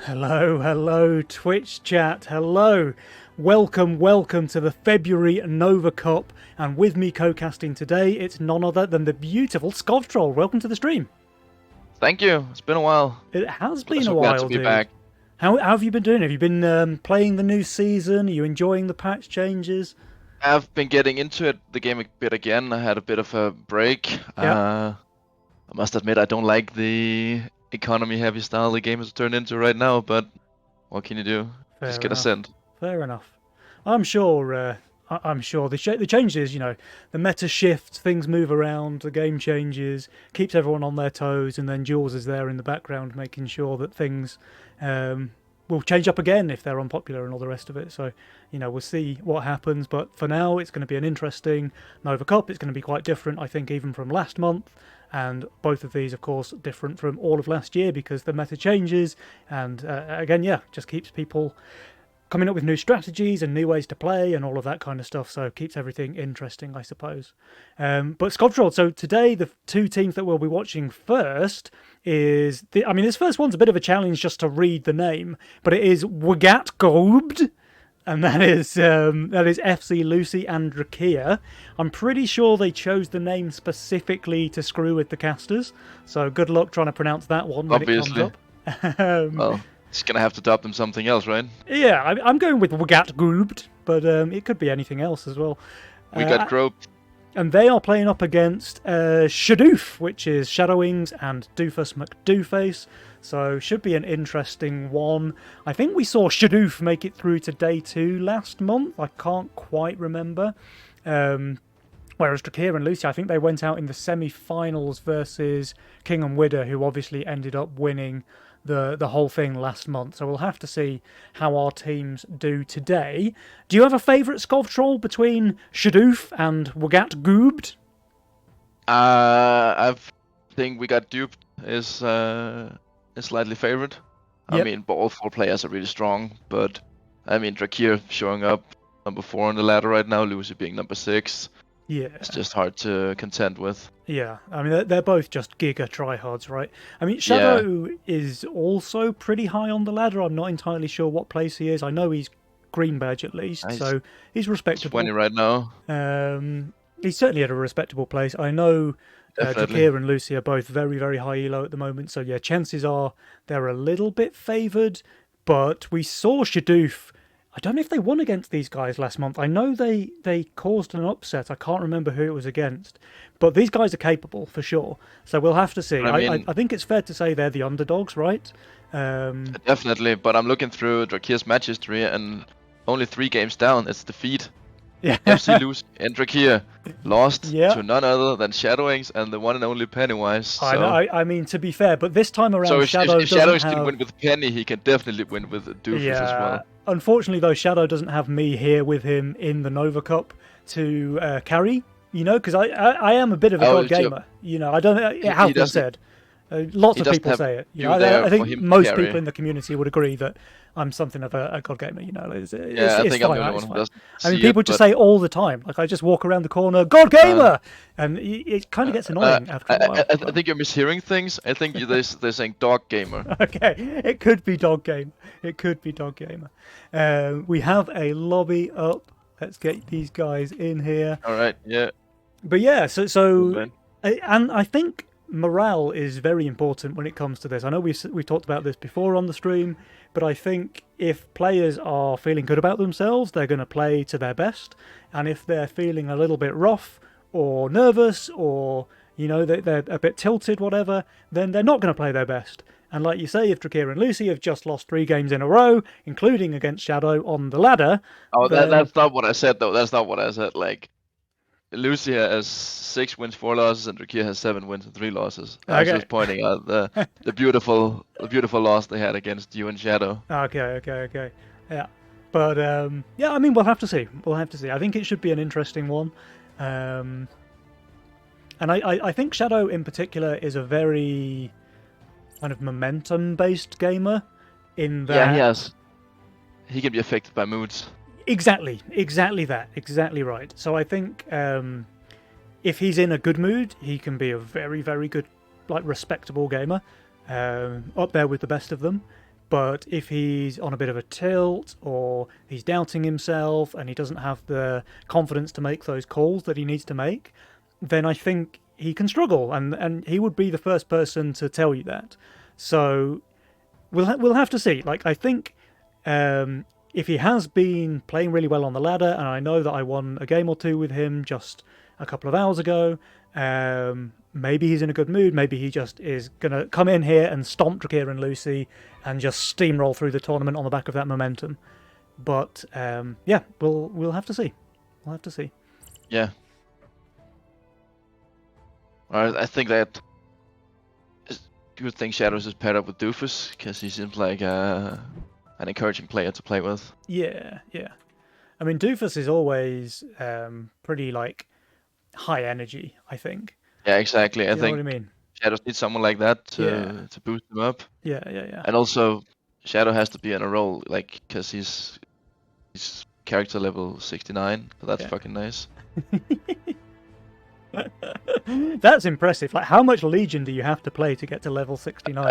Hello, hello, Twitch chat, hello. Welcome to the February Nova Cup. And with me co-casting today, it's none other than the beautiful Scovtroll. Welcome to the stream. Thank you. It's been a while. It has been So a glad while, to be dude. back. How have you been doing? Have you been playing the new season? Are you enjoying the patch changes? I've been getting into the game a bit again. I had a bit of a break. Yeah. I must admit I don't like the economy-heavy style the game has turned into right now, but what can you do? Just Fair get a enough. send. Fair enough. I'm sure. I'm sure the changes. The meta shifts, things move around, the game changes, keeps everyone on their toes, and then Jules is there in the background making sure that things will change up again if they're unpopular and all the rest of it. So, we'll see what happens. But for now, it's going to be an interesting Nova Cup. It's going to be quite different, I think, even from last month. And both of these, of course, different from all of last year because the meta changes. And again, just keeps people coming up with new strategies and new ways to play and all of that kind of stuff. So it keeps everything interesting, I suppose. But Scottroll, so today the two teams that we'll be watching first is... this first one's a bit of a challenge just to read the name, but it is Wagat Goubd. And that is FC Lucy and Drakia. I'm pretty sure they chose the name specifically to screw with the casters. So good luck trying to pronounce that one when Obviously. it comes up. Well, it's gonna have to dub them something else, right? Yeah, I'm going with Wagat Goubd, but it could be anything else as well. We got groped. And they are playing up against Shadoof, which is Shadowwings and Doofus McDooface. So should be an interesting one. I think we saw Shadoof make it through to day 2 last month. I can't quite remember. Whereas Drakir and Lucy, I think they went out in the semi-finals versus King and Widder, who obviously ended up winning the whole thing last month. So we'll have to see how our teams do today. Do you have a favourite Scovtroll between Shadoof and Wagat Goubd? I think we got duped is slightly favored. Yep. I mean, all 4 players are really strong, but I mean, Drakir showing up number 4 on the ladder right now, Lucy being number 6. Yeah. It's just hard to contend with. Yeah, I mean, they're both just giga tryhards, right? I mean, Shadow is also pretty high on the ladder. I'm not entirely sure what place he is. I know he's green badge at least, so he's respectable. 20 right now. He's certainly at a respectable place. I know Drakir and Lucy are both very, very high elo at the moment, so yeah, chances are they're a little bit favoured, but we saw Shadoof. I don't know if they won against these guys last month. I know they caused an upset. I can't remember who it was against. But these guys are capable, for sure. So we'll have to see. I think it's fair to say they're the underdogs, right? Definitely, but I'm looking through Drakir's match history, and only 3 games down, it's defeat. Yeah. FC Lucy and Drakir lost to none other than Shadowwings and the one and only Pennywise. So. I mean, to be fair, but this time around, so if Shadowwings can win with Penny, he can definitely win with Doofus as well. Unfortunately, though, Shadow doesn't have me here with him in the Nova Cup to carry, because I am a bit of a god gamer. I don't know, it has been said. Lots of people say it. I think most people in the community would agree that I'm something of a god gamer. It's I think fine, I'm the only one who doesn't. I mean, people just say all the time. Like I just walk around the corner, god gamer, and it kind of gets annoying after a while. I think you're mishearing things. I think they're saying dog gamer. Okay, it could be dog game. It could be dog gamer. We have a lobby up. Let's get these guys in here. All right. Yeah. But yeah, so and I think morale is very important when it comes to this. I know we've talked about this before on the stream, but I think if players are feeling good about themselves, they're going to play to their best. And if they're feeling a little bit rough or nervous or, they're a bit tilted, whatever, then they're not going to play their best. And like you say, if Drakir and Lucy have just lost 3 games in a row, including against Shadow on the ladder... Oh, that's not what I said, though. That's not what I said. Like, Lucy has 6 wins, 4 losses, and Drakir has 7 wins and 3 losses. I was just pointing out the beautiful loss they had against you and Shadow. Okay. Yeah. But, I mean, we'll have to see. I think it should be an interesting one. And I think Shadow, in particular, is a very kind of momentum-based gamer in that... Yeah, he has. He can be affected by moods. Exactly that. Exactly right. So I think if he's in a good mood, he can be a very, very good, respectable gamer, up there with the best of them. But if he's on a bit of a tilt, or he's doubting himself and he doesn't have the confidence to make those calls that he needs to make, then I think he can struggle, and he would be the first person to tell you that. So we'll have to see. Like, I think if he has been playing really well on the ladder, and I know that I won a game or two with him just a couple of hours ago, maybe he's in a good mood. Maybe he just is going to come in here and stomp Drakir and Lucy and just steamroll through the tournament on the back of that momentum. But yeah, we'll have to see. We'll have to see. Yeah. I think that you would think Shadows is paired up with Doofus because he seems like an encouraging player to play with. Yeah, yeah. I mean, Doofus is always pretty like high energy, I think. Yeah, exactly. I know think what I mean? Shadows need someone like that to boost him up. Yeah, yeah, yeah. And also, Shadow has to be in a role, like, because he's character level 69, so that's fucking nice. That's impressive. Like, how much Legion do you have to play to get to level 69?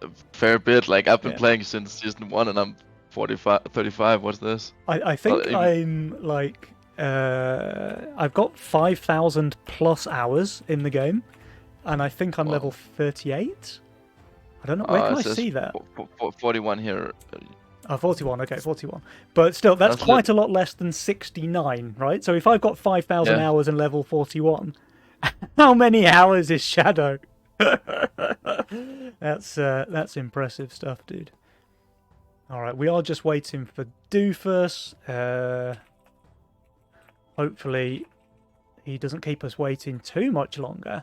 A fair bit. Like, I've been playing since season 1 and I'm 35. What's this? I think I'm like... I've got 5,000 plus hours in the game, and I think I'm level 38. I don't know, where can I see that? 41 here. Oh, 41, okay, 41. But still, that's quite a lot less than 69, right? So if I've got 5,000 hours and level 41, how many hours is Shadow? That's impressive stuff, dude. Alright, we are just waiting for Doofus. Hopefully he doesn't keep us waiting too much longer,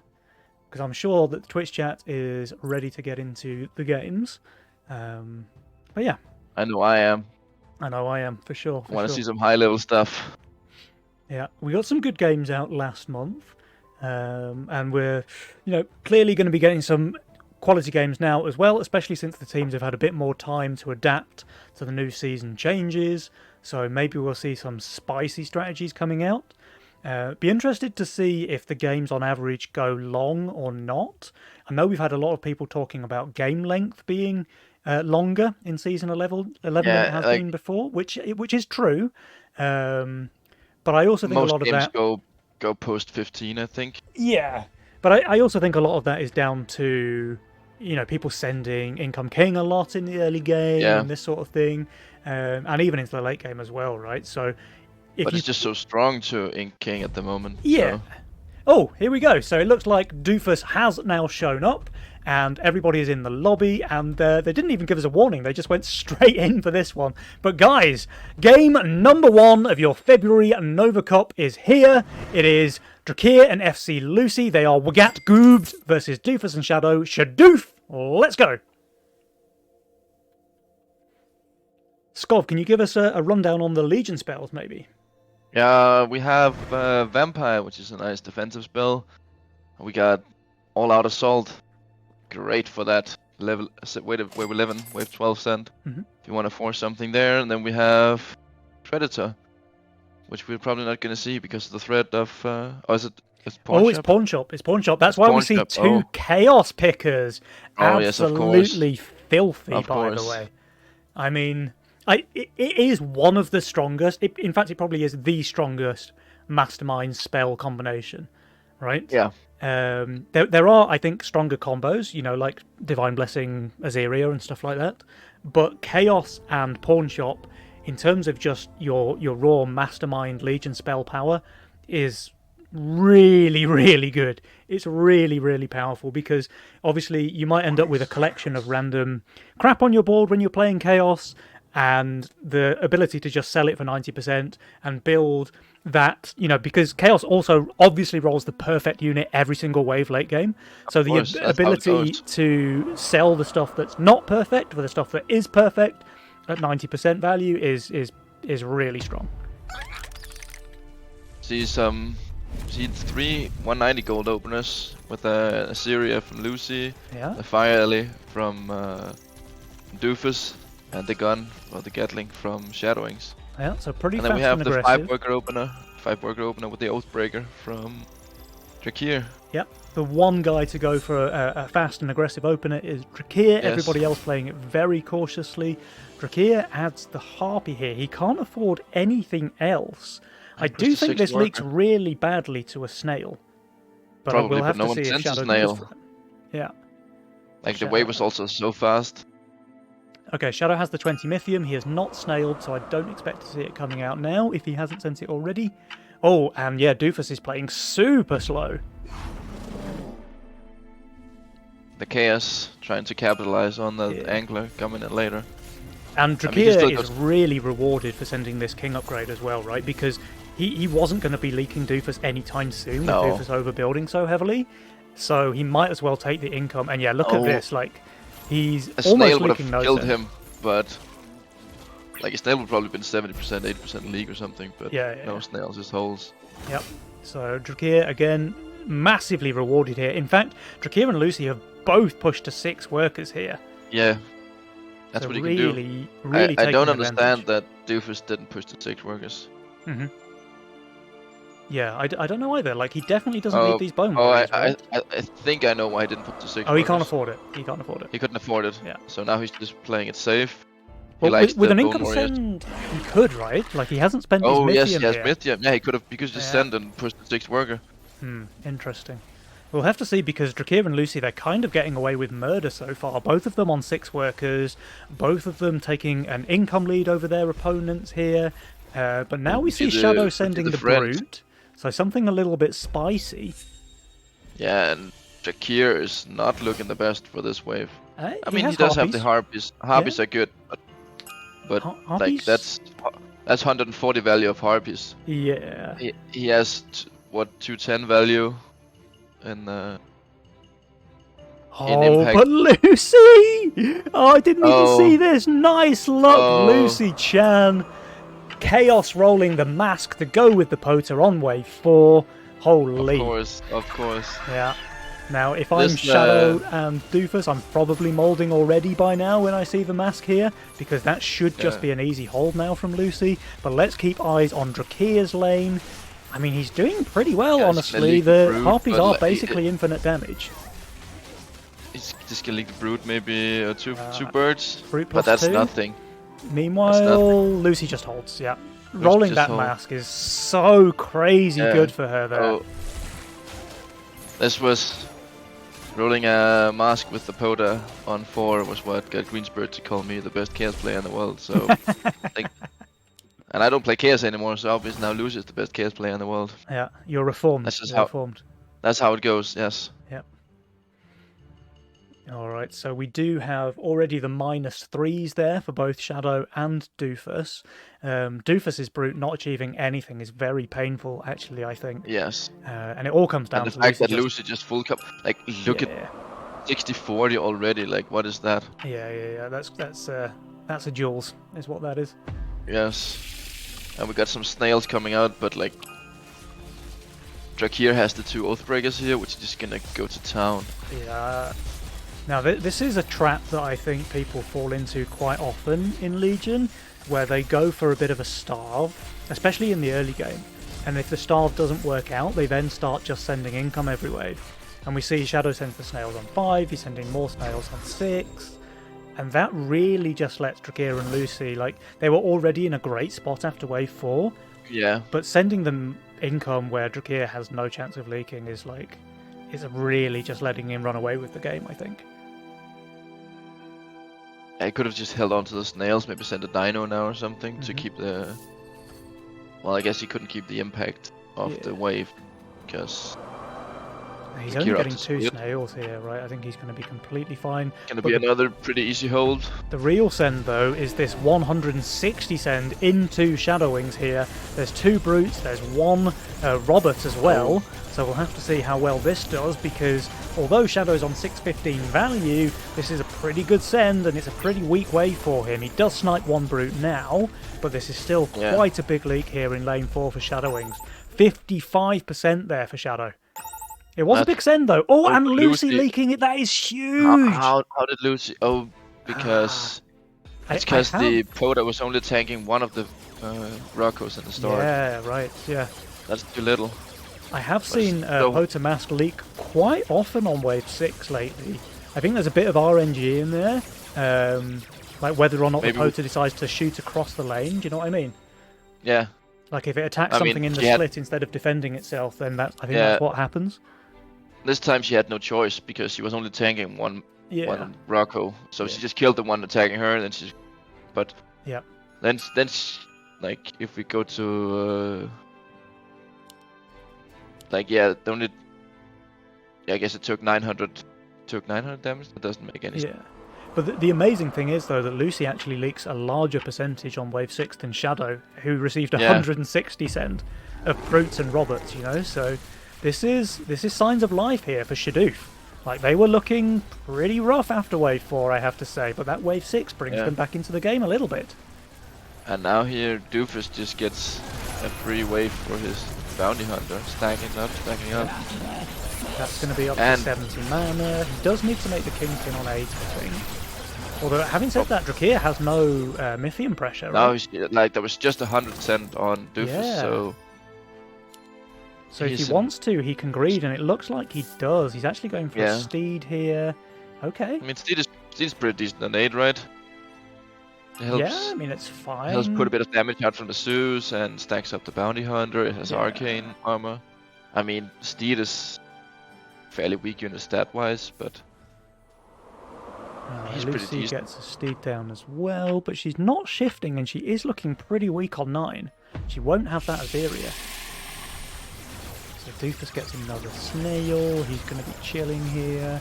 because I'm sure that the Twitch chat is ready to get into the games. But yeah. I know I am. I know I am, for sure. I want to see some high-level stuff. Yeah, we got some good games out last month. And we're, clearly going to be getting some quality games now as well, especially since the teams have had a bit more time to adapt to the new season changes. So maybe we'll see some spicy strategies coming out. Be interested to see if the games on average go long or not. I know we've had a lot of people talking about game length being longer in season 11 than it has been before, which is true. But I also think a lot of that... Most games go post 15, I think. Yeah, but I also think a lot of that is down to, people sending Income King a lot in the early game and this sort of thing, and even into the late game as well, right? So, it's just so strong to Ink King at the moment. Yeah. So. Oh, here we go. So it looks like Doofus has now shown up, and everybody is in the lobby, and they didn't even give us a warning. They just went straight in for this one. But guys, game number 1 of your February Nova Cup is here. It is Drakir and FC Lucy. They are Wagat Goobs versus Doofus and Shadow. Shadoof, let's go. Skov, can you give us a rundown on the Legion spells, maybe? Yeah, we have Vampire, which is a nice defensive spell. We got All Out Assault. Great for that level, wave 11, wave 12 send. If you want to force something there. And then we have Predator, which we're probably not going to see because of the threat of... it's Pawn Shop? It's Pawn Shop. It's Pawn Shop. That's why we see 2 Chaos Pickers. Absolutely filthy, by the way. I mean... It is one of the strongest. In fact, it probably is the strongest mastermind spell combination, right? Yeah. There are, I think, stronger combos, like Divine Blessing, Azeria, and stuff like that. But Chaos and Pawn Shop, in terms of just your raw mastermind Legion spell power, is really, really good. It's really, really powerful because obviously you might end up with a collection of random crap on your board when you're playing Chaos, and the ability to just sell it for 90% and build that, because Chaos also obviously rolls the perfect unit every single wave late game. So the ability to sell the stuff that's not perfect for the stuff that is perfect at 90% value is really strong. See 3 190 gold openers with a Azeria from Lucy, a Fire Alley from Doofus, and the gun or the Gatling from Shadowings. Yeah, so pretty and fast then we have and the aggressive. 5 worker opener with the Oathbreaker from Drakir. Yep. The one guy to go for a fast and aggressive opener is Drakir. Yes. Everybody else playing it very cautiously. Drakir adds the Harpy here. He can't afford anything else. I do think this leaks really badly to a snail. But Probably, we'll have but no to one see if sends a Shadow snail. goes for it. Yeah. Like, Shadow. the wave was also so fast. Okay, Shadow has the 20 Mythium. He has not snailed, so I don't expect to see it coming out now if he hasn't sent it already. Oh, and yeah, Doofus is playing super slow. The Chaos trying to capitalize on the Angler coming in later. And Drakir is really rewarded for sending this King upgrade as well, right? Because he wasn't going to be leaking Doofus anytime soon with Doofus overbuilding so heavily. So he might as well take the income. And yeah, look at this. Like, he's almost leaking no killed him, but like a snail would probably been 70%, 80% leak or something. But no snails, just holes. Yep. So Drakir again, massively rewarded here. In fact, Drakir and Lucy have both pushed to 6 workers here. Yeah, that's what he can do. Really, I don't understand that Doofus didn't push to 6 workers. Mm-hmm. Yeah, I don't know either. Like, he definitely doesn't need these bone warriors, I think I know why he didn't put to 6 workers. He can't afford it. He can't afford it. He couldn't afford it. Yeah. So now he's just playing it safe. Well, with an income send, he could, right? Like, he hasn't spent his Mythium yes, he has Mythium. Yeah, he could just send and push the 6th worker. Interesting. We'll have to see, because Drakir and Lucy, they're kind of getting away with murder so far. Both of them on 6 workers, both of them taking an income lead over their opponents here. But now we see Shadow sending the Brute, so something a little bit spicy. Yeah, and Drakir is not looking the best for this wave. I mean, he Harpies. does have the Harpies. Harpies are good, but like that's 140 value of Harpies. Yeah. He has, what, 210 value? And but Lucy! Oh, I didn't even see this. Nice luck, Lucy Chan. Chaos rolling the mask to go with the Poter on wave 4. Holy. Of course. Yeah. Now, if I'm Shadow and Doofus, I'm probably moulding already by now when I see the mask here, because that should just be an easy hold now from Lucy. But let's keep eyes on Drakir's lane. I mean, he's doing pretty well, honestly. The Harpies are basically infinite damage. He's just gonna leak the Brute, maybe two birds, Brute but that's 2. Nothing. Meanwhile, Lucy just holds, Rolling that mask is so crazy good for her there. Oh. This was... Rolling a mask with the Poda on 4 was what got Greensburg to call me the best Chaos player in the world, so... And I don't play Chaos anymore, so obviously now Lucy is the best Chaos player in the world. Yeah, you're reformed. That's how it goes, yes. Yep. Alright, so we do have already the -3s there for both Shadow and Doofus. Doofus's Brute not achieving anything is very painful, actually, I think. Yes. And it all comes down to the fact that Lucy just full cup. Like, look at 60-40 already. Like, what is that? Yeah. That's a Jules, is what that is. Yes. And we got some snails coming out, but like, Drakir has the 2 Oathbreakers here, which is just gonna go to town. Yeah. Now, this is a trap that I think people fall into quite often in Legion, where they go for a bit of a starve, especially in the early game. And if the starve doesn't work out, they then start just sending income every wave. And we see Shadow sends the snails on 5, he's sending more snails on 6. And that really just lets Drakir and Lucy, like, they were already in a great spot after wave 4. Yeah. But sending them income where Drakir has no chance of leaking is really just letting him run away with the game, I think. I could have just held on to the snails, maybe send a dino now or something to keep the... Well, I guess he couldn't keep the impact of the wave, because... He's only getting 2 snails here, right? I think he's going to be completely fine. Going to be another pretty easy hold. The real send, though, is this 160 send into Shadowwings here. There's 2 Brutes, there's 1 Robert as well. So we'll have to see how well this does, because although Shadow's on 615 value, this is a pretty good send, and it's a pretty weak wave for him. He does snipe 1 Brute now, but this is still quite a big leak here in lane 4 for Shadowwings. 55% there for Shadow. It was a big send, though. Oh, and Lucy leaking it. That is huge. How did Lucy... Oh, because... It's because the Poda was only tanking one of the Rockos in the start. Yeah, right, yeah. That's too little. I have seen Potamask leak quite often on Wave 6 lately. I think there's a bit of RNG in there, like whether or not the Pota decides to shoot across the lane, do you know what I mean? Yeah. Like if it attacks something in the split instead of defending itself, then I think that's what happens. This time she had no choice because she was only tanking one Rocco, so she just killed the one attacking her, and then she... But... Yeah. Then she, like, if we go to... like, yeah, the only... Yeah, I guess it took 900 damage. That doesn't make any sense. Yeah. But the amazing thing is, though, that Lucy actually leaks a larger percentage on Wave 6 than Shadow, who received 160 send of Brutes and Roberts, you know? So this is signs of life here for Shadoof. Like, they were looking pretty rough after Wave 4, I have to say, but that Wave 6 brings them back into the game a little bit. And now here, Doofus just gets a free wave for his Bounty Hunter, stacking up. That's going to be up to 70 mana. He does need to make the Kingpin on 8, I think. Although, having said that, Drakir has no Mythium pressure, right? No, like, there was just 100% on Doofus, so... So if he wants to, he can greed, and it looks like he does. He's actually going for a Steed here. Okay. I mean, Steed is pretty decent on 8, right? It helps, yeah, I mean, it's fine. It helps put a bit of damage out from the Zeus and stacks up the Bounty Hunter. It has Arcane armor. I mean, Steed is fairly weak unit stat-wise, but he's pretty decent. Lucy gets a Steed down as well, but she's not shifting, and she is looking pretty weak on 9. She won't have that Averia. So Doofus gets another Snail. He's going to be chilling here.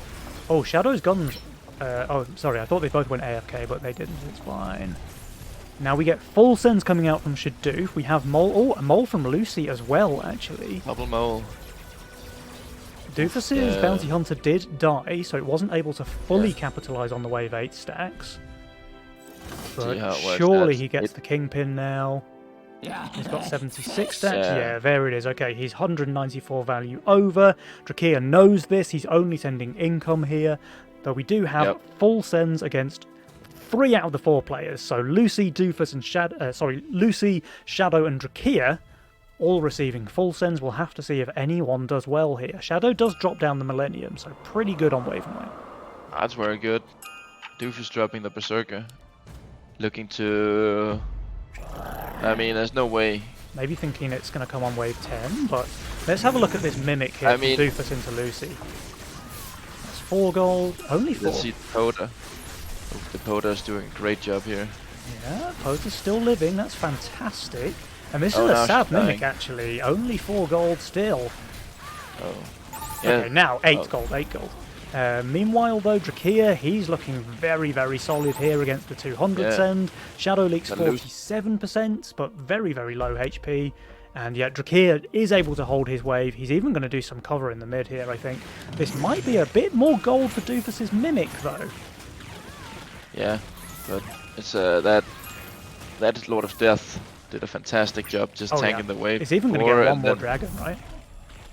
Oh, Shadow's guns... oh, sorry, I thought they both went AFK, but they didn't. It's fine. Now we get full sends coming out from Shadoof. We have Mole. Oh, a Mole from Lucy as well, actually. Double Mole. Doofus's Bounty Hunter did die, so it wasn't able to fully capitalise on the Wave 8 stacks. But surely he gets the Kingpin now. He's got 76 stacks. Yeah, there it is. Okay, he's 194 value over. Drakir knows this. He's only sending income here. Though we do have full sends against 3 out of the 4 players. So Lucy, Doofus, and Lucy, Shadow, and Drakir all receiving full sends. We'll have to see if anyone does well here. Shadow does drop down the Millennium, so pretty good on Wave 9. That's very good. Doofus dropping the Berserker. Looking to... I mean, there's no way. Maybe thinking it's going to come on Wave 10, but let's have a look at this Mimic here from Doofus into Lucy. That's 4 gold, only 4. Let's see Pota. The Pota's doing a great job here. Yeah, Pota's still living, that's fantastic. And this is a sad Mimic, actually. Only 4 gold still. Oh. Yeah. Okay, now 8 gold, 8 gold. Meanwhile, though, Drakir, he's looking very, very solid here against the 200 send. Shadow leaks 47%, but very, very low HP. And yet Drakir is able to hold his wave. He's even going to do some cover in the mid here, I think. This might be a bit more gold for Doofus's Mimic, though. Yeah, but it's that Lord of Death did a fantastic job just tanking the wave. It's even going to get one more dragon, right?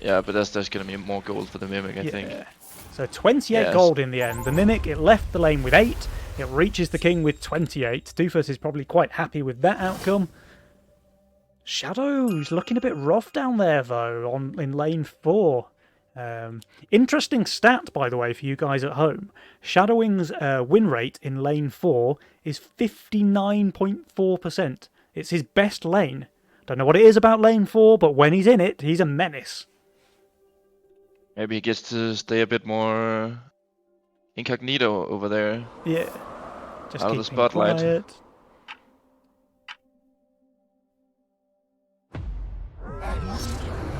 Yeah, but there's going to be more gold for the Mimic, I think. So 28 gold in the end. The Mimic, it left the lane with 8. It reaches the king with 28. Doofus is probably quite happy with that outcome. Shadow's looking a bit rough down there, though, in lane 4. Interesting stat, by the way, for you guys at home. Shadowwing's win rate in lane 4 is 59.4%. It's his best lane. Don't know what it is about lane 4, but when he's in it, he's a menace. Maybe he gets to stay a bit more incognito over there. Yeah. Just out of the spotlight. Quiet.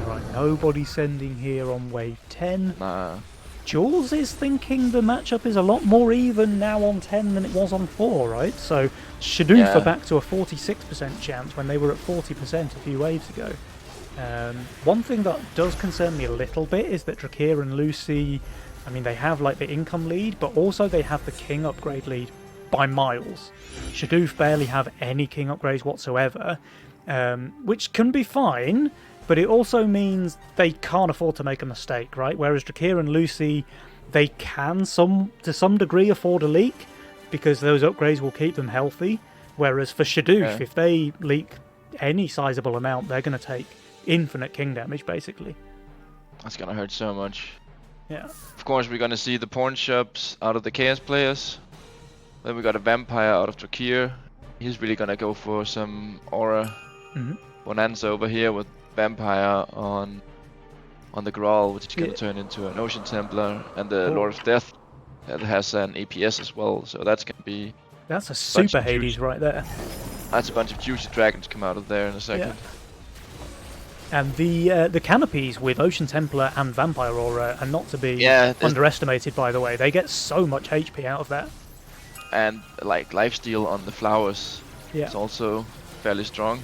Alright, nobody sending here on wave 10. Nah. Jules is thinking the matchup is a lot more even now on 10 than it was on 4, right? So Shadoof are back to a 46% chance when they were at 40% a few waves ago. One thing that does concern me a little bit is that Drakir and Lucy, I mean, they have like the income lead, but also they have the king upgrade lead by miles. Shadoof barely have any king upgrades whatsoever, which can be fine, but it also means they can't afford to make a mistake, right? Whereas Drakir and Lucy, they can to some degree afford a leak, because those upgrades will keep them healthy. Whereas for Shadoof, if they leak any sizable amount, they're going to take infinite king damage, basically. That's gonna hurt so much. Yeah. Of course, we're gonna see the pawn shops out of the Chaos players. Then we got a Vampire out of Drakir. He's really gonna go for some aura bonanza over here with Vampire on the Grawl, which is gonna turn into an Ocean Templar, and the Lord of Death that has an APS as well. So that's gonna be. That's a super Hades right there. That's a bunch of juicy dragons come out of there in a second. Yeah. And the canopies with Ocean Templar and Vampire Aura are not to be underestimated, by the way. They get so much HP out of that. And like lifesteal on the flowers is also fairly strong.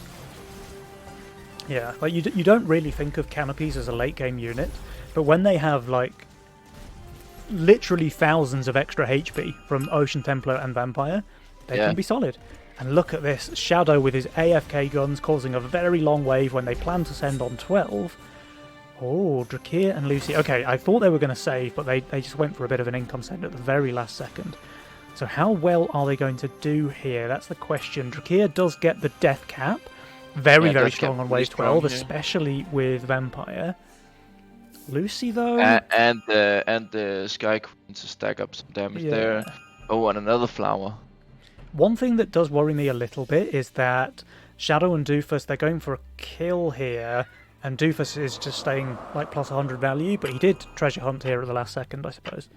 Yeah, like you don't really think of canopies as a late game unit, but when they have like literally thousands of extra HP from Ocean Templar and Vampire, they can be solid. And look at this, Shadow with his AFK guns causing a very long wave when they plan to send on 12. Oh, Drakir and Lucy. Okay, I thought they were going to save, but they just went for a bit of an income send at the very last second. So how well are they going to do here? That's the question. Drakir does get the death cap. Very strong on wave 12, especially with Vampire. Lucy, though? And the Sky Queen to stack up some damage there. Oh, and another flower. One thing that does worry me a little bit is that Shadow and Doofus, they're going for a kill here, and Doofus is just staying like plus 100 value, but he did treasure hunt here at the last second, I suppose.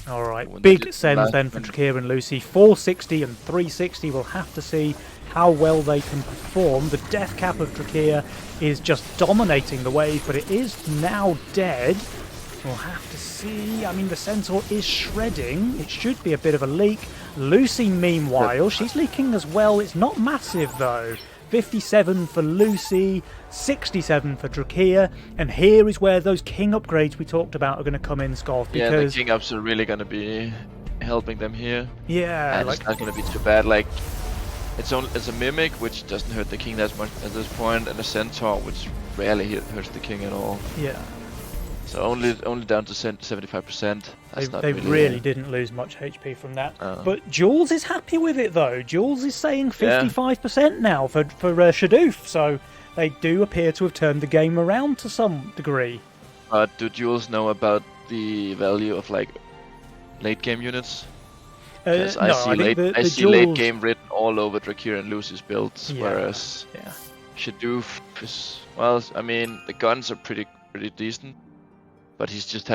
Alright, big sends then for Drakir and Lucy. 460 and 360. We'll have to see how well they can perform. The death cap of Drakir is just dominating the wave, but it is now dead. We'll have to see. I mean, the Centaur is shredding. It should be a bit of a leak. Lucy, meanwhile, she's leaking as well. It's not massive, though. 57 for Lucy, 67 for Drakir, and here is where those king upgrades we talked about are going to come in, Scoff. Yeah, the king ups are really going to be helping them here. Yeah, and it's not going to be too bad. Like, it's a mimic, which doesn't hurt the king that much at this point, and a centaur, which rarely hurts the king at all. Yeah. So only down to 75%. They really didn't lose much HP from that. But Jules is happy with it, though. Jules is saying 55% now for Shadoof, so they do appear to have turned the game around to some degree. Do Jules know about the value of like late game units? No, I see late game written all over Drakir and Lucy's builds, whereas Shadoof is, well, I mean, the guns are pretty decent. But he's just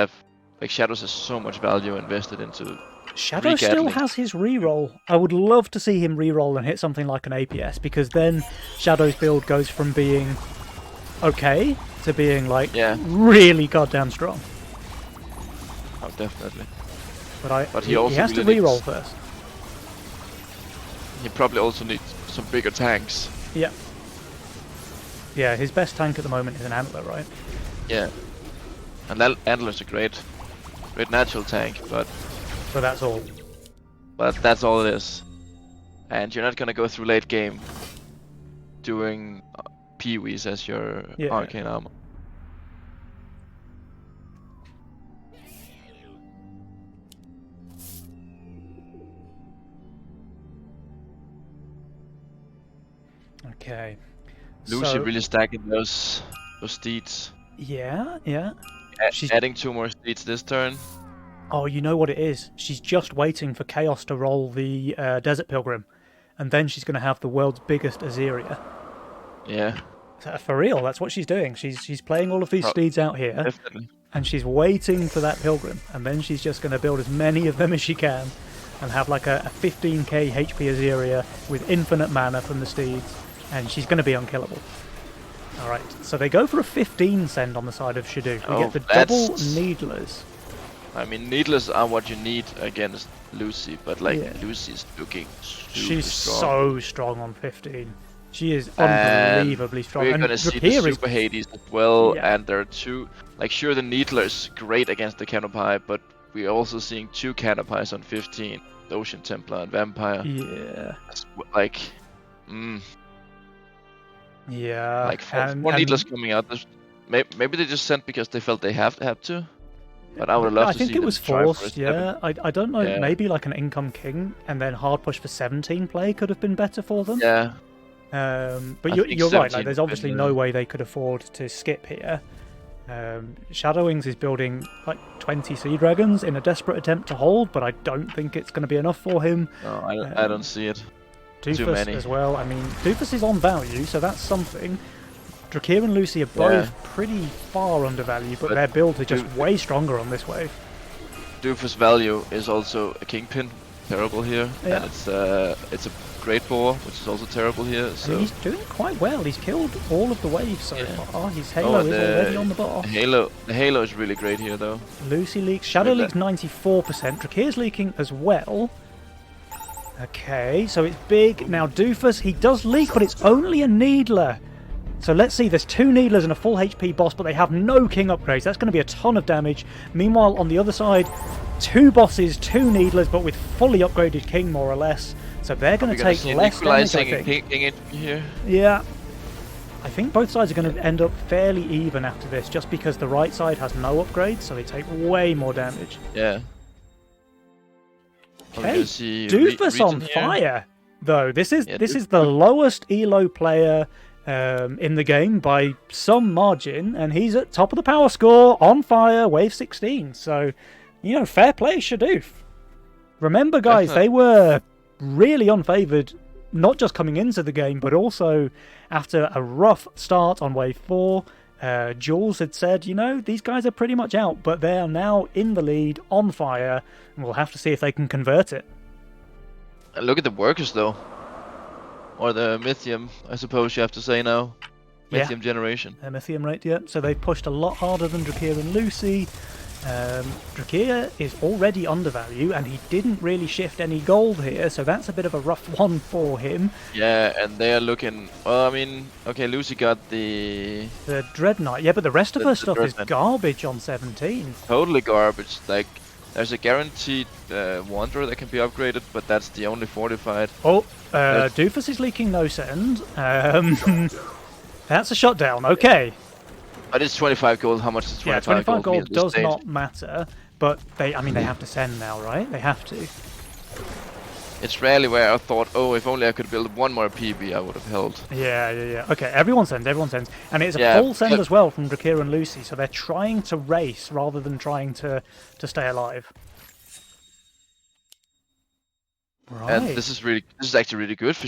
Shadows has so much value invested into. Shadow still has his reroll. I would love to see him reroll and hit something like an APS, because then Shadow's build goes from being okay to being like really goddamn strong. Oh, definitely. But he has to reroll first. He probably also needs some bigger tanks. Yeah. Yeah, his best tank at the moment is an Antler, right? Yeah. And Antler's a great natural tank, but that's all. But that's all it is. And you're not gonna go through late game doing Peewees as your arcane armor. Okay. Lucy really stacking those steeds. Yeah. She's adding 2 more steeds this turn. Oh, you know what it is? She's just waiting for Chaos to roll the Desert Pilgrim, and then she's going to have the world's biggest Azeria. Yeah. For real, that's what she's doing. She's playing all of these steeds out here, definitely. And she's waiting for that Pilgrim, and then she's just going to build as many of them as she can, and have like a 15k HP Azeria with infinite mana from the steeds, and she's going to be unkillable. Alright, so they go for a 15 send on the side of Shadoof. We get the double Needlers. I mean, Needlers are what you need against Lucy, but Lucy's looking super strong. So strong on 15. She is unbelievably strong. We're gonna see the Super Hades as well, and there are 2... Like, sure, the Needler's great against the Canopy, but we're also seeing 2 Canopies on 15. The Ocean Templar and Vampire. Yeah. Like... Yeah. Like, 4 Needlers coming out. Maybe they just sent because they felt they have to. But I would love to see I think it was forced, I don't know, maybe like an income king, and then hard push for 17 play could have been better for them. Yeah. But I you're think right. 17 Like, there's would obviously be no better. way they could afford to skip here. Shadow Wings is building like 20 Sea Dragons in a desperate attempt to hold, but I don't think it's going to be enough for him. No, I don't see it. Too Doofus many. as well. I mean, Doofus is on value, so that's something. Drakir and Lucy are both Yeah. pretty far undervalued, but But their builds are just Doof- way stronger on this wave. Doofus value is also a kingpin, terrible here, Yeah. and it's a great boar, which is also terrible here. I So mean, he's doing quite well. He's killed all of the waves so Yeah. far. His Halo and is already on the bar. the Halo is really great here though. Lucy leaks. Shadow With leaks 94%. Drakir's leaking as well. Okay, so it's big. Now Doofus, he does leak, but it's only a Needler. So let's see, there's 2 Needlers and a full HP boss, but they have no King upgrades. That's going to be a ton of damage. Meanwhile, on the other side, 2 bosses, 2 Needlers, but with fully upgraded King, more or less. So they're going We're to gonna take see an less damage, I equalizing think. king here. Yeah. I think both sides are going to end up fairly even after this, just because the right side has no upgrades, so they take way more damage. Yeah. We're Okay, gonna see Doofus on Regent here. fire, though. This is Yeah, this is the lowest elo player in the game by some margin, and he's at top of the power score, on fire, wave 16. So, you know, fair play, Shadoof. Remember, guys, Definitely. they were really unfavoured, not just coming into the game, but also after a rough start on wave 4. Jules had said, you know, these guys are pretty much out, but they are now in the lead, on fire, and we'll have to see if they can convert it. And look at the workers though. Or the Mythium, I suppose you have to say now. Yeah. Mythium generation. Mythium rate, yeah. So they've pushed a lot harder than Drakir and Lucy. Drakir is already undervalued, and he didn't really shift any gold here, so that's a bit of a rough one for him. Yeah, and they are looking. Well, I mean, okay, Lucy got the The Dreadnought, yeah, but the rest of The- her the stuff is Dreadnought. garbage on 17. totally garbage. Like, there's a guaranteed Wanderer that can be upgraded, but that's the only fortified. Oh, Doofus is leaking no send. That's a shutdown, okay. But it's 25 gold. How much is 25 Yeah, 25 gold? mean gold at this does stage? not matter, but I mean, they have to send now, right? They have to. It's rarely where I thought, oh, if only I could build one more PB, I would have held. Yeah. Okay, everyone sends. And it's a Yeah, full send but- as well from Drakir and Lucy, so they're trying to race rather than trying to stay alive. Right. And this is actually really good for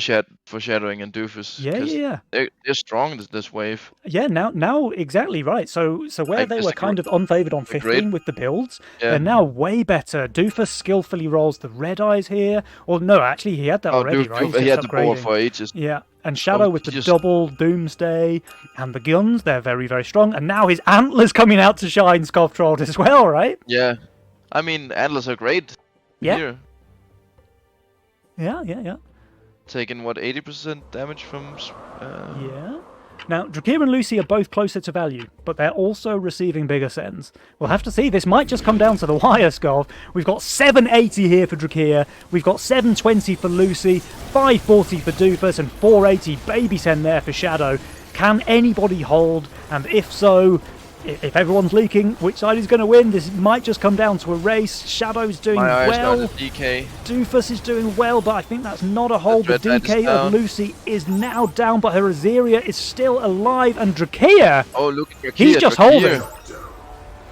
Shadowing and Doofus. Yeah, 'cause yeah. They're strong this wave. Yeah, now exactly right. So where Like, they it's were a kind of unfavoured on a great- 15 with the builds, Yeah. they're now way better. Doofus skillfully rolls the red eyes here. Or no, actually he had that Oh, already, Doof, right? He's he had just the ball upgrading. for ages. Yeah, and Shadow with the just- double Doomsday and the guns, they're very, very strong. And now his antlers coming out to shine, Scofftrolled as well, right? Yeah. I mean, antlers are great. Yeah. Here. Yeah. Taking, what, 80% damage from... Yeah. Now, Drakir and Lucy are both closer to value, but they're also receiving bigger sends. We'll have to see. This might just come down to the wire, Scov. We've got 780 here for Drakir. We've got 720 for Lucy, 540 for Doofus, and 480 baby send there for Shadow. Can anybody hold? And if so, if everyone's leaking, which side is going to win? This might just come down to a race. Shadow's doing My eyes well. got a DK. Doofus is doing well, but I think that's not a hold. The Dread Knight is DK of down. Lucy is now down, but her Azeria is still alive, and Drakir, Oh, look at Drakir. he's just Drakir. holding.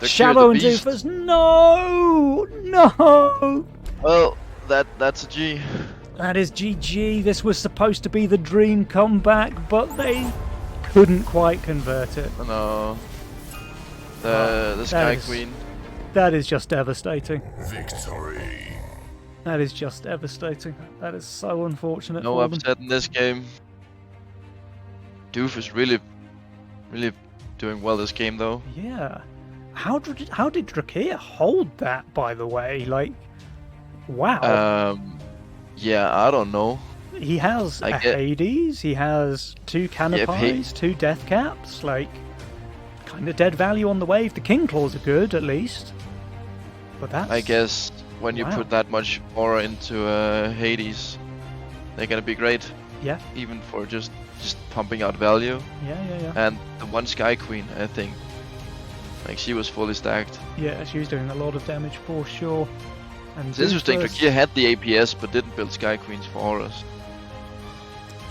Drakir Shadow the and beast. Doofus, no! Well, that's a G. That is GG. This was supposed to be the dream comeback, but they couldn't quite convert it. No. The Sky is- Queen. That is just devastating. Victory. That is just devastating. That is so unfortunate No for them. upset in this game. Doof is really doing well this game though. Yeah. How did Drakir hold that, by the way? Like, wow. Yeah, I don't know. He has I a get- Hades, he has 2 Canopies, 2 Death Caps, like, kind of dead value on the wave. The King Claws are good, at least. But that's... I guess when you Wow. put that much aura into Hades, they're gonna be great. Yeah, Even for just pumping out value. yeah. And the one Sky Queen, I think, like she was fully stacked. Yeah, she was doing a lot of damage for sure. And It's interesting. Doofus- Drakir had the APS but didn't build Sky Queens for auras.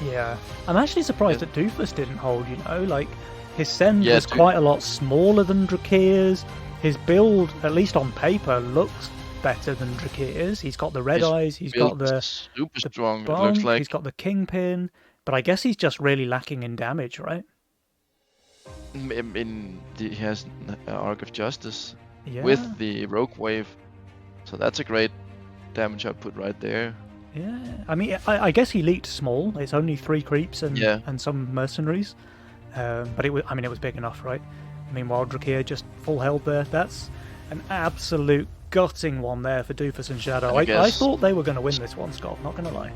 Yeah, I'm actually surprised that Doofus didn't hold, you know, like, his send Yeah, was quite a lot smaller than Drakeer's. His build, at least on paper, looks better than Drakeer's. He's got the red eyes, he's got the super strong, it looks bump, like. he's got the kingpin, but I guess he's just really lacking in damage, right? He has Arc of Justice Yeah. with the Rogue Wave, so that's a great damage output right there. Yeah, I mean, I guess he leaked small. It's only 3 creeps and some mercenaries, but it was, I mean, it was big enough, right? Meanwhile, Drakeer just full held there. That's an absolute gutting one there for Doofus and Shadow. I thought they were going to win this one, Scott, not going to lie.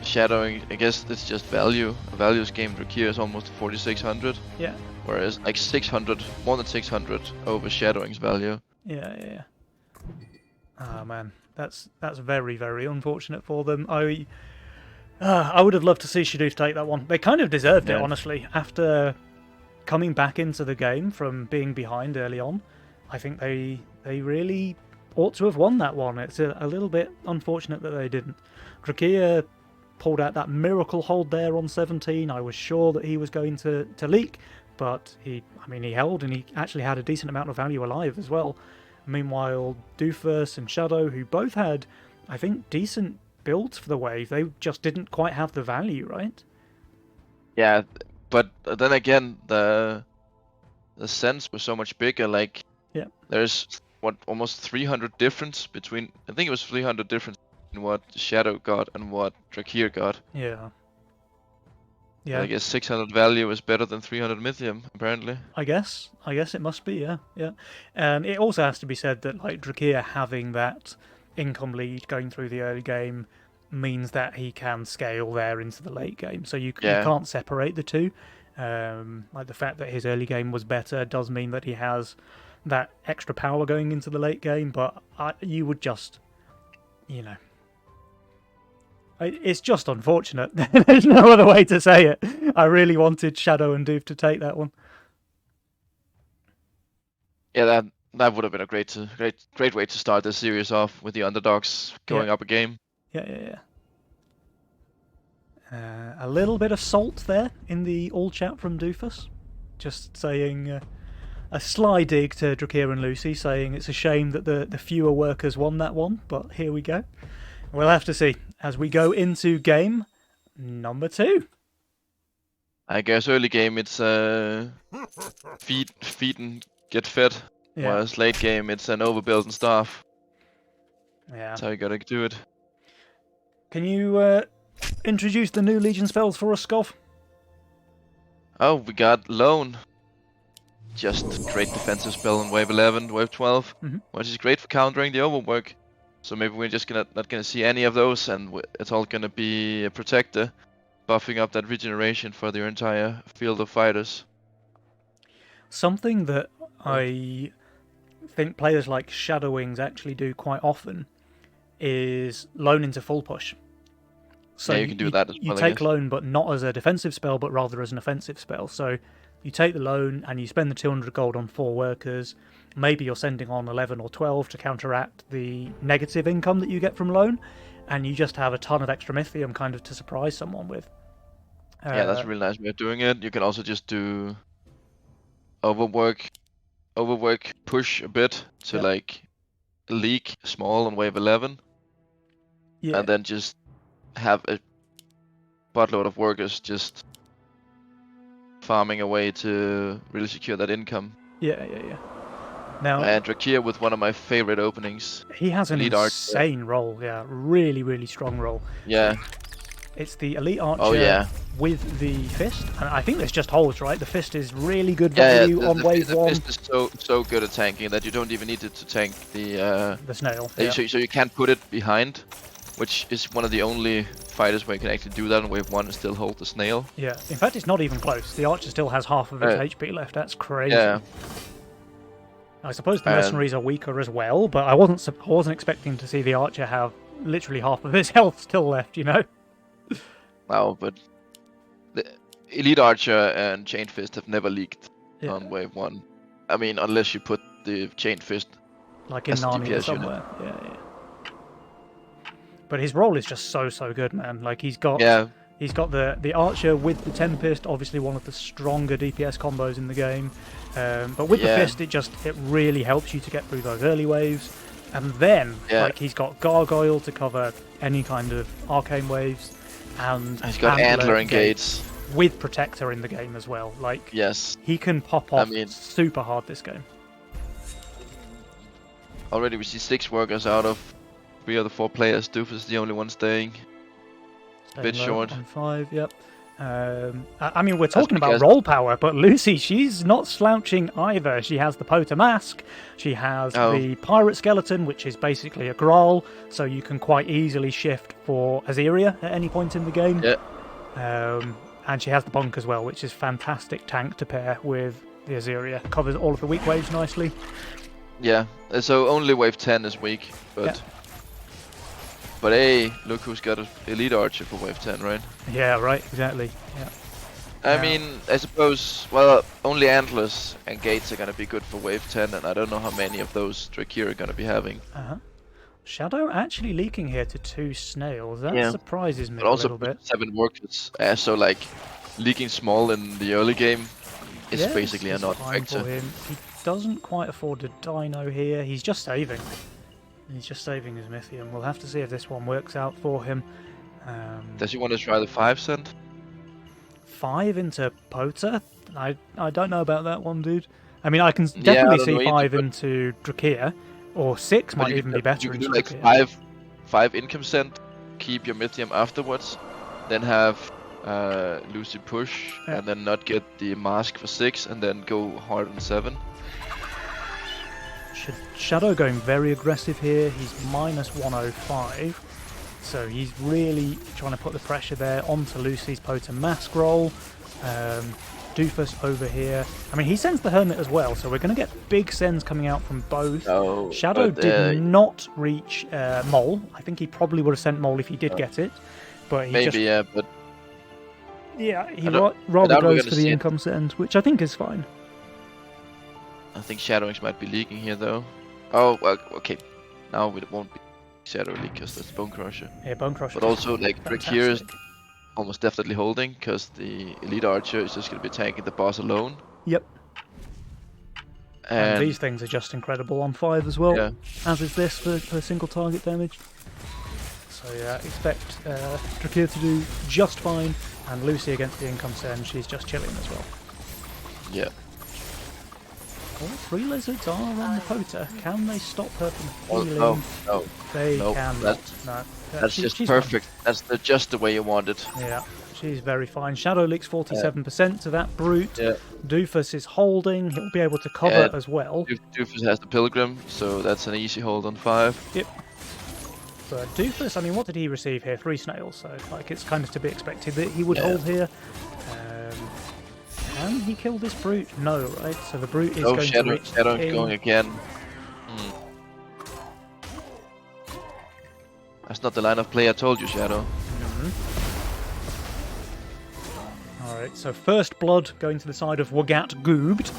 Shadowing, I guess it's just value. A values game, Drakeer is almost 4,600. Yeah. Whereas like 600, more than 600 over Shadowing's value. Yeah. Oh man, that's very, very unfortunate for them. I would have loved to see Shadoof take that one. They kind of deserved it, honestly. After coming back into the game from being behind early on, I think they really ought to have won that one. It's a little bit unfortunate that they didn't. Drakeer pulled out that miracle hold there on 17. I was sure that he was going to leak, but he held, and he actually had a decent amount of value alive as well. Meanwhile, Doofus and Shadow, who both had, I think, decent builds for the wave, they just didn't quite have the value, right? Yeah, but then again, the sense was so much bigger. Like, there's almost 300 difference between. I think it was 300 difference in what Shadow got and what Drakeer got. Yeah. I guess 600 value is better than 300 Mythium, apparently. I guess it must be, yeah. And it also has to be said that, like, Drakeer having that income lead going through the early game means that he can scale there into the late game. So you can't separate the two. Like, the fact that his early game was better does mean that he has that extra power going into the late game, but you would just, you know... It's just unfortunate. There's no other way to say it. I really wanted Shadow and Doof to take that one. Yeah, that would have been a great way to start this series off, with the underdogs going up a game. Yeah. A little bit of salt there in the all chat from Doofus, just saying a sly dig to Drakeer and Lucy, saying it's a shame that the fewer workers won that one, but here we go. We'll have to see as we go into game number 2. I guess early game it's feed and get fed, whereas late game it's an overbuild and starve. Yeah. That's how you gotta do it. Can you introduce the new Legion spells for us, Skov? Oh, we got Lone. Just great defensive spell in wave 11, wave 12, which is great for countering the overwork. So maybe we're just not gonna see any of those, and it's all gonna be a protector, buffing up that regeneration for their entire field of fighters. Something that I think players like Shadowwings actually do quite often is Lone into full push. So you can do that as well. You take Lone, but not as a defensive spell, but rather as an offensive spell. So you take the Lone and you spend the 200 gold on 4 workers. Maybe you're sending on 11 or 12 to counteract the negative income that you get from Lone, and you just have a ton of extra Mythium kind of to surprise someone with. Yeah, that's a really nice way of doing it. You can also just do overwork push a bit to like leak small on wave 11, and then just have a buttload of workers just farming away to really secure that income. Yeah. Now, and Drakeer with one of my favorite openings. He has an insane role, really, really strong role. Yeah. It's the Elite Archer with the Fist, and I think this just holds, right? The Fist is really good value on wave 1. The Fist is so good at tanking that you don't even need it to tank the Snail. So you can't put it behind, which is one of the only fighters where you can actually do that on wave 1 and still hold the Snail. Yeah, in fact it's not even close. The Archer still has half of its HP left. That's crazy. Yeah. I suppose the mercenaries are weaker as well, but I wasn't expecting to see the Archer have literally half of his health still left, you know? Wow, but the Elite Archer and Chain Fist have never leaked on wave 1. I mean, unless you put the Chain Fist like in Narnia somewhere. Yeah. But his role is just so good, man. Like, he's got He's got the Archer with the Tempest, obviously one of the stronger DPS combos in the game. But with the Fist, it really helps you to get through those early waves. And then, like, he's got Gargoyle to cover any kind of arcane waves, and he's got Antler and Gates with Protector in the game as well. Like, he can pop off super hard this game. Already we see 6 workers out of 3 of the 4 players. Doofus is the only one staying. A bit short. On 5, yep. I mean, we're talking about roll power, but Lucy, she's not slouching either. She has the Pota Mask, she has the Pirate Skeleton, which is basically a Graal, so you can quite easily shift for Azeria at any point in the game. Yeah. And she has the Bonk as well, which is fantastic tank to pair with the Azeria. Covers all of the weak waves nicely. Yeah, so only wave 10 is weak, but... Yeah. But hey, look who's got an Elite Archer for wave 10, right? Yeah, right, exactly. Yeah. I mean, I suppose, well, only Antlers and Gates are going to be good for wave 10, and I don't know how many of those Drakir are going to be having. Shadow actually leaking here to 2 snails. That surprises me a little bit. 7 workers, so like, leaking small in the early game is basically a non-factor. He doesn't quite afford a Dino here. He's just saving. He's just saving his Mythium. We'll have to see if this one works out for him. Does he want to try the 5 cent? 5 into Pota? I don't know about that one, dude. I mean, I can definitely see 5 into Drakir, or 6 might even be better. You can do like 5 income cent, keep your Mythium afterwards, then have Lucy push, and then not get the mask for 6, and then go hard on 7. Shadow going very aggressive here. He's minus 105, so he's really trying to put the pressure there onto Lucy's Pota Mask roll. Doofus over here. I mean, he sends the Hermit as well, so we're going to get big sends coming out from both. Shadow did not reach Mole. I think he probably would have sent Mole if he did get it, but he he rather goes for the income send, which I think is fine. I think Shadowings might be leaking here, though. Oh, well, okay. Now it won't be Shadow leak because that's Bone Crusher. Yeah, Bone Crusher. But also, like, Drakir is almost definitely holding because the Elite Archer is just going to be tanking the boss alone. Yep. And these things are just incredible on 5 as well, as is this for single target damage. So yeah, expect Drakir to do just fine, and Lucy against the income send, she's just chilling as well. Yeah. All 3 lizards are on the Pota. Can they stop her from healing? No. They cannot. That's just perfect. Fine. That's just the way you want it. Yeah, she's very fine. Shadow leaks 47% to that brute. Yeah. Doofus is holding. He'll be able to cover as well. Doofus has the Pilgrim, so that's an easy hold on 5. Yep. But Doofus, I mean, what did he receive here? 3 snails, so like it's kind of to be expected that he would hold here. Can he kill this brute? No, right? So the brute is going to reach Shadow going again. That's not the line of play I told you, Shadow. Alright, so first blood going to the side of Wagat Goobed.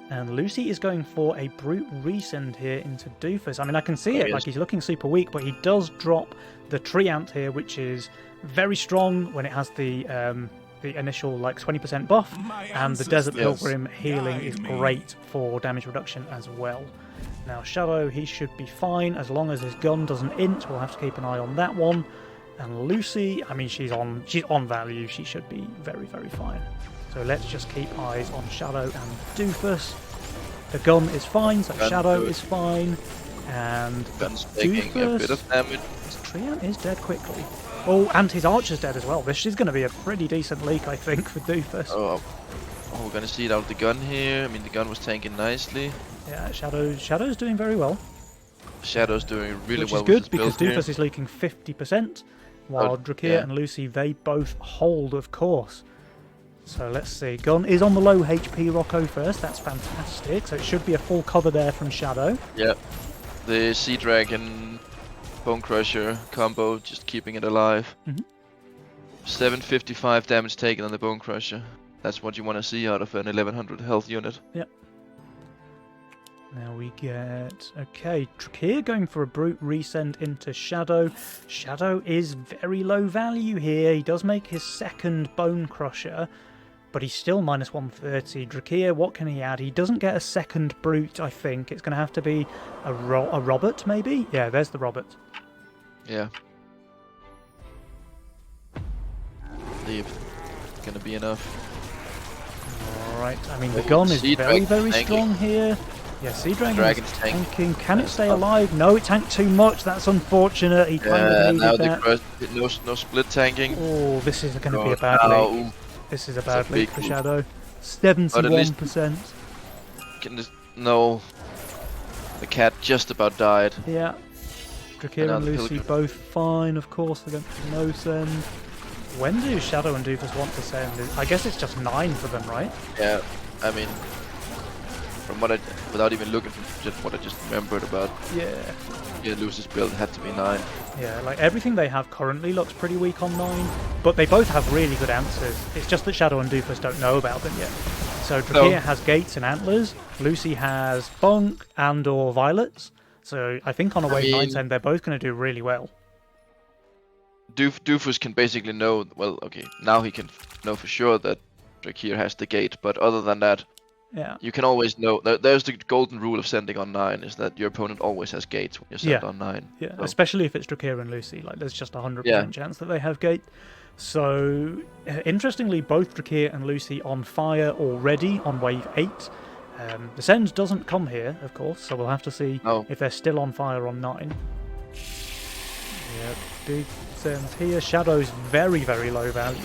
And Lucy is going for a brute resend here into Doofus. I mean, I can see it, like he's looking super weak, but he does drop the Treant here, which is very strong when it has the initial like 20% buff, and the Desert Pilgrim healing is great for damage reduction as well. Now Shadow, he should be fine as long as his gun doesn't int. We'll have to keep an eye on that one. And Lucy, I mean, she's on value. She should be very, very fine. So let's just keep eyes on Shadow and Doofus. The gun is fine, so Shadow is fine, and gun's taking a bit of damage. Treant is dead quickly. Oh, and his Archer's dead as well. This is going to be a pretty decent leak, I think, for Doofus. Oh, we're going to see it out of the gun here. I mean, the gun was tanking nicely. Yeah, Shadow's doing very well. Shadow's doing really well. Which is good, because Doofus is leaking 50%, while Drakir and Lucy, they both hold, of course. So let's see. Gun is on the low HP Rocco first. That's fantastic. So it should be a full cover there from Shadow. Yeah. The Sea Dragon Bone Crusher combo, just keeping it alive. 755 damage taken on the Bone Crusher. That's what you want to see out of an 1100 health unit. Yep. Now we get... Okay, Drakir going for a Brute Resend into Shadow. Shadow is very low value here. He does make his second Bone Crusher, but he's still minus 130. Drakir, what can he add? He doesn't get a second Brute, I think. It's going to have to be a Robert, maybe? Yeah, there's the Robert. Yeah. Leave. Gonna be enough. Alright, I mean, the gun is very strong here. Yeah, Sea Dragon's tanking. Can it stay alive? No, it tanked too much. That's unfortunate. He kind of needed that. No split tanking. Oh, this is going to be a bad leak. This is a bad leak for Shadow. 71%. No. The cat just about died. Yeah. Drakir and Lucy both fine, of course, against no send. When do Shadow and Doofus want to send? I guess it's just 9 for them, right? Yeah, I mean, from what without even looking from just what I just remembered about. Yeah, Lucy's build had to be 9. Yeah, like everything they have currently looks pretty weak on 9, but they both have really good answers. It's just that Shadow and Doofus don't know about them yet. So Drakir has Gates and Antlers, Lucy has Bunk and or Violets. So I think on a wave 9 send they're both going to do really well. Doofus can basically know, well, okay, now he can know for sure that Drakir has the gate, but other than that, yeah, you can always know. There's the golden rule of sending on 9, is that your opponent always has gates when you send on 9. Yeah, so. Especially if it's Drakir and Lucy, like there's just a 100% chance that they have gate. So, interestingly, both Drakir and Lucy on fire already on wave 8. The send doesn't come here, of course, so we'll have to see if they're still on fire on 9. Yeah, big sends here. Shadow's very low value.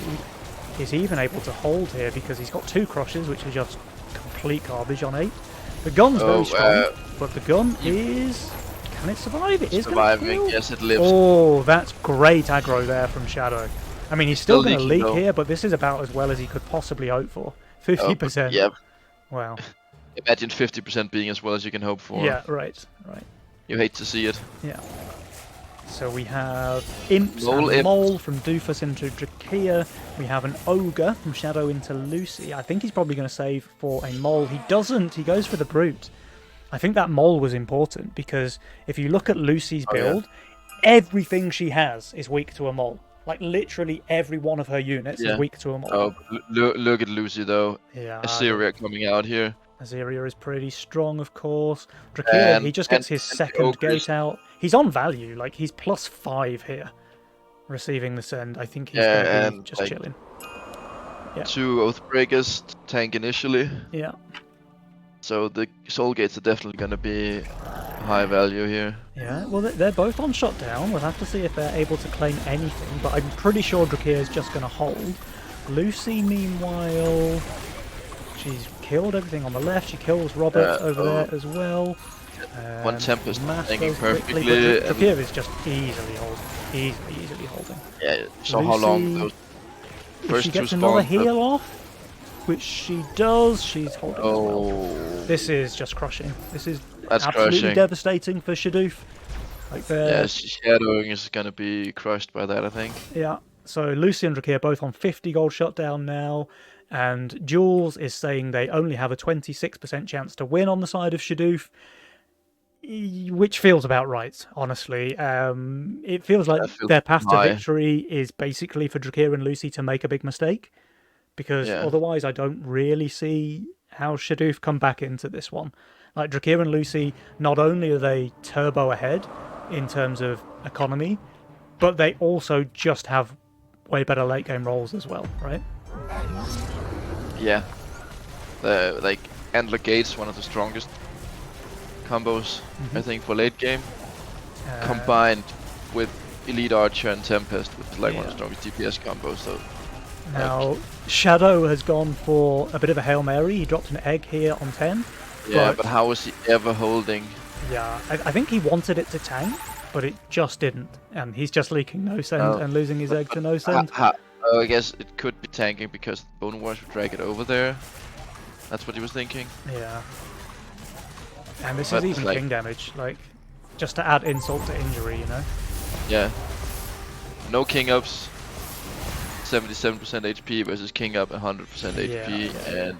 He's even able to hold here because he's got 2 crushes, which are just complete garbage on 8. The gun's very strong, but the gun is... Can it survive? It is surviving. Yes, it lives. Oh, that's great aggro there from Shadow. I mean, he's still going to leak here, but this is about as well as he could possibly hope for. 50%. Yeah. Wow. Imagine 50% being as well as you can hope for. Yeah, right. You hate to see it. Yeah. So we have Imps and Mole from Doofus into Drakir. We have an Ogre from Shadow into Lucy. I think he's probably going to save for a Mole. He doesn't. He goes for the Brute. I think that Mole was important because if you look at Lucy's build, everything she has is weak to a Mole. Like literally every one of her units is weak to a Mole. Oh, look at Lucy though. Yeah. Azyria coming out here. Azyria is pretty strong, of course. Drakir, he just gets his second gate out. He's on value, like he's +5 here, receiving the send. I think he's going to be just chilling. Yeah. 2 Oathbreakers tank initially. Yeah. So the soul gates are definitely going to be high value here. Yeah, well they're both on shutdown. We'll have to see if they're able to claim anything, but I'm pretty sure Drakir is just going to hold. Lucy, meanwhile, she's killed everything on the left. She kills Robert over there as well. One Tempest tanking perfectly. Drakir is just easily holding. Yeah, so Lucy, how long those first she gets 2 another heal off, which she does, she's holding as well. This is just crushing. This is absolutely devastating for Shadoof. Like Shadowing is going to be crushed by that, I think. Yeah, so Lucy and Drakir both on 50 gold shutdown now. And Jules is saying they only have a 26% chance to win on the side of Shadoof, which feels about right, honestly. It feels like their path to victory is basically for Drakir and Lucy to make a big mistake, because otherwise I don't really see how Shadoof come back into this one. Like Drakir and Lucy, not only are they turbo ahead in terms of economy, but they also just have way better late game rolls as well, right? Yeah, like Antler Gates, one of the strongest combos I think for late game, combined with Elite Archer and Tempest, which is like one of the strongest DPS combos. So now Shadow has gone for a bit of a Hail Mary. He dropped an egg here on 10. Yeah, but how was he ever holding? Yeah, I think he wanted it to tank, but it just didn't, and he's just leaking no send and losing his egg to no send. I guess it could be tanking because Bone Wars would drag it over there. That's what he was thinking. Yeah. And this is even king damage, like, just to add insult to injury, you know? Yeah. No king ups, 77% HP versus king up 100% HP, and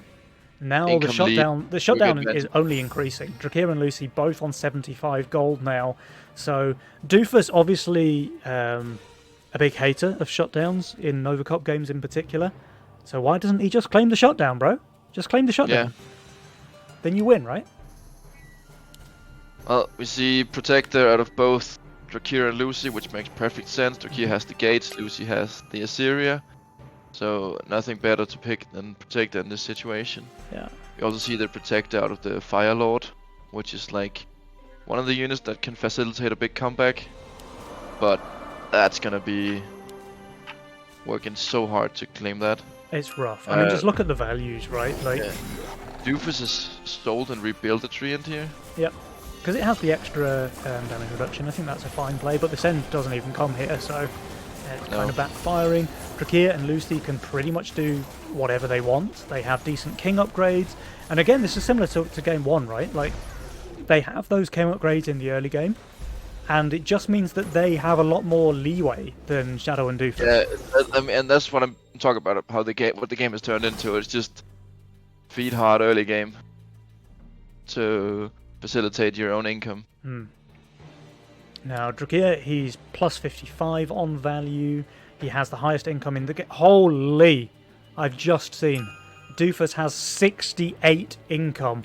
Now the income lead. shutdown is only increasing. Drakir and Lucy both on 75 gold now. So Doofus obviously a big hater of shutdowns in Nova Cup games in particular. So why doesn't he just claim the shutdown, bro? Just claim the shutdown. Yeah. Then you win, right? Well, we see Protector out of both Drakir and Lucy, which makes perfect sense. Drakir has the gates, Lucy has the Assyria. So nothing better to pick than Protector in this situation. Yeah. We also see the Protector out of the Fire Lord, which is like one of the units that can facilitate a big comeback. But that's gonna be working so hard to claim that. It's rough. I mean, just look at the values, right? Like, yeah. Doofus is sold and rebuilt a Treant here. Yep. Because it has the extra damage reduction. I think that's a fine play, but the Send doesn't even come here, so it's kind of backfiring. Drakir and Lucy can pretty much do whatever they want. They have decent king upgrades. And again, this is similar to game one, right? Like, they have those king upgrades in the early game, and it just means that they have a lot more leeway than Shadow and Doofus. Yeah, I mean, and that's what I'm talking about, how the game, what the game has turned into. It's just feed hard early game to facilitate your own income. Now, Drakir, he's plus 55 on value. He has the highest income in the game. Holy! I've just seen. Doofus has 68 income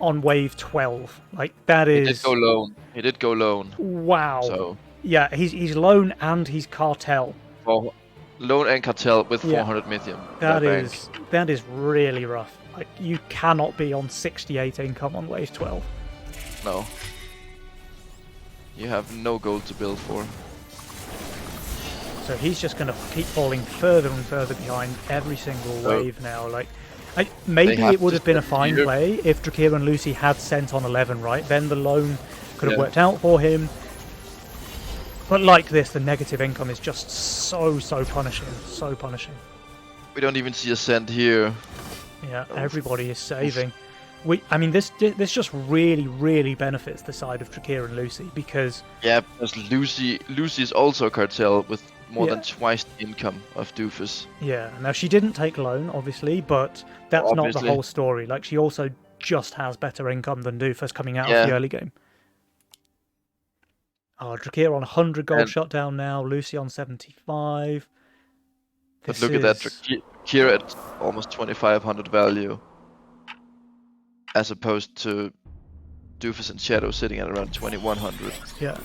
on wave 12. Like, that is... He did go lone. He did go lone. Wow. So... Yeah, he's lone and he's cartel. Well, lone and cartel with 400 Mythium. That is really rough. Like, you cannot be on 68 income on wave 12. No. You have no gold to build for. So he's just going to keep falling further and further behind every single wave now. Like, maybe it would have been a fine play if Drakir and Lucy had sent on 11, right? Then the loan could have worked out for him. But like this, the negative income is just so punishing. So punishing. We don't even see a cent here. Yeah, everybody is saving. I mean, this just really benefits the side of Drakir and Lucy, because... Yeah, because Lucy is also a cartel with more than twice the income of Doofus. Yeah, now she didn't take loan, obviously, but that's not the whole story. Like, she also just has better income than Doofus coming out of the early game. Oh, Drakir on 100 gold shutdown now, Lucy on 75. But look at that, Drakir at almost 2500 value, as opposed to Doofus and Shadow sitting at around 2100. Yeah.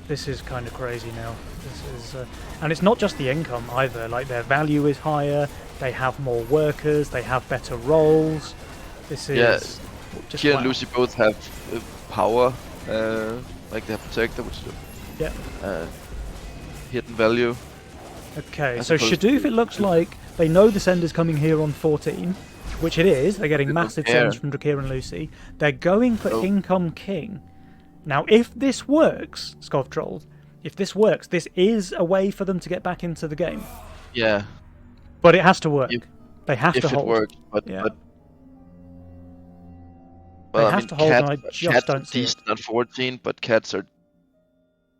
This is kind of crazy now. This is, and it's not just the income either. Like, their value is higher. They have more workers. They have better roles. This is just Drakir and Lucy both have power, like they have Protector, which is hidden value. Okay, so Shadoof, it looks like they know the Send is coming here on 14, which it is. They're getting massive sends from Drakir and Lucy. They're going for Income King. Now, if this works, Scovtrold, if this works, this is a way for them to get back into the game. Yeah. But it has to work. They have to hold. If it works, but they have to hold, and I just don't see it. Not 14, but cats are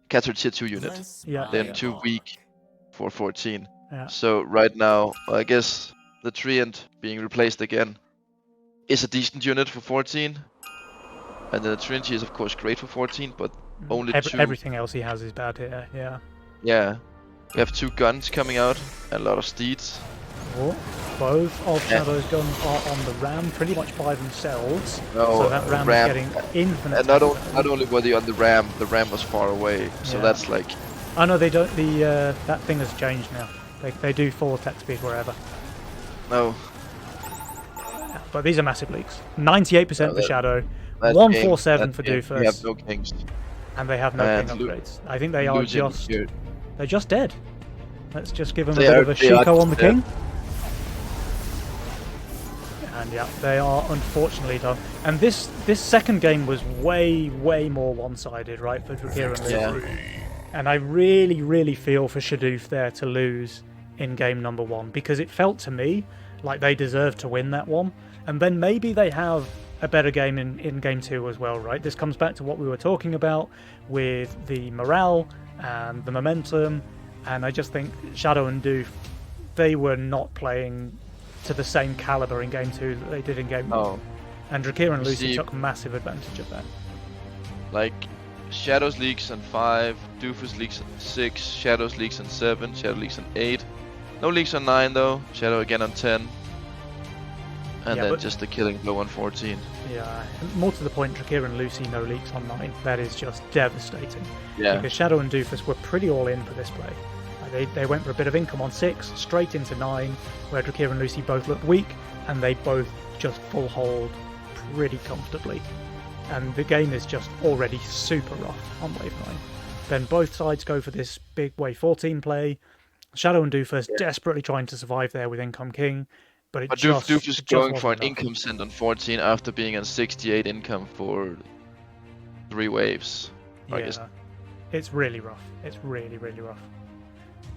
tier 2 unit. Yeah. They're too weak for 14. Yeah. So right now, I guess the Treant being replaced again is a decent unit for 14. And the Trinity is of course great for 14, but only everything else he has is bad here, yeah. Yeah. We have 2 guns coming out, and a lot of steeds. Oh, both of Shadow's guns are on the ram pretty much by themselves. No, so that ram is getting infinite. And not only were they on the ram was far away. So that's like... Oh no, they don't, that thing has changed now. They do full attack speed wherever. No. Yeah, but these are massive leaks. 98% for Shadow. 147 for Doofus. They have no kings. And they have no king upgrades. I think they are just... They're just dead. Let's just give them a bit of a Shiko on the king. And yeah, they are unfortunately done. And this second game was way more one-sided, right, for Drakir and Lucy. And I really feel for Shadoof there to lose in game number 1, because it felt to me like they deserved to win that one. And then maybe they have a better game in game 2 as well, right? This comes back to what we were talking about with the morale and the momentum, and I just think Shadow and Doof, they were not playing to the same caliber in game 2 that they did in game 1. Oh, And Drakir and Lucy see- took massive advantage of that. like Shadows leaks on 5, Doofus leaks on 6, Shadows leaks on 7, Shadow leaks on 8. No leaks on 9 though. Shadow again on 10. And Yeah, then but- just the killing blow on 14. Yeah, more to the point, Drakir and Lucy no leaks on 9. That is just devastating. Yeah. Because Shadow and Doofus were pretty all in for this play. They went for a bit of income on 6, straight into 9, where Drakir and Lucy both looked weak, and they both just full hold pretty comfortably. And the game is just already super rough on wave 9. Then both sides go for this big wave 14 play. Shadow and Doofus desperately trying to survive there with Income King, but it But just Doof is it just going for an wasn't enough. income send on 14 after being on 68 income for 3 waves. I guess. Yeah, it's really rough. It's really, really rough.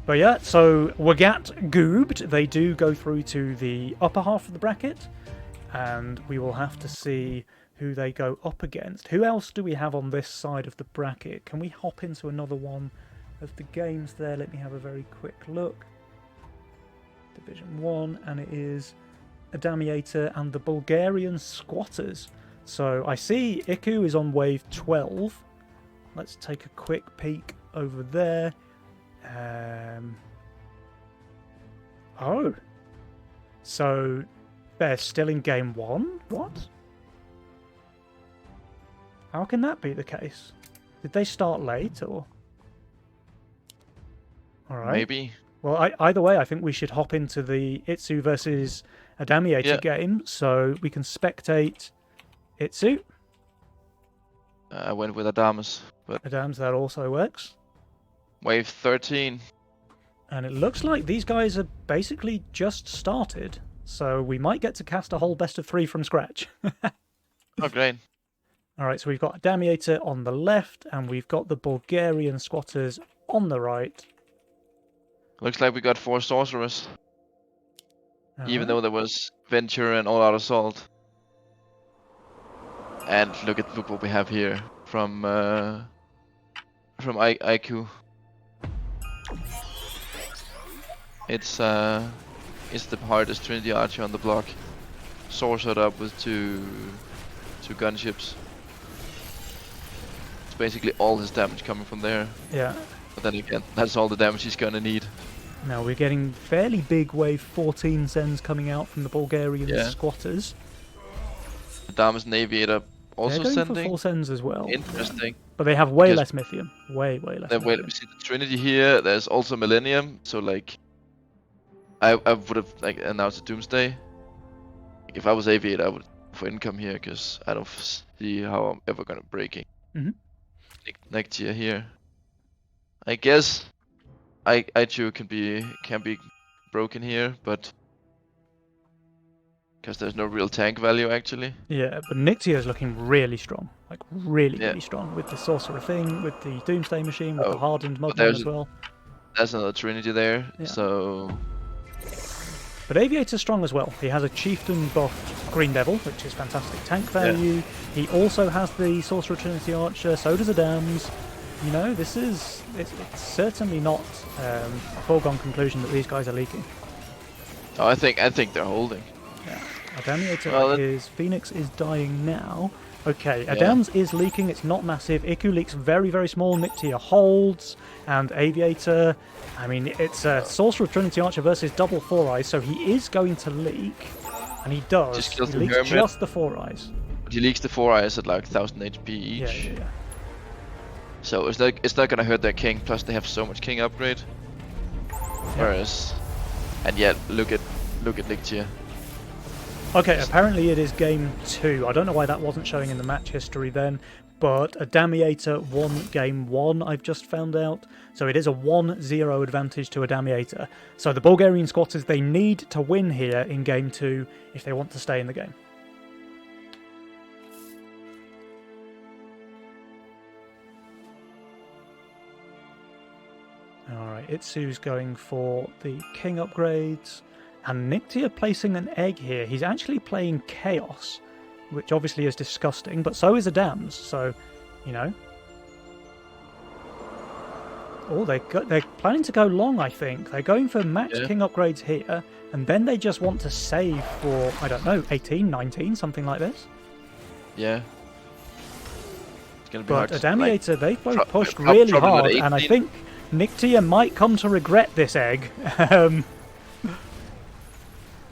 But yeah, so Wagat Goobed, they do go through to the upper half of the bracket, and we will have to see who they go up against. Who else do we have on this side of the bracket? Can we hop into another one of the games there? Let me have a very quick look. Division 1, and it is Adamiator and the Bulgarian Squatters. So I see Iku is on wave 12. Let's take a quick peek over there. Oh. So they're still in game 1? What? How can that be the case? Did they start late or? Alright. Maybe. Well, either way, I think we should hop into the Itsu versus Adamiator game so we can spectate Itsu. I went with Adamus, but Adams, that also works. wave 13. And it looks like these guys are basically just started, so we might get to cast a whole best of 3 from scratch. Oh, great. Alright, so we've got Adamiator on the left, and we've got the Bulgarian Squatters on the right. Looks like we got 4 sorcerers, even Alright. though there was Venture and All Out Assault. And look what we have here from IQ. It's the hardest Trinity Archer on the block, sorcered up with two gunships. It's basically all his damage coming from there. Yeah. But then again, that's all the damage he's gonna need. Now we're getting fairly big wave 14 sends coming out from the Bulgarian Squatters. Adamus and Aviator also They're going sending. for 4 sends as well. Interesting. But they have way Because- less Mythium. Way less. Then wait, Mythium. we see the Trinity here. There's also Millennium. So like, I would have like announced a Doomsday. Like, if I was Aviator, I would for income here because I don't see how I'm ever gonna breaking. Mhm. Next year here. I guess I2 can be broken here, but because there's no real tank value actually. Yeah, but Nyxia is looking really strong. Like, really, Yeah. really strong. With the Sorcerer thing, with the Doomsday Machine, with the Hardened Mudman there's as well. There's another Trinity there. Yeah. So But Aviator's strong as well. He has a Chieftain buffed Green Devil, which is fantastic tank value. He also has the Sorcerer Trinity Archer, so does Adams. You know, it's certainly not a foregone conclusion that these guys are leaking. oh, I think they're holding. Yeah. Adamiator, Well, his Phoenix is dying now. Okay, Adams is leaking, it's not massive. Iku leaks very, very small. Nyxia holds. And Aviator, I mean, it's a Sorcerer Trinity Archer versus double 4 eyes, so he is going to leak. And he does. Just kills He the leaks Hermit. just the 4 eyes. But he leaks the 4 eyes at like 1000 HP each. Yeah. So it's not gonna hurt their king. Plus they have so much king upgrade. Whereas, and yet look at Nyxia. Okay, apparently it is game 2. I don't know why that wasn't showing in the match history then, but Adamiator won game 1, I've just found out. So it is a 1-0 advantage to Adamiator. So the Bulgarian Squatters, they need to win here in game 2 if they want to stay in the game. Alright, Itsu's going for the king upgrades. And Nyxia placing an egg here. He's actually playing Chaos, which obviously is disgusting, but so is Adams, so, you know. Oh, they're planning to go long, I think. They're going for max king upgrades here, and then they just want to save for, I don't know, 18, 19, something like this. Yeah. It's gonna be But hard Adamiator, they've both pushed really hard, and I think Nictia might come to regret this egg. I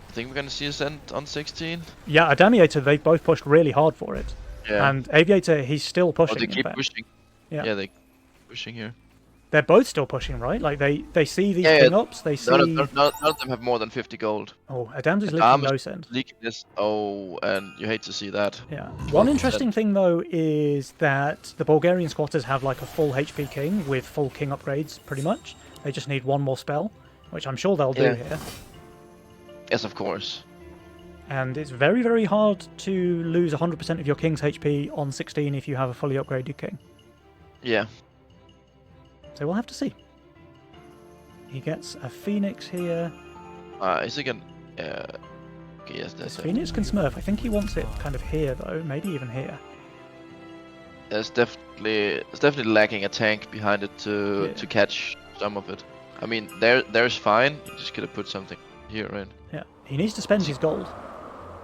think we're gonna see Ascent on 16. Yeah, Adamiator, they've both pushed really hard for it. Yeah. And Aviator, he's still pushing. Oh, they keep pushing. Yeah, they keep pushing here. They're both still pushing, right? Like they see these pin-ups, they see... None of them have more than 50 gold. Oh, Adams is leaking no send. Leaking this. Oh, and you hate to see that. Yeah. One interesting thing, though, is that the Bulgarian squatters have like a full HP king with full king upgrades, pretty much. They just need one more spell, which I'm sure they'll do here. Yes, of course. And it's very, very hard to lose 100% of your king's HP on 16 if you have a fully upgraded king. Yeah. So we'll have to see. He gets a Phoenix here. Is he gonna... okay, yes, that's Phoenix can smurf. I think he wants it kind of here, though. Maybe even here. It's definitely lacking a tank behind it to catch some of it. I mean, there's fine. You just gotta put something here, right? Yeah. He needs to spend his gold.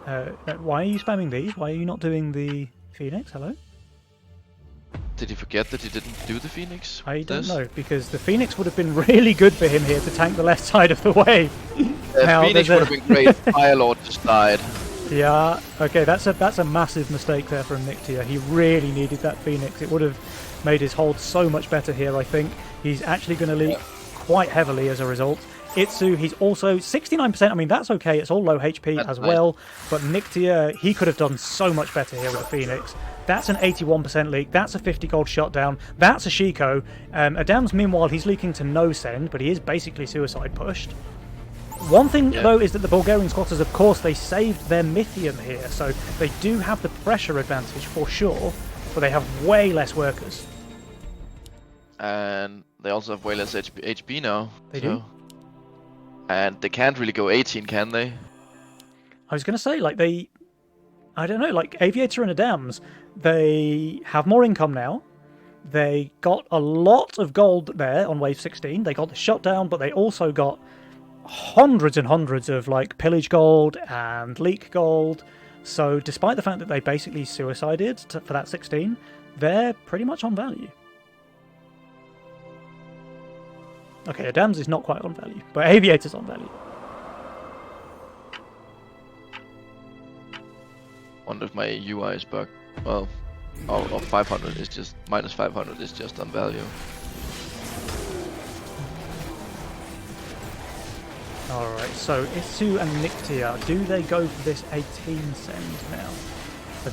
Why are you spamming these? Why are you not doing the Phoenix? Hello? Did he forget that he didn't do the Phoenix? I don't know, because the Phoenix would have been really good for him here to tank the left side of the wave. Phoenix would have been great. Firelord just died. Yeah, okay, that's a massive mistake there from Nictia. He really needed that Phoenix. It would have made his hold so much better here, I think. He's actually going to leak quite heavily as a result. Itsu, he's also 69%. I mean, that's okay. It's all low HP as well. But Nictia, he could have done so much better here with the Phoenix. That's an 81% leak. That's a 50 gold shutdown. That's a Shiko. Adams, meanwhile, he's leaking to no send, but he is basically suicide pushed. One thing, though, is that the Bulgarian squatters, of course, they saved their Mythium here, so they do have the pressure advantage for sure, but they have way less workers. And they also have way less HP now. They do. And they can't really go 18, can they? I was going to say, like, I don't know, like, Aviator and Adams, they have more income now. They got a lot of gold there on wave 16. They got the shutdown, but they also got hundreds and hundreds of, like, pillage gold and leak gold. So despite the fact that they basically suicided for that 16, they're pretty much on value. Okay, Adams is not quite on value, but Aviator's on value. Wonder if my UI is bugged. Well, or 500 is just minus 500 is just on value. Alright, so Itsu and Nictia, do they go for this 18 send now?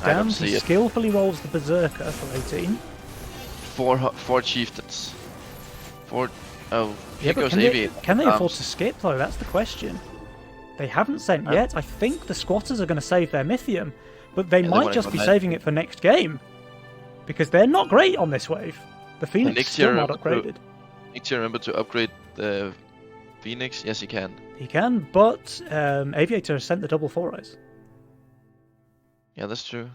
Adams skillfully rolls the Berserker for 18. Four chieftains. Oh, yeah, but can they afford to skip though? That's the question. They haven't sent yet. I think the squatters are going to save their Mythium, but they might just be saving it for next game. Because they're not great on this wave. The Phoenix is still not upgraded. Nictia, remember to upgrade the Phoenix? Yes, he can. He can, but Aviator has sent the double 4-eyes. Yeah, that's true.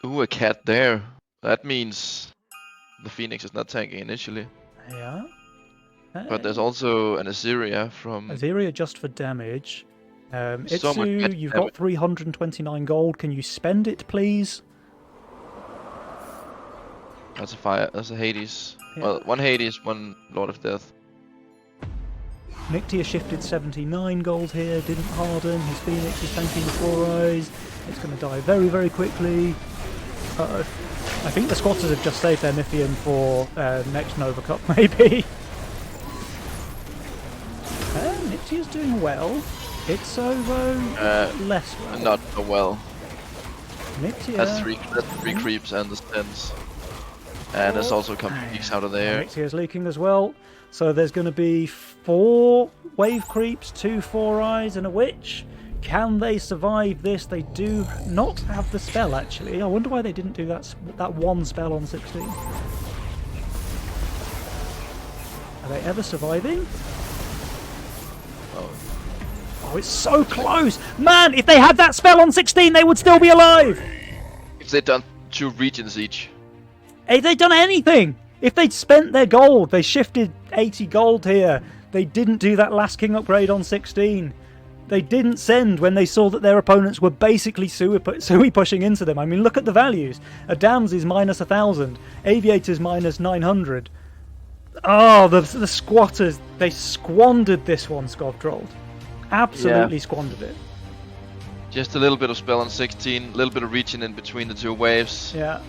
Ooh, a cat there. That means the Phoenix is not tanking initially. Yeah. But there's also an Assyria from... Assyria just for damage. Itsu, you've got 329 gold. Can you spend it, please? That's a fire. That's a Hades. Yeah. Well, one Hades, one Lord of Death. Nictia shifted 79 gold here, didn't harden. His Phoenix is tanking the 4-eyes. It's going to die very, very quickly. Uh-oh. I think the squatters have just saved their Mythium for next Nova Cup, maybe. Nictia's doing well. Itsu, though, less well. Not so well. Nictia... That's three creeps and the stents. And there's also a couple of leaks out of there. Nictia's leaking as well. So there's going to be 4 wave creeps, 2 4-eyes, and a witch. Can they survive this? They do not have the spell, actually. I wonder why they didn't do that one spell on 16. Are they ever surviving? Oh, it's so close! Man, if they had that spell on 16, they would still be alive! If they'd done 2 regions each. They'd done anything. If they'd spent their gold, they shifted 80 gold here. They didn't do that last king upgrade on 16. They didn't send when they saw that their opponents were basically Sui pushing into them. I mean, look at the values. Adam's is minus 1,000. Aviator's minus 900. Oh, the squatters. They squandered this one, Skovtrold. Absolutely squandered it. Just a little bit of spell on 16, a little bit of reaching in between the two waves. Yeah.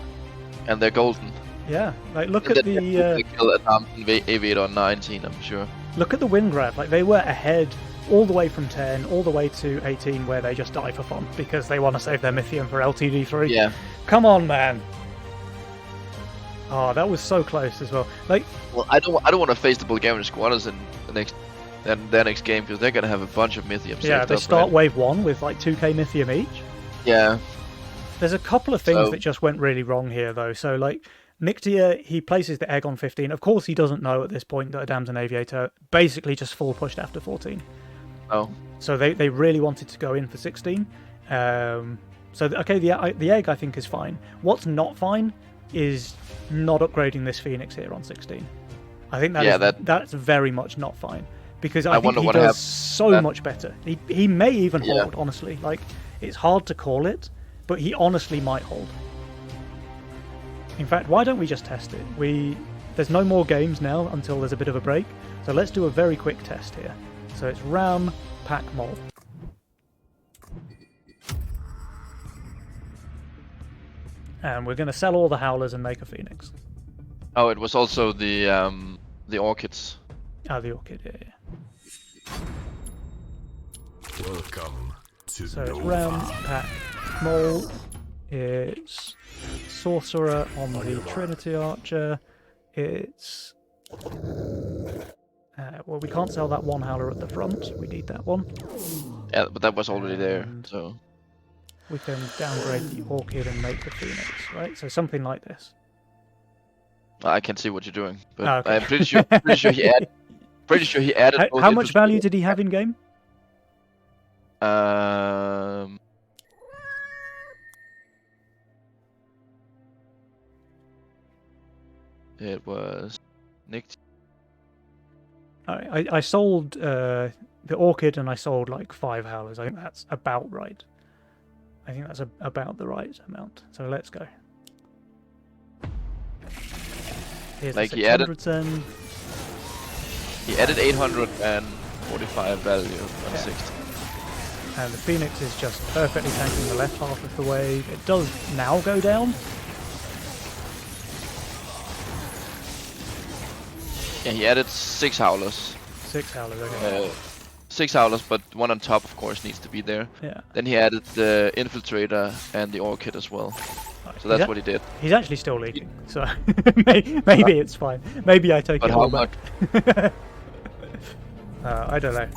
And they're golden. Yeah, like look and at the... They kill Adam and Aviator on 19, I'm sure. Look at the win graph. Like, they were ahead all the way from 10, all the way to 18, where they just die for fun because they want to save their Mythium for LTD3. Yeah. Come on, man. Oh, that was so close as well. Like, well, I don't want to face the Bulgarian squatters in their next game because they're gonna have a bunch of Mythium. Yeah, they start wave 1 with like 2k Mythium each. Yeah. There's a couple of things that just went really wrong here, though. So, like, Nictia, he places the egg on 15. Of course, he doesn't know at this point that Adam's an Aviator. Basically, just full pushed after 14. Oh. So they really wanted to go in for 16. Okay, the egg I think is fine. What's not fine is not upgrading this Phoenix here on 16. I think that's very much not fine because I think he does so much better. He may even hold, honestly. Like, it's hard to call it, but he honestly might hold. In fact, why don't we just test it? There's no more games now until there's a bit of a break, so let's do a very quick test here. So it's Ram, Pack, Mol. And we're going to sell all the Howlers and make a Phoenix. Oh, it was also the Orchids. Ah, the Orchid, yeah. Welcome to So it's Ram, Pack, Mol. It's Sorcerer on the Trinity Archer. It's... well, we can't sell that one Howler at the front. We need that one. Yeah, but that was already there, so... We can downgrade the Orchid and make the Phoenix, right? So something like this. I can see what you're doing, but okay. I'm pretty sure he added... How much value did he have in game? It was Nick. I sold the Orchid and I sold like 5 Howlers. I think that's about right. I think that's about the right amount. So let's go. Here's like the 600 send. He added 845 value on 60. And the Phoenix is just perfectly tanking the left half of the wave. It does now go down. Yeah, he added 6 Howlers. 6 Howlers, okay. 6 Howlers, but one on top, of course, needs to be there. Yeah. Then he added the Infiltrator and the Orchid as well. Right. So that's what he did. He's actually still leaking, so maybe it's fine. Maybe I take it all back. I don't know.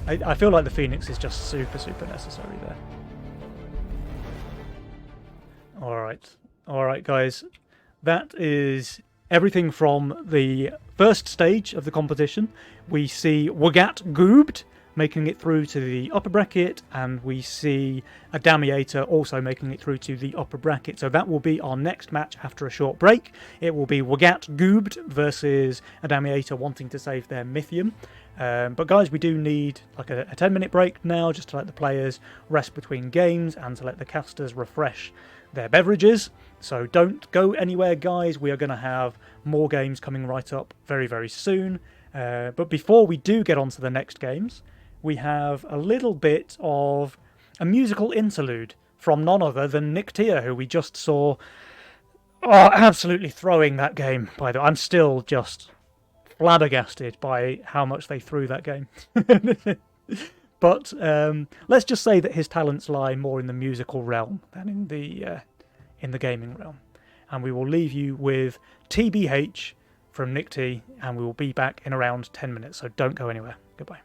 I feel like the Phoenix is just super necessary there. Alright guys. That is everything from the first stage of the competition. We see Wagat Goobed making it through to the upper bracket, and we see Adamiator also making it through to the upper bracket. So that will be our next match after a short break. It will be Wagat Goobed versus Adamiator wanting to save their Mythium. But guys, we do need like a 10-minute break now, just to let the players rest between games and to let the casters refresh their beverages. So don't go anywhere, guys. We are going to have more games coming right up very soon. But before we do get on to the next games, we have a little bit of a musical interlude from none other than Nictia, who we just saw absolutely throwing that game, by the way. I'm still just flabbergasted by how much they threw that game. But let's just say that his talents lie more in the musical realm than in the gaming realm. And we will leave you with TBH from Nick T, and we will be back in around 10 minutes, so don't go anywhere. Goodbye.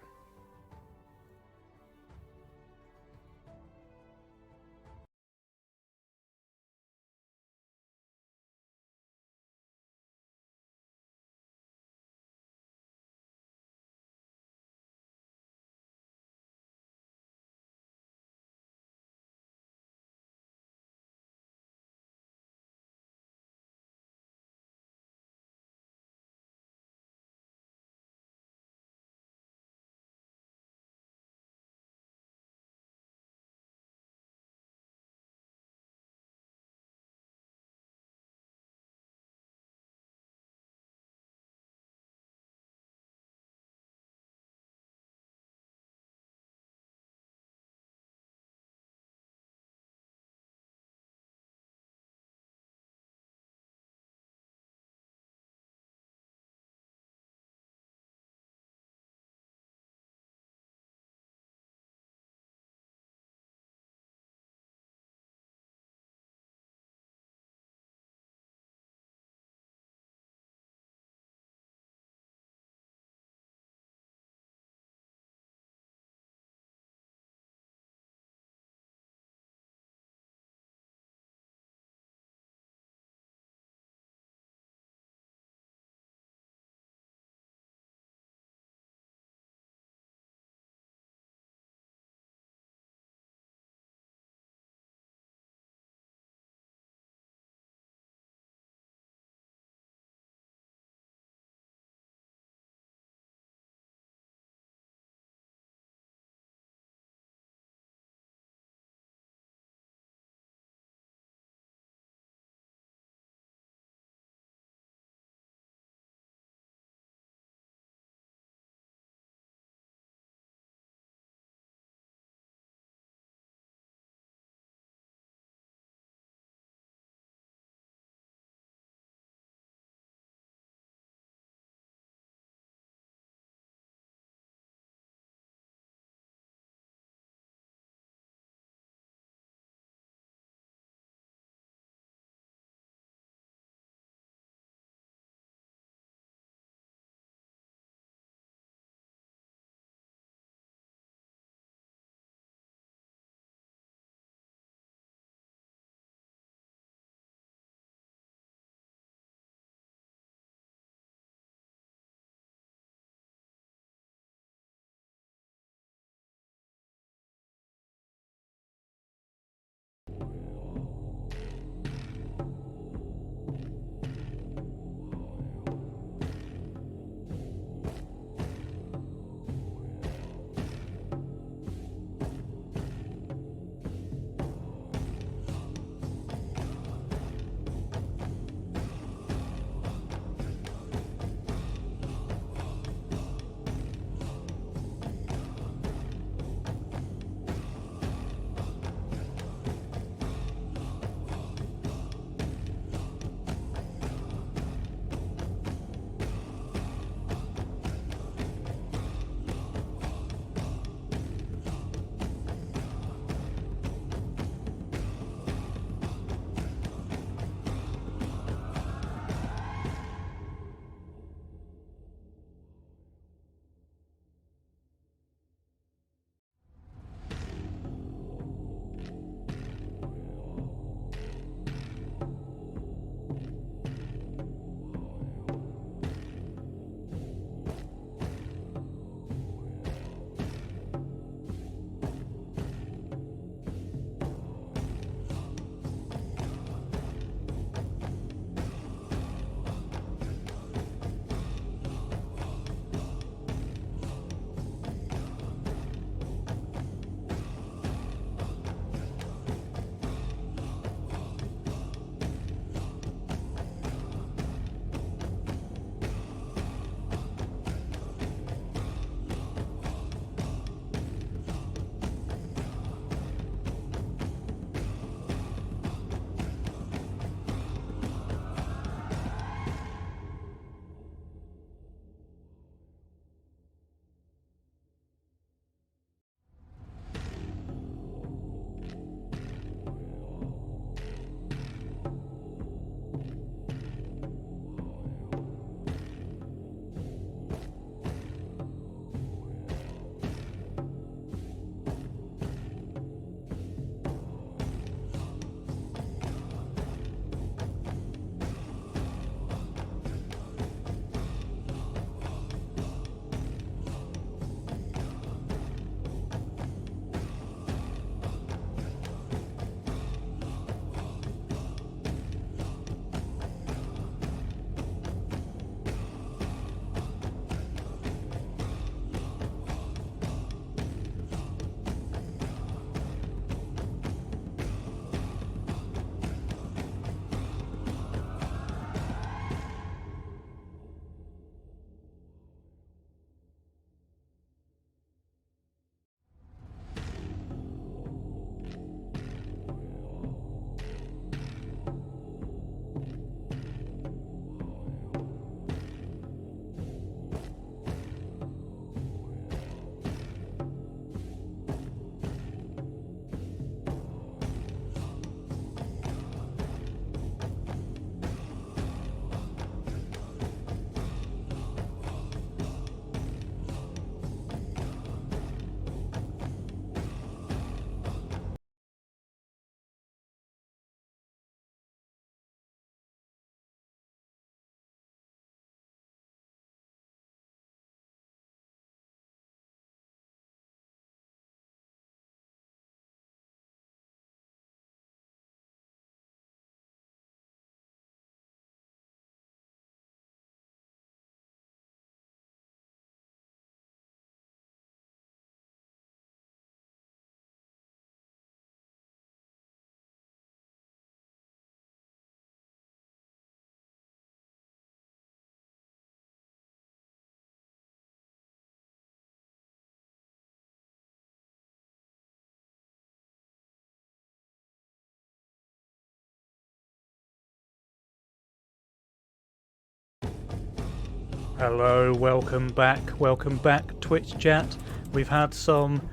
Hello, welcome back, Twitch chat. We've had some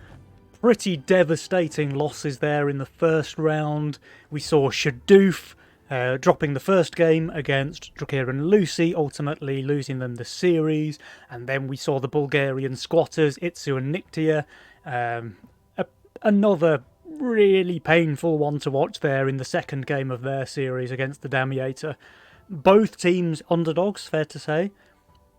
pretty devastating losses there in the first round. We saw Shadoof dropping the first game against Drakir and Lucy, ultimately losing them the series. And then we saw the Bulgarian squatters, Itsu and Nictia. Another really painful one to watch there in the second game of their series against the Damiator. Both teams underdogs, fair to say.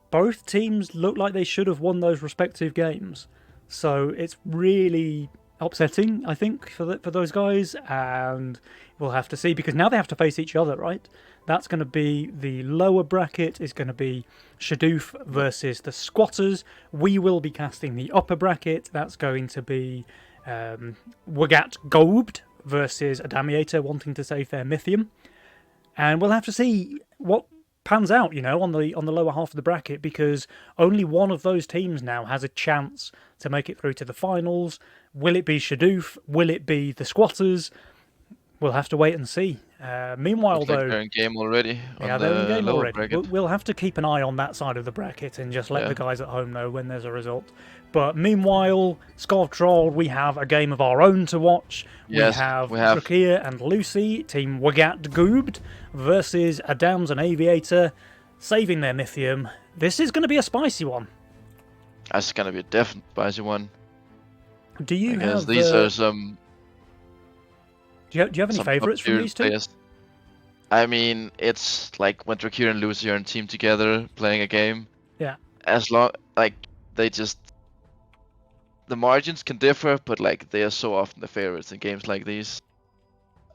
Both teams look like they should have won those respective games. So it's really upsetting, I think, for those guys. And we'll have to see, because now they have to face each other, right? That's going to be the lower bracket, is going to be Shadoof versus the Squatters. We will be casting the upper bracket. That's going to be Wagat Gobed versus Adamiator wanting to save their Mythium. And we'll have to see what pans out, on the lower half of the bracket, because only one of those teams now has a chance to make it through to the finals. Will it be Shadoof? Will it be the Squatters? We'll have to wait and see. Meanwhile, though, they're in game already. Yeah, they're in game already. We'll have to keep an eye on that side of the bracket and just let the guys at home know when there's a result. But meanwhile, Skovtroll, we have a game of our own to watch. Yes, we have Drakir and Lucy, Team Wagat Goobed, versus Adams and Aviator, saving their Mythium. This is going to be a spicy one. That's going to be a definite spicy one. Do you have... these are some... Do you have any favourites from these two? Players. I mean, it's like when Drakir and Lucy are in team together playing a game. Yeah. As long, they just... The margins can differ, but they are so often the favorites in games like these.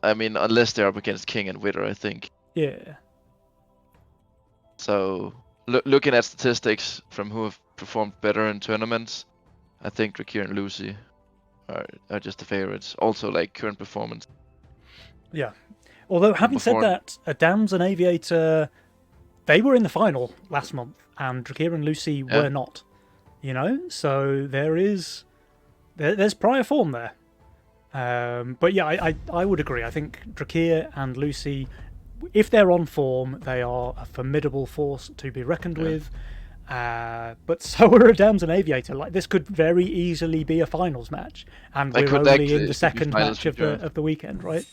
I mean, unless they're up against King and Witter, I think. Yeah. So, looking at statistics from who have performed better in tournaments, I think Drakir and Lucy are just the favorites. Also, current performance. Yeah. Although, having said that, Adams and Aviator, they were in the final last month, and Drakir and Lucy were not. So there's prior form there. But yeah, I would agree. I think Drakir and Lucy, if they're on form, they are a formidable force to be reckoned with. But so are Adams and Aviator. This could very easily be a finals match, and we're only in the second match of the weekend, right?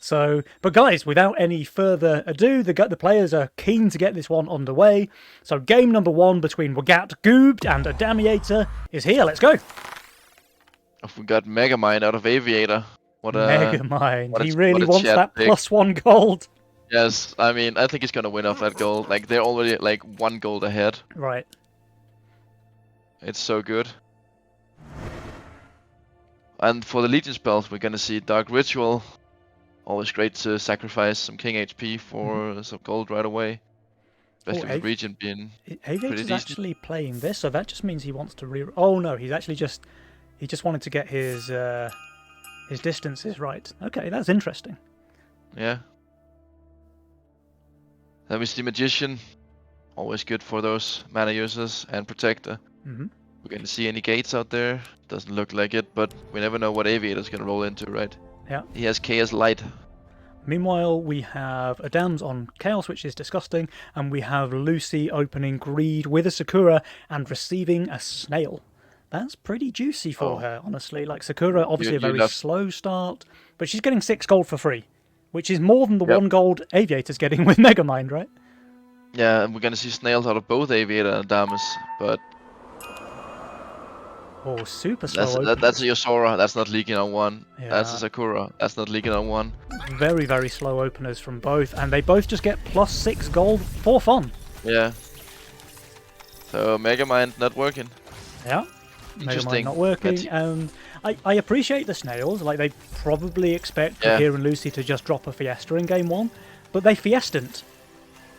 So, but guys, without any further ado, the players are keen to get this one underway. So game number 1 between Wagat Goobed and Adamiator is here. Let's go. We got Megamind out of Aviator. Megamind. He really wants that pick. +1 gold. Yes, I mean, I think he's gonna win off that gold. They're already 1 gold ahead. Right. It's so good. And for the Legion spells, we're gonna see Dark Ritual. Always great to sacrifice some King HP for some gold right away. Especially with Regent being Aviator's actually playing this, so that just means he wants to Oh no, he's actually he just wanted to get his distances right. Okay, that's interesting. Yeah. Then we see Magician. Always good for those mana users, and Protector. Mm-hmm. We're gonna see any gates out there. Doesn't look like it, but we never know what Aviator's gonna roll into, right? Yeah. He has Chaos Light. Meanwhile, we have Adams on Chaos, which is disgusting, and we have Lucy opening Greed with a Sakura and receiving a Snail. That's pretty juicy for her, honestly. Sakura, obviously a very slow start, but she's getting 6 gold for free, which is more than the 1 gold Aviator's getting with Megamind, right? Yeah, and we're gonna see Snails out of both Aviator and Adamus, but... Oh, super slow. That's a Yosora. That's not leaking on 1. Yeah. That's a Sakura. That's not leaking on 1. Very, very slow openers from both, and they both just get +6 gold for fun. Yeah. So Megamind not working. Yeah. Megamind not working, and I appreciate the Snails. They probably expect Drakir and Lucy to just drop a Fiesta in game 1, but they Fiesta'n't.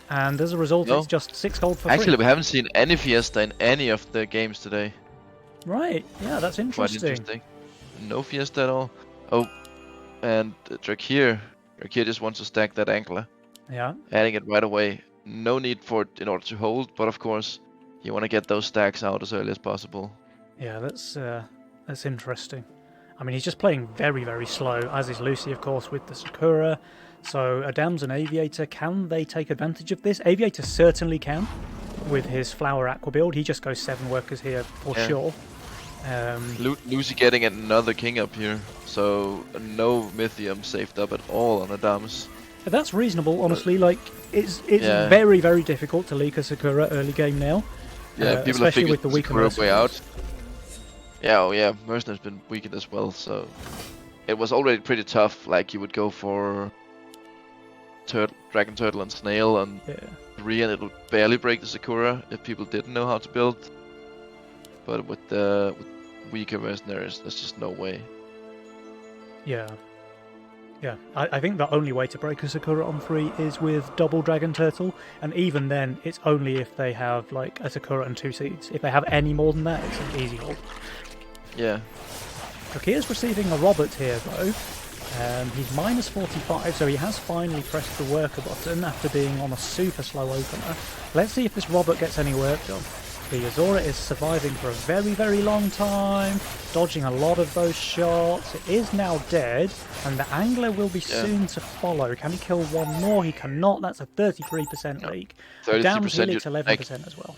And as a result, it's just 6 gold for free. Actually, we haven't seen any Fiesta in any of the games today. Right, yeah, that's interesting. Quite interesting. No Fiesta at all. Oh, and Drakir. Drakir just wants to stack that Angler. Yeah. Adding it right away. No need for it in order to hold, but of course, you want to get those stacks out as early as possible. Yeah, that's interesting. I mean, he's just playing very, very slow, as is Lucy, of course, with the Sakura. So Adams and Aviator, can they take advantage of this? Aviator certainly can, with his Flower Aqua build. He just goes 7 workers here for sure. Lucy getting another king up here, so no Mythium saved up at all on Adams. That's reasonable, honestly. Like, it's very, very difficult to leak a Sakura early game now. Yeah, people especially have with the weaker Sakura way mercenaries. out. Yeah, oh yeah, Mercenary's been weakened as well, so it was already pretty tough. Like, you would go for Dragon Turtle and Snail and 3, and it would barely break the Sakura if people didn't know how to build. But with weaker mercenaries, there's just no way. Yeah. Yeah, I think the only way to break a Sakura on 3 is with double Dragon Turtle, and even then, it's only if they have like a Sakura and 2 seeds. If they have any more than that, it's an easy hold. Yeah. Drakea's receiving a Robert here though. He's minus 45, so he has finally pressed the worker button after being on a super slow opener. Let's see if this Robert gets any work done. The Azora is surviving for a very, very long time, dodging a lot of those shots. It is now dead, and the Angler will be soon to follow. Can he kill one more? He cannot. That's a 33% leak. 33% leaks 11% as well.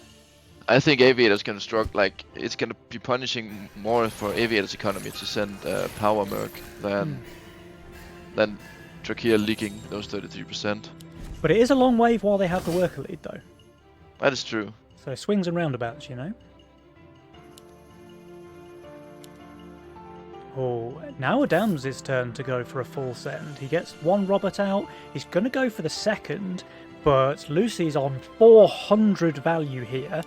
I think Aviator's gonna struggle. Like, it's gonna be punishing more for Aviator's economy to send Power Merc than Drakea leaking those 33%. But it is a long wave while they have the worker lead, though. That is true. So swings and roundabouts, you know. Oh, now Adams' turn to go for a full send. He gets one Robert out. He's going to go for the second, but Lucy's on 400 value here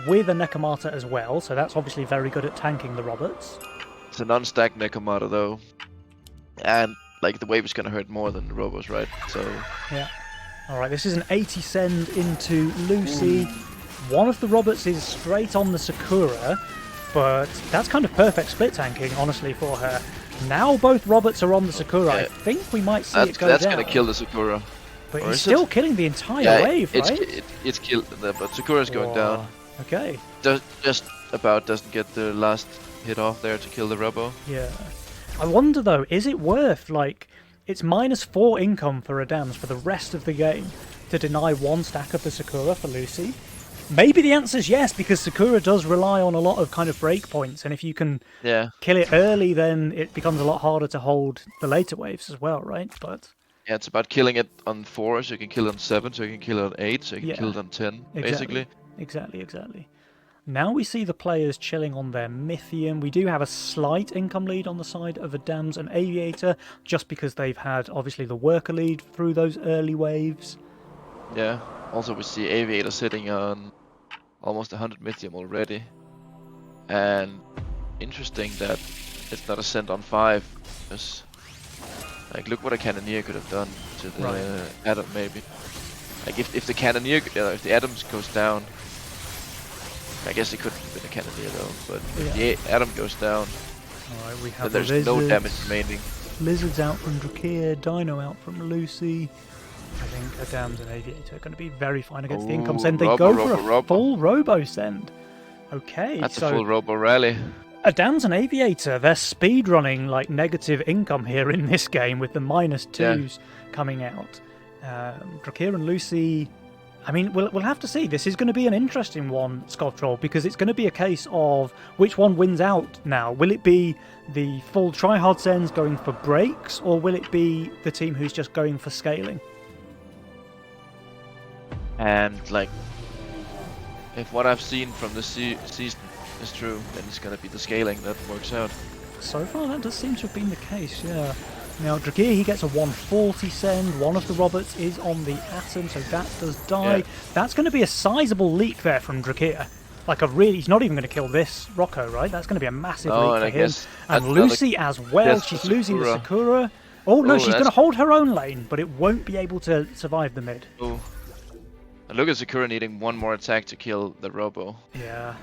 with a Nekomata as well, so that's obviously very good at tanking the Roberts. It's a non-stack Nekomata though, and like the wave is going to hurt more than the Robos, right? So yeah. All right, this is an 80 send into Lucy. One of the Roberts is straight on the Sakura, but that's kind of perfect split tanking, honestly, for her. Now both Roberts are on the Sakura. I think we might see it go down. That's going to kill the Sakura. But he's still killing the entire wave, right? It's killed, but Sakura's going down. Okay. Just about doesn't get the last hit off there to kill the Robo. Yeah. I wonder, though, is it worth, like, it's minus 4 income for Adams for the rest of the game to deny one stack of the Sakura for Lucy? Maybe the answer's yes, because Sakura does rely on a lot of kind of breakpoints, and if you can kill it early, then it becomes a lot harder to hold the later waves as well, right? But yeah, it's about killing it on 4, so you can kill it on 7, so you can kill it on 8, so you can kill it on 10, basically. Exactly. Now we see the players chilling on their Mythium. We do have a slight income lead on the side of Adams and Aviator, just because they've had, obviously, the worker lead through those early waves. Yeah, also we see Aviator sitting on almost 100 Mythium already. And interesting that it's not a send on 5. Because, like, look what a Cannoneer could have done to the Adam, maybe. Like, if the Cannoneer, if the Adams goes down, I guess it couldn't have been a Cannoneer though, but if the Adam goes down, alright, we have then there's no damage remaining. Lizards out from Drakea, Dino out from Lucy. I think Adams and Aviator are going to be very fine against the income send. They go for a full Robo send. Okay, that's a full Robo rally. Adams and Aviator, they're speedrunning like negative income here in this game with the -2s coming out. Drakea and Lucy, I mean, we'll have to see. This is going to be an interesting one, Scotroll, because it's going to be a case of which one wins out now. Will it be the full tryhard sends going for breaks, or will it be the team who's just going for scaling? And, like, if what I've seen from the season is true, then it's going to be the scaling that works out. So far, that does seem to have been the case, yeah. Now, Drakea, he gets a 140 send. One of the Roberts is on the Atom, so that does die. Yeah. That's going to be a sizable leak there from Drakea. Like, he's not even going to kill this Rocco, right? That's going to be a massive leak for him. And Lucy as well, she's losing the Sakura. Oh, no, she's going to hold her own lane, but it won't be able to survive the mid. Oh. And look at Sakura needing one more attack to kill the Robo. Yeah.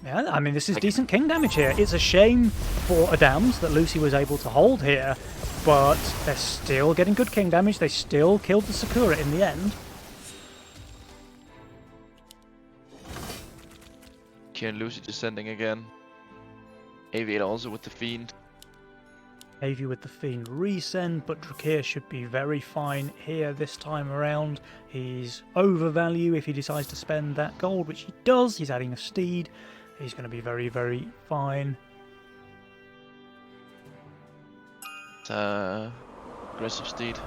Yeah, I mean, this is decent king damage here. It's a shame for Adams that Lucy was able to hold here, but they're still getting good king damage. They still killed the Sakura in the end. Kieran Lucy descending again. Aviator also with the Fiend. Avi with the Fiend resend, but Drakir should be very fine here this time around. He's overvalue if he decides to spend that gold, which he does. He's adding a steed. He's going to be very, very fine. Aggressive steed.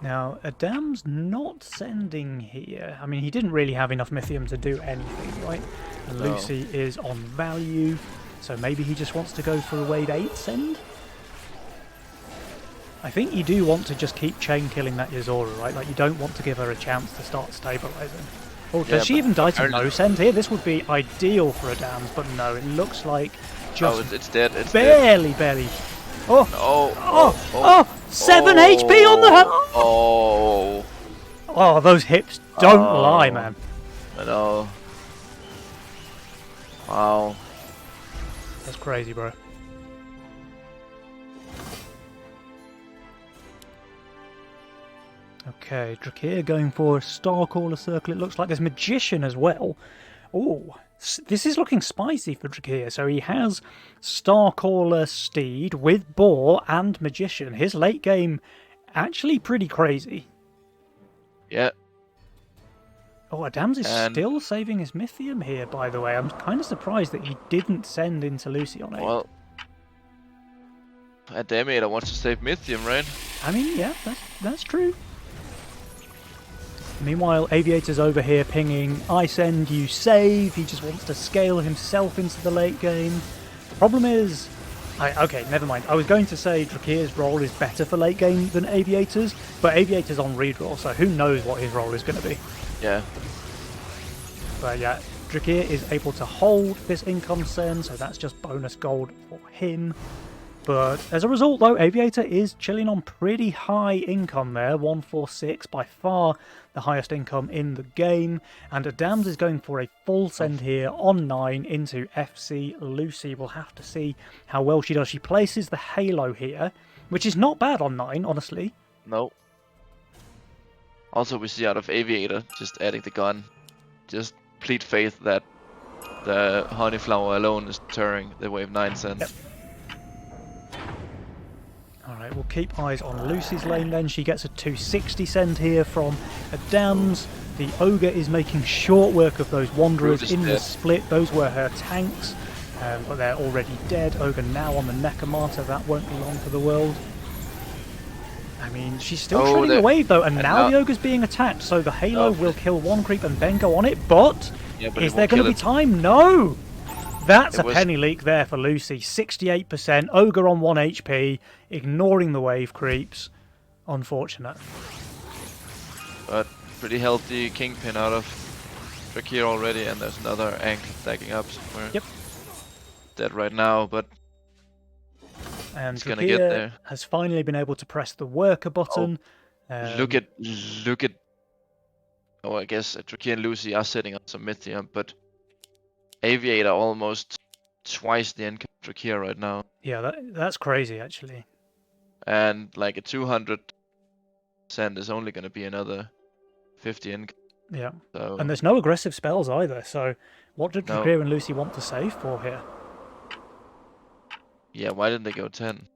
Now, Adam's not sending here. I mean, he didn't really have enough Mythium to do anything, right? And No. Lucy is on value, so maybe he just wants to go for a wave 8 send? I think you do want to just keep chain killing that Yozora, right? Like, you don't want to give her a chance to start stabilizing. Oh, does she even die to no send here? This would be ideal for Adam's, but no, it looks like just it's dead. It's barely. dead. 7 HP on the Oh. Oh, those hips don't lie, man. I know. Wow. That's crazy, bro. Okay, Drakir going for a Starcaller circle. It looks like there's Magician as well. Oh, this is looking spicy for Drakir. So he has Starcaller Steed with Boar and Magician. His late game actually pretty crazy. Yeah. Oh, Adams is still saving his Mythium here, by the way. I'm kind of surprised that he didn't send into Lucy on it. Well, Adamator wants to save Mythium, right? I mean, yeah, that's true. Meanwhile, Aviator's over here pinging, I send, you save. He just wants to scale himself into the late game. The problem is... okay, never mind. I was going to say Drakir's role is better for late game than Aviator's, but Aviator's on redraw, so who knows what his role is going to be. Yeah. But yeah, Drakir is able to hold this income send, so that's just bonus gold for him. But as a result, though, Aviator is chilling on pretty high income there, 146, by far the highest income in the game. And Adams is going for a full send here on 9 into FC Lucy. We'll have to see how well she does. She places the Halo here, which is not bad on 9, honestly. No. Also, we see out of Aviator just adding the gun. Just plead faith that the Honeyflower alone is deterring the wave 9 send. Yep. Alright, we'll keep eyes on Lucy's lane then. She gets a 260 send here from Adams. The Ogre is making short work of those Wanderers in the split. Those were her tanks, but they're already dead. Ogre now on the Nekomata. That won't be long for the world. I mean, she's still treading the wave though, and now the Ogre's being attacked, so the Halo will kill one creep and then go on it, but is there going to be time? No! That's a penny leak there for Lucy. 68%, Ogre on 1 HP, ignoring the wave creeps. Unfortunate. But pretty healthy Kingpin out of Drakir already, and there's another ankle stacking up somewhere. Yep. Dead right now, but and it's gonna get there. Has finally been able to press the worker button. Look at. Oh, I guess Drakir and Lucy are sitting on some Mythium, but Aviator almost twice the income of Drakir right now. Yeah, that's crazy actually. And like a 200 send is only going to be another 50 income. Yeah. So, and there's no aggressive spells either, so what did Drakir and Lucy want to save for here? Yeah, why didn't they go 10?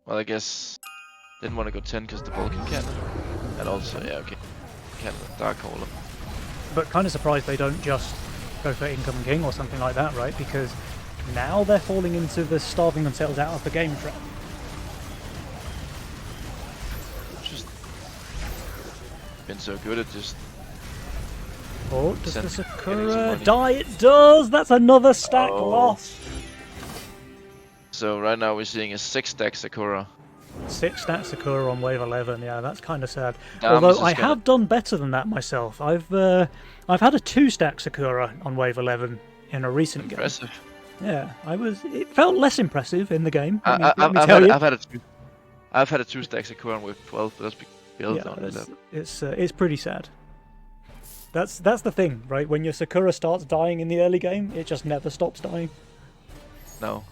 Well, I guess didn't want to go 10 because the Vulcan cannon. And also, yeah, okay, cannon with Darkholder. But kind of surprised they don't just go for Incoming King or something like that, right? Because now they're falling into the starving themselves out of the game trap. Just been so good at just... Oh, does the Sakura die? It does! That's another stack loss! So right now we're seeing a 6-stack Sakura. 6-stack Sakura on wave 11, yeah, that's kind of sad. Damn, although I have done better than that myself. I've had a 2-stack Sakura on wave 11 in a recent game. Impressive. Yeah, it felt less impressive in the game. I've had a 2-stack Sakura on wave 12, but that's built on 11. It's pretty sad. That's the thing, right? When your Sakura starts dying in the early game, it just never stops dying. No.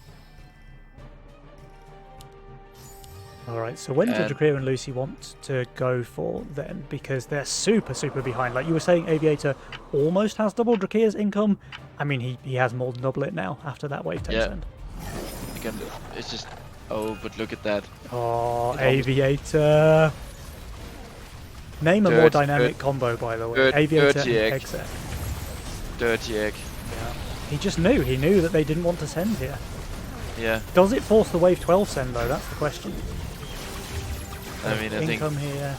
Alright, so when do Drakir and Lucy want to go for then? Because they're super, super behind. Like you were saying, Aviator almost has double Drakir's income. I mean, he has more than double it now after that wave 10 send. Again, it's just Oh, but look at that. Oh, It almost- Aviator. Name a more dynamic combo, by the way. Aviator dirty and egg. Exec. Dirty egg. Yeah. He just knew. He knew that they didn't want to send here. Yeah. Does it force the wave 12 send though? That's the question. I mean, I think Income here.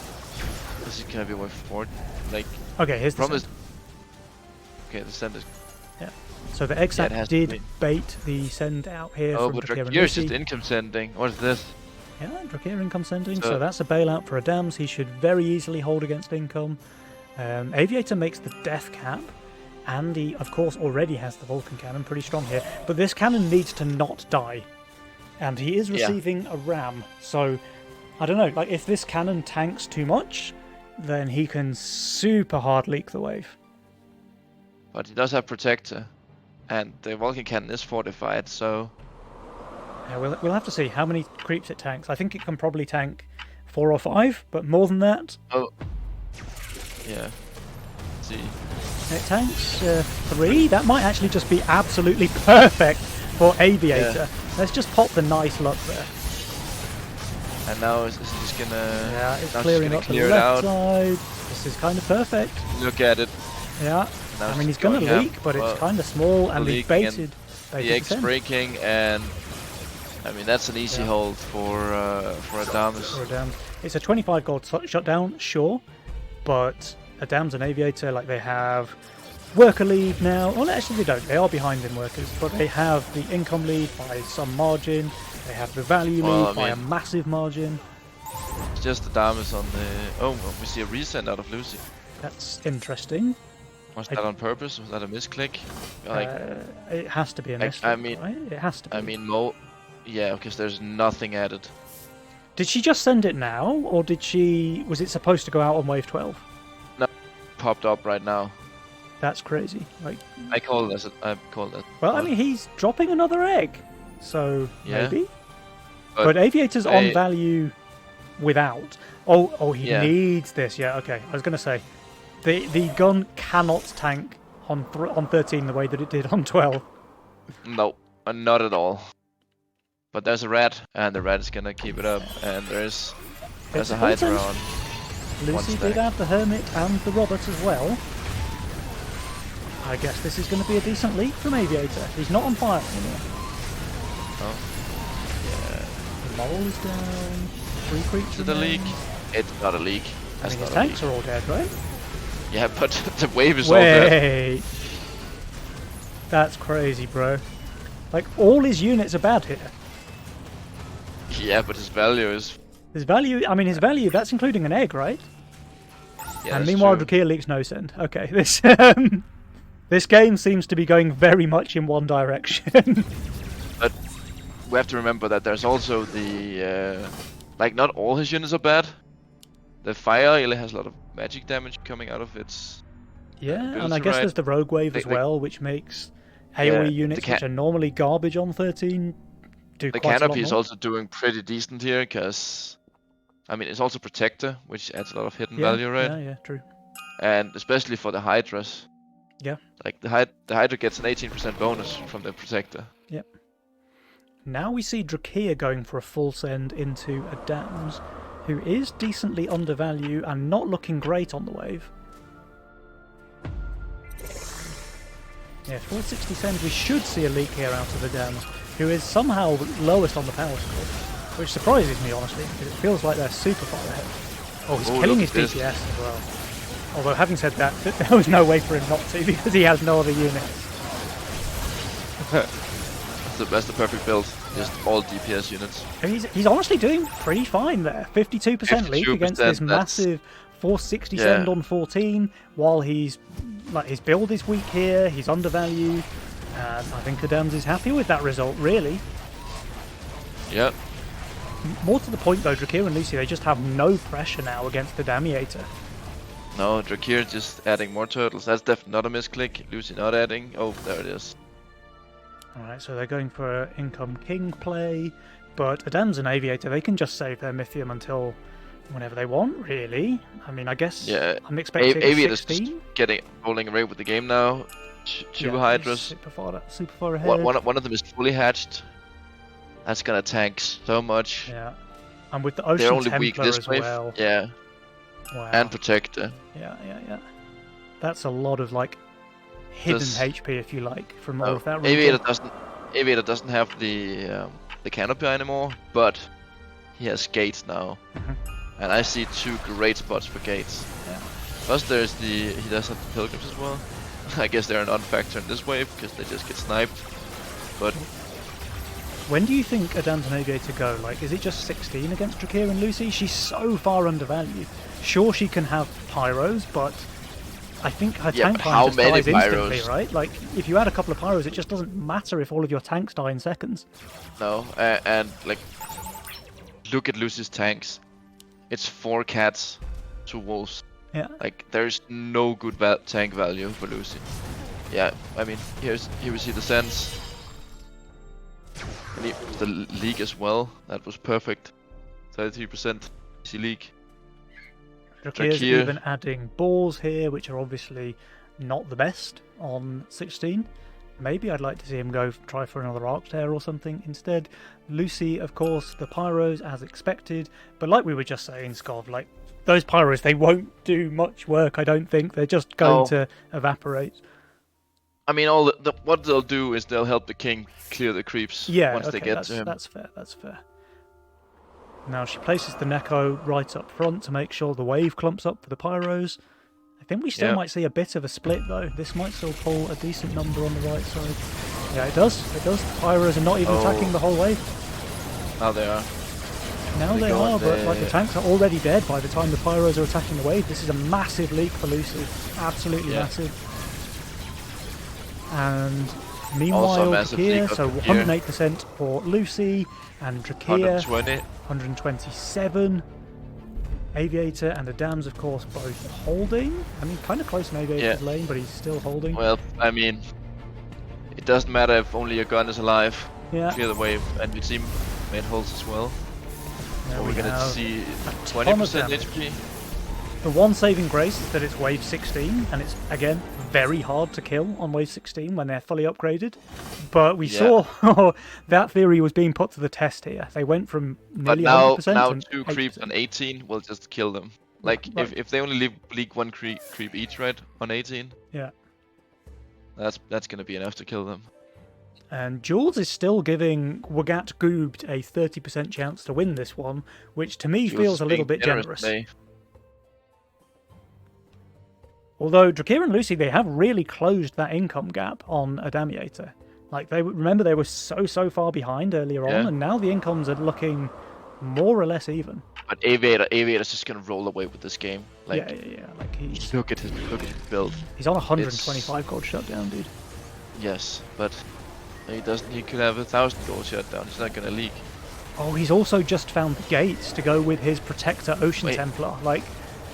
this is gonna be wave 4. Like, Okay, here's the problem send. is. Okay, the send is. So the Yeah, it Exec has to did be. bait the send out here Oh, from but Drakir and Drakir is just Lucy. income sending. What is this? Yeah, Drakir income sending. So- So that's a bailout for Adams. He should very easily hold against income. Aviator makes the death cap. And he, of course, already has the Vulcan cannon. Pretty strong here. But this cannon needs to not die. And he is Yeah. receiving a ram. So, I don't know. Like, if this cannon tanks too much, then he can super hard leak the wave. But he does have protector, and the Vulcan cannon is fortified. So Yeah, we'll have to see how many creeps it tanks. I think it can probably tank 4 or 5, but more than that, yeah. Let's see. it tanks 3. That might actually just be absolutely perfect for Aviator. Let's just pop the nice luck there. And now it's just gonna. Yeah, it's now clearing gonna up the clear it left out. side. This is kind of perfect. Look at it. Yeah, Now I it's mean he's going to going up. leak, but Well, it's kind of small, and he leaking and baited The the egg's send. breaking, and I mean that's an easy Yeah. hold for Adamus. Or Adams. It's a 25 gold shutdown, sure, but Adams and Aviator, like they have worker lead now. Well, actually they don't. They are behind in workers, but they have the income lead by some margin. They have the value Well, lead I by a mean- massive margin. It's just Adamus on the. Oh, well, we see a resend out of Lucy. That's interesting. Was I- that on purpose? Was that a misclick? Like, It has to be a I misclick, mean- right? It has to be. I mean, yeah, because there's nothing added. Did she just send it now, or did she? Was it supposed to go out on wave 12? Popped up right now. That's crazy. Like, I call this. I call that. well, I mean, he's dropping another egg, so Yeah. maybe. But But Aviator's on I- value without. Oh, he Yeah. needs this. Yeah, okay. I was gonna say, the gun cannot tank on 13 the way that it did on 12. No, not at all. But there's a rat, and the rat is gonna keep it up. And there's It's a Hydra important. on. Lucy stack. did have the Hermit and the Robert as well. I guess this is going to be a decent leak from Aviator. He's not on fire anymore. Oh, yeah. The Mole is down. 3 creeps Is it a leak? remain. It's not a leak. I That's mean, his not a leak. tanks are all dead, right? Yeah, but the wave is all dead. Wait. That's crazy, bro. Like, all his units are bad here. Yeah, but his value is. His value, I mean, his value, that's including an egg, right? Yeah, And that's meanwhile, true. Drakir leaks no send. Okay, this this game seems to be going very much in one direction. But we have to remember that there's also the like not all his units are bad. The fire really has a lot of magic damage coming out of its. Yeah, and I ability, guess right? there's the Rogue Wave as Like- well, which makes Yeah, AoE the units, ca- which are normally garbage on 13, do The quite a lot canopy is more. also doing pretty decent here, because I mean it's also protector, which adds a lot of hidden Yeah, value, right? Yeah, true. And especially for the Hydras. Yeah. Like the Hydra gets an 18% bonus from the protector. Now we see Drakir going for a full send into Adams, who is decently undervalued and not looking great on the wave. Yeah, 460 send. We should see a leak here out of Adams, who is somehow lowest on the power score, which surprises me, honestly, because it feels like they're super far ahead. Oh, he's Oh, killing look his at DPS this. as well. Although, having said that, there was no way for him not to, because he has no other units. That's the perfect build. Just all DPS units. He's honestly doing pretty fine there. 52% leak against this 52%, massive 460 Yeah. send on 14, while he's like his build is weak here, he's undervalued. And I think Adams is happy with that result, really. Yeah. More to the point though, Drakir and Lucy, they just have no pressure now against the Damiator. No, Drakir just adding more turtles. That's definitely not a misclick. Lucy not adding. Oh, there it is. Alright, so they're going for income king play, but Adams and Aviator, they can just save their Mythium until whenever they want, really. I mean, I guess Yeah, I'm expecting Aviator's 16. getting rolling away with the game now. Two Yeah, Hydras. Super far ahead. One of them is fully hatched. That's gonna tank so much. Yeah. And with the They're Ocean only weak Templar this as way. well. Yeah. Wow. And Protector. Yeah. That's a lot of like hidden HP, if you like, from all of that. Aviator doesn't have the canopy anymore, but he has gates now, and I see 2 great spots for gates. Yeah. Plus, he does have the pilgrims as well. I guess they're a non-factor in this wave because they just get sniped. But when do you think Adam's and Aviator go? Like, is it just 16 against Drakir and Lucy? She's so far undervalued. Sure, she can have pyros, but I think her tank line just dies instantly, right? Like, if you add a couple of pyros, it just doesn't matter if all of your tanks die in seconds. No, and like, look at Lucy's tanks. It's 4 cats, 2 wolves. Yeah. Like, there's no good tank value for Lucy. Yeah, I mean, here we see the sense. And the leak as well. That was perfect. 33% easy leak. Drakir's even adding balls here, which are obviously not the best on 16. Maybe I'd like to see him go try for another Arc Tear or something instead. Lucy, of course, the pyros as expected. But like we were just saying, Skov, like, those pyros, they won't do much work, I don't think. They're just going to evaporate. I mean, what they'll do is they'll help the king clear the creeps once they get to him. That's fair. Now she places the Neko right up front to make sure the wave clumps up for the pyros. I think we still might see a bit of a split though. This might still pull a decent number on the right side. Yeah, it does. The pyros are not even attacking the whole wave. Now they are. Now they are, but like the tanks are already dead by the time the pyros are attacking the wave. This is a massive leak for Lucy. Absolutely massive. And meanwhile, here, so 108% for Lucy, and Drakir 127. Aviator and Adams, of course, both holding. I mean, kind of close in Aviator's lane, but he's still holding. Well, I mean, it doesn't matter if only your gun is alive. Yeah. Clear the wave, and your teammate holds as well. There so we're gonna see 20% HP. The one saving grace is that it's wave 16, and it's, again, very hard to kill on wave 16 when they're fully upgraded. But we saw that theory was being put to the test here. They went from nearly 100% now to 2 creeps on 18 will just kill them. Like, if they only leak 1 creep each, right, on 18? Yeah. That's gonna be enough to kill them. And Jules is still giving Wagat Goobed a 30% chance to win this one, which to me feels a little bit generous. Although Drakir and Lucy, they have really closed that income gap on Adamiator. Like, remember they were so far behind earlier on, and now the incomes are looking more or less even. But Aviator's just gonna roll away with this game. Like, yeah. Like look at his build. He's on 125 gold shutdown, dude. Yes, but he doesn't. He could have 1,000 gold shutdown. He's not gonna leak. Oh, he's also just found the gates to go with his Protector Ocean Templar. Like,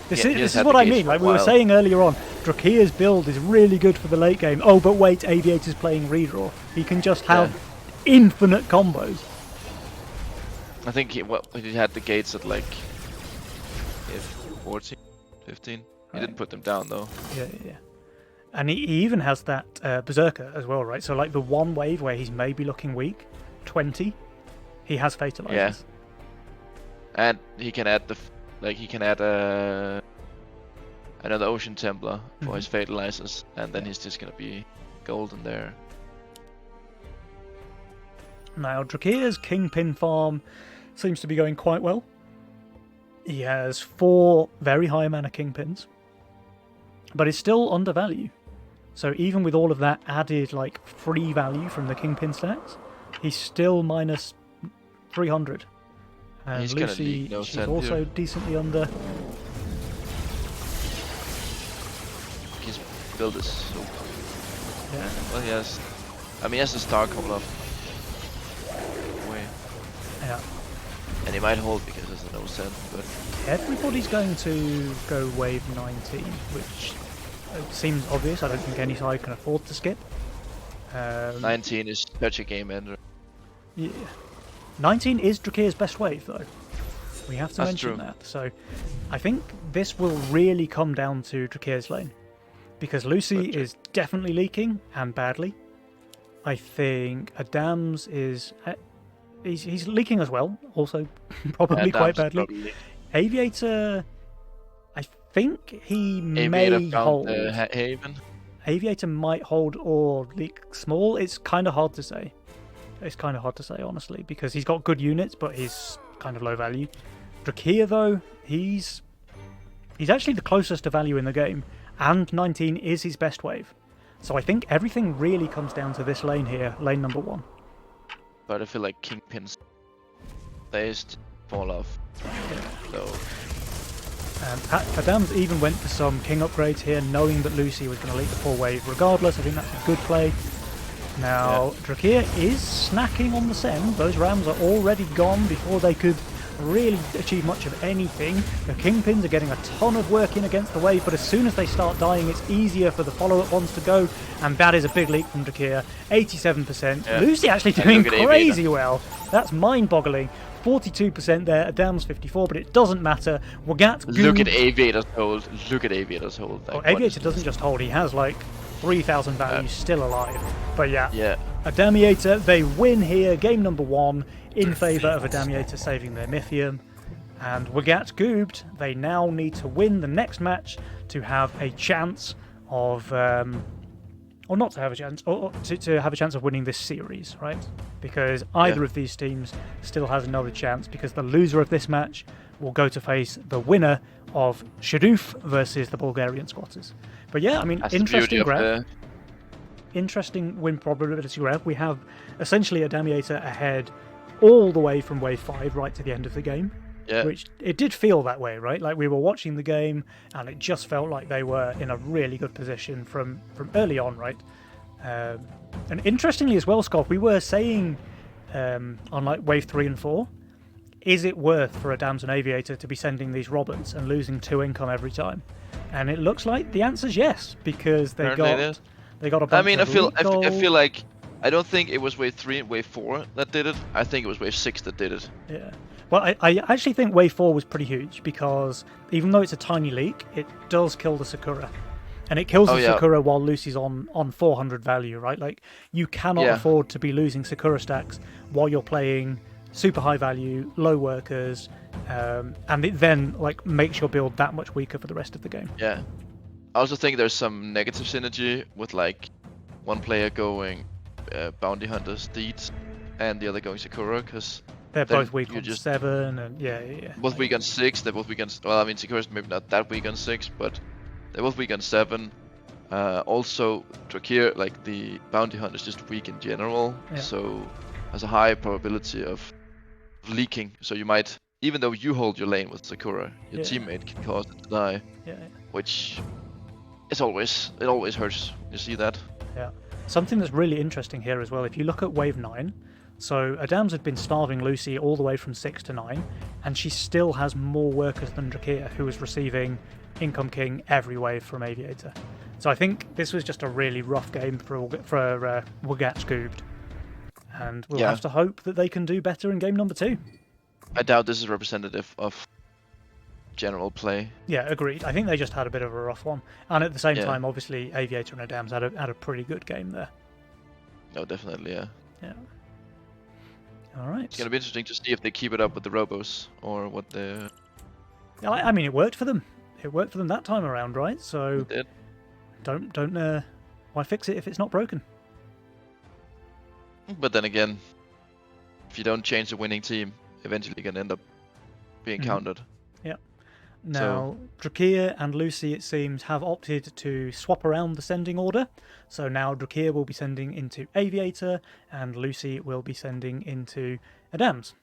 this is what I mean. Like we were saying earlier on, Drakir's build is really good for the late game. Oh, but wait, Aviator's playing redraw. He can just have infinite combos. I think he had the gates at like 14, 15. He didn't put them down though. Yeah. And he even has that Berserker as well, right? So like the one wave where he's maybe looking weak, 20, he has Fatalizers. Yeah. And he can add another Ocean Templar for his Fatalizers, and then he's just gonna be golden there. Now, Drakir's Kingpin farm seems to be going quite well. He has 4 very high mana Kingpins, but it's still undervalued. So even with all of that added like free value from the Kingpin stacks, he's still minus 300. And he's Lucy, she's also decently under. His build is so... Yeah. Well, he has the star coming up. Yeah. And he might hold because there's no send, but... Everybody's going to go wave 19, which seems obvious. I don't think any side can afford to skip. 19 is such a game ender. Yeah. 19 is Drakir's best wave, though. We have to mention that. So I think this will really come down to Drakir's lane. Because Lucy is definitely leaking, and badly. I think Adams is... he's leaking as well. Also, probably quite Adams badly. probably. Aviator, I think he Aviator may found hold. Haven. Aviator might hold or leak small. It's kind of hard to say. It's kind of hard to say, honestly, because he's got good units, but he's kind of low value. Drakir, though, he's actually the closest to value in the game, and 19 is his best wave. So I think everything really comes down to this lane here, lane number 1. But I feel like Kingpin's best fall off. So Adams even went for some king upgrades here, knowing that Lucy was going to leak the full wave regardless. I think that's a good play. Now, Drakir is snacking on the Sen. Those Rams are already gone before they could really achieve much of anything. The Kingpins are getting a ton of work in against the wave, but as soon as they start dying, it's easier for the follow-up ones to go, and that is a big leak from Drakir. 87%. Yeah. Lucy actually And doing look at crazy well. That's mind-boggling. 42% there, Adams 54, but it doesn't matter. Wagat, look at Aviator's hold. Look at Aviator's hold. Like, Aviator doesn't just hold, he has like 3,000 values still alive. But yeah, Adamiator, they win here, game number 1, in favour of Adamiator saving their Mythium. And Wagat Goobed, they now need to win the next match to have a chance of, or not to have a chance, or to have a chance of winning this series, right? Because either of these teams still has another chance, because the loser of this match will go to face the winner of Shadoof versus the Bulgarian Squatters. But yeah, I mean, that's interesting graph. Interesting win probability graph. We have essentially Adamiator ahead all the way from wave 5 right to the end of the game. Yeah. Which it did feel that way, right? Like we were watching the game and it just felt like they were in a really good position from early on, right? And interestingly as well, Scott, we were saying on like wave 3 and 4, is it worth for Adams and Aviator to be sending these Roberts and losing 2 income every time? And it looks like the answer's yes, because they got a bunch I mean, I of feel like I don't think it was wave 3 and wave 4 that did it. I think it was wave 6 that did it. Yeah. Well, I actually think wave 4 was pretty huge, because even though it's a tiny leak, it does kill the Sakura. And it kills the Sakura while Lucy's on 400 value, right? Like, you cannot afford to be losing Sakura stacks while you're playing super high value, low workers, and it then like makes your build that much weaker for the rest of the game. Yeah. I also think there's some negative synergy with like one player going Bounty Hunter Steeds and the other going Sakura, because they're both weak on 7 and yeah. Both weak on 6, they're both weak on... Well, I mean, Sakura's maybe not that weak on 6, but they're both weak on 7. Also, Drakir, like the Bounty Hunter is just weak in general, so has a high probability of leaking. So you might, even though you hold your lane with Sakura, your teammate can cause it to die, which it always hurts. You see that? Yeah. Something that's really interesting here as well, if you look at wave 9, so Adams had been starving Lucy all the way from 6 to 9, and she still has more workers than Drakir, who was receiving Income King every wave from Aviator. So I think this was just a really rough game for Wagat Scoobed. And we'll have to hope that they can do better in game number 2. I doubt this is representative of general play. Yeah, agreed. I think they just had a bit of a rough one. And at the same time, obviously, Aviator and Adams had a pretty good game there. No, definitely, yeah. All right. It's going to be interesting to see if they keep it up with the Robos or what the... I mean, it worked for them. It worked for them that time around, right? So it did. Don't why fix it if it's not broken? But then again, if you don't change the winning team, eventually you're going to end up being countered. Yeah. Now, Drakir and Lucy, it seems, have opted to swap around the sending order. So now Drakir will be sending into Aviator, and Lucy will be sending into Adams.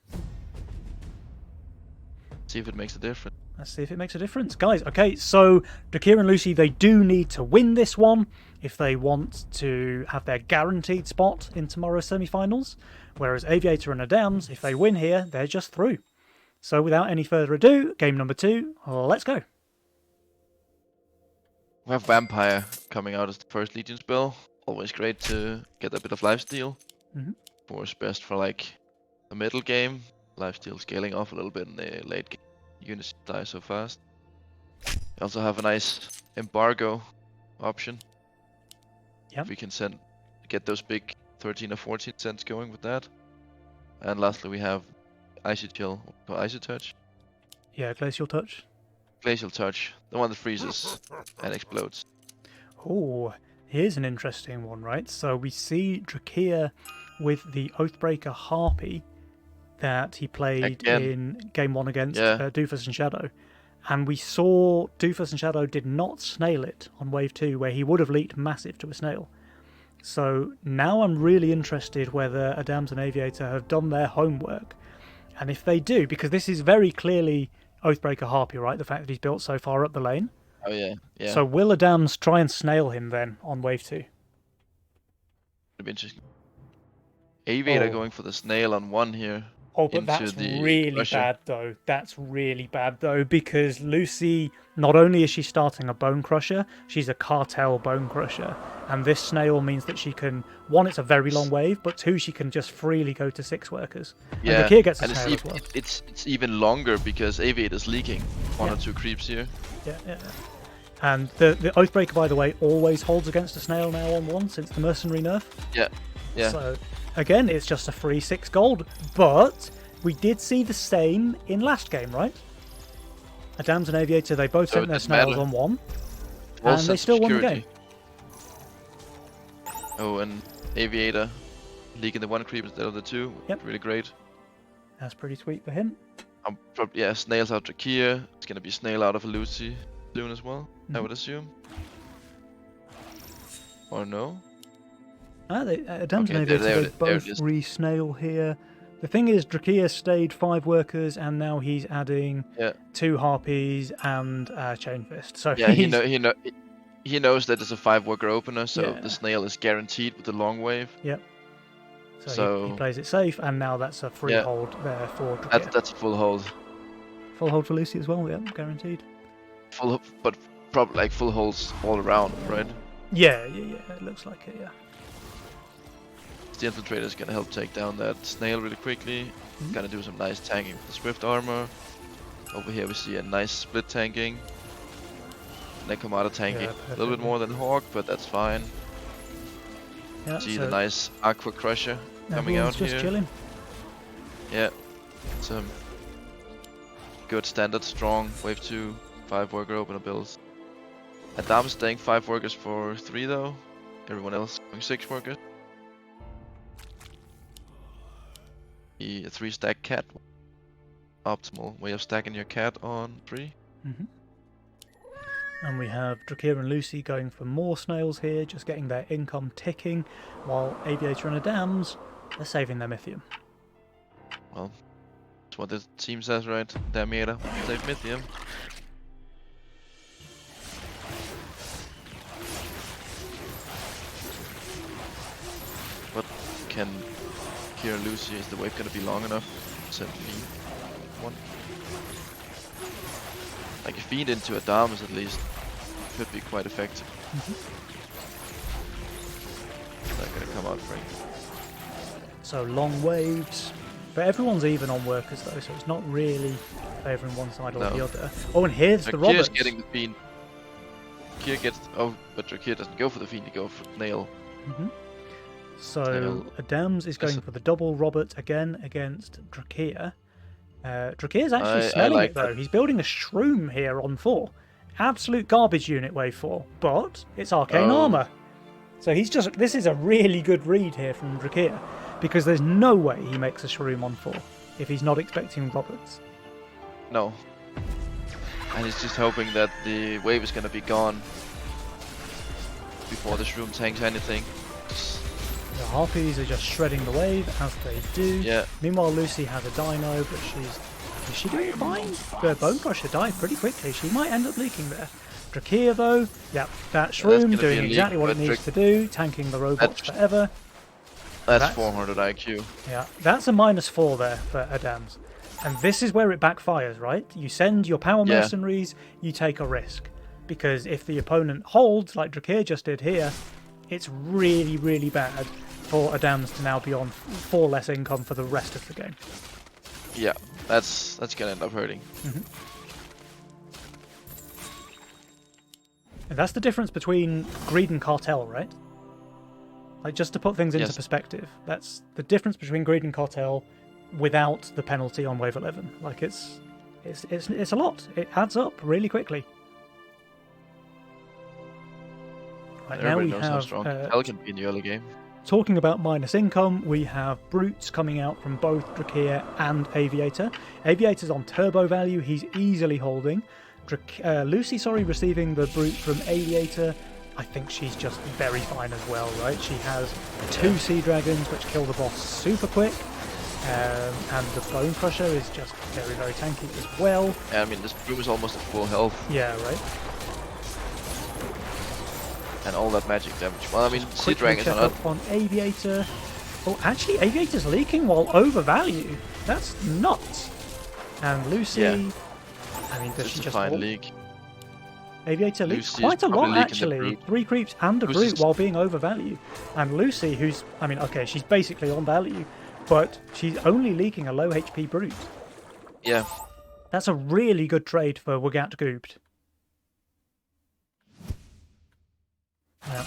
See if it makes a difference. Let's see if it makes a difference. Guys, okay, so Drakir and Lucy, they do need to win this one if they want to have their guaranteed spot in tomorrow's semi-finals. Whereas Aviator and Adams, if they win here, they're just through. So without any further ado, game number 2, let's go. We have Vampire coming out as the first Legion spell. Always great to get a bit of lifesteal. Works best for like the middle game. Lifesteal scaling off a little bit in the late game. Units die so fast. We also have a nice embargo option. Yep. If we can get those big 13 or 14 cents going with that. And lastly, we have Icy Chill, or Icy Touch. Yeah, Glacial Touch. Glacial Touch, the one that freezes and explodes. Oh, here's an interesting one, right? So we see Drakir with the Oathbreaker Harpy that he played in Game 1 against Doofus and Shadow. And we saw Doofus and Shadow did not snail it on Wave 2, where he would have leaked massive to a snail. So now I'm really interested whether Adams and Aviator have done their homework. And if they do, because this is very clearly Oathbreaker Harpy, right? The fact that he's built so far up the lane. Oh, yeah. So will Adams try and snail him then on Wave 2? It'd be interesting. Aviator going for the snail on 1 here. Oh, but that's really bad, though. That's really bad, though, because Lucy, not only is she starting a Bone Crusher, she's a Cartel Bone Crusher. And this snail means that she can, 1, it's a very long wave, but 2, she can just freely go to 6 workers. Yeah, and Drakir gets a snail as well. It's even longer because Aviator's leaking 1 or 2 creeps here. Yeah. And the Oathbreaker, by the way, always holds against a snail now on 1 since the Mercenary nerf. Yeah. So, again, it's just a free 6 gold, but we did see the same in last game, right? Adams and Aviator, they both sent their snails on 1, and they still won the game. Oh, and Aviator leaking the 1 creep instead of the 2. Yep. Really great. That's pretty sweet for him. Snails out Drakir. It's gonna be snail out of a Lucy soon as well, I would assume. Or no? Adams and Aviator, they both re-snail here. The thing is, Drakir stayed 5 workers, and now he's adding 2 Harpies and Chain Fist. So yeah, he knows that there's a 5 worker opener, so the snail is guaranteed with the long wave. Yep. So he plays it safe, and now that's a free hold there for Drakir. That's a full hold. Full hold for Lucy as well, yeah, guaranteed. But probably like full holds all around, right? Yeah, it looks like it, yeah. The Infiltrator is gonna help take down that snail really quickly. Gonna do some nice tanking with the Swift armor. Over here we see a nice split tanking. Nekomata tanking a little bit more than Hawk, but that's fine. Yeah, see the nice Aqua Crusher coming out just here. Chilling. Yeah, some good standard strong Wave 2 5 worker opener builds. Adams staying 5 workers for 3 though. Everyone else going 6 workers. A 3-stack cat. Optimal way of stacking your cat on 3. And we have Drakir and Lucy going for more snails here, just getting their income ticking, while Aviator and Adams are saving their Mythium. Well, that's what the team says, right? Damieta, save Mythium. But can Kira Lucy, is the wave gonna be long enough? Send Fiend 1. Like a Fiend into Adams at least could be quite effective. They're gonna come out free. So long waves. But everyone's even on workers though, so it's not really favouring one side or the other. Oh, and here's the Roberts. Drakir's getting the Fiend. Drakir gets... Oh, but Drakir doesn't go for the Fiend, he goes for Nail. So Adams is going for the double Robert again against Drakir. Drakir's actually smelling it though. He's building a Shroom here on 4. Absolute garbage unit wave 4, but it's arcane armor. So he's just... This is a really good read here from Drakir, because there's no way he makes a Shroom on 4 if he's not expecting Roberts. No. And he's just hoping that the wave is gonna be gone before the Shroom tanks anything. The Harpies are just shredding the wave, as they do. Yeah. Meanwhile, Lucy has a Dino, but is she doing fine? The Bone Crusher died pretty quickly. She might end up leaking there. Drakir, though, that Shroom doing exactly what it needs to do, tanking the robots forever. That's 400 IQ. Yeah, that's a -4 there for Adams. And this is where it backfires, right? You send your power mercenaries, you take a risk. Because if the opponent holds, like Drakir just did here, it's really, really bad for Adams to now be on 4 less income for the rest of the game. Yeah, that's gonna end up hurting. And that's the difference between Greed and Cartel, right? Like, just to put things into perspective, that's the difference between Greed and Cartel. without the penalty on wave 11. Like it's a lot. It adds up really quickly. Right, now Everybody we knows how have strong Hell can be in the early game. talking about minus income, we have Brutes coming out from both Drakir and Aviator. Aviator's on turbo value, he's easily holding. Lucy, receiving the Brute from Aviator. I think she's just very fine as well, right? She has 2 Sea Dragons, which kill the boss super quick. And the Bone Crusher is just very, very tanky as well. Yeah, I mean, this Broom is almost at full health. Yeah, right. And all that magic damage. Well, I mean, Sea Quickly Dragons check are not... up on Aviator. Oh, actually, Aviator's leaking while over value. That's nuts. And Lucy... Yeah. I mean, does she Just a just fine hold? league. Aviator leaks Lucy is quite a probably lot, leaking the actually. Brute. 3 creeps and a Lucy's- Brute while being over value. And Lucy, who's... I mean, okay, she's basically on value, but she's only leaking a low HP Brute. Yeah. That's a really good trade for Wagat Goopt.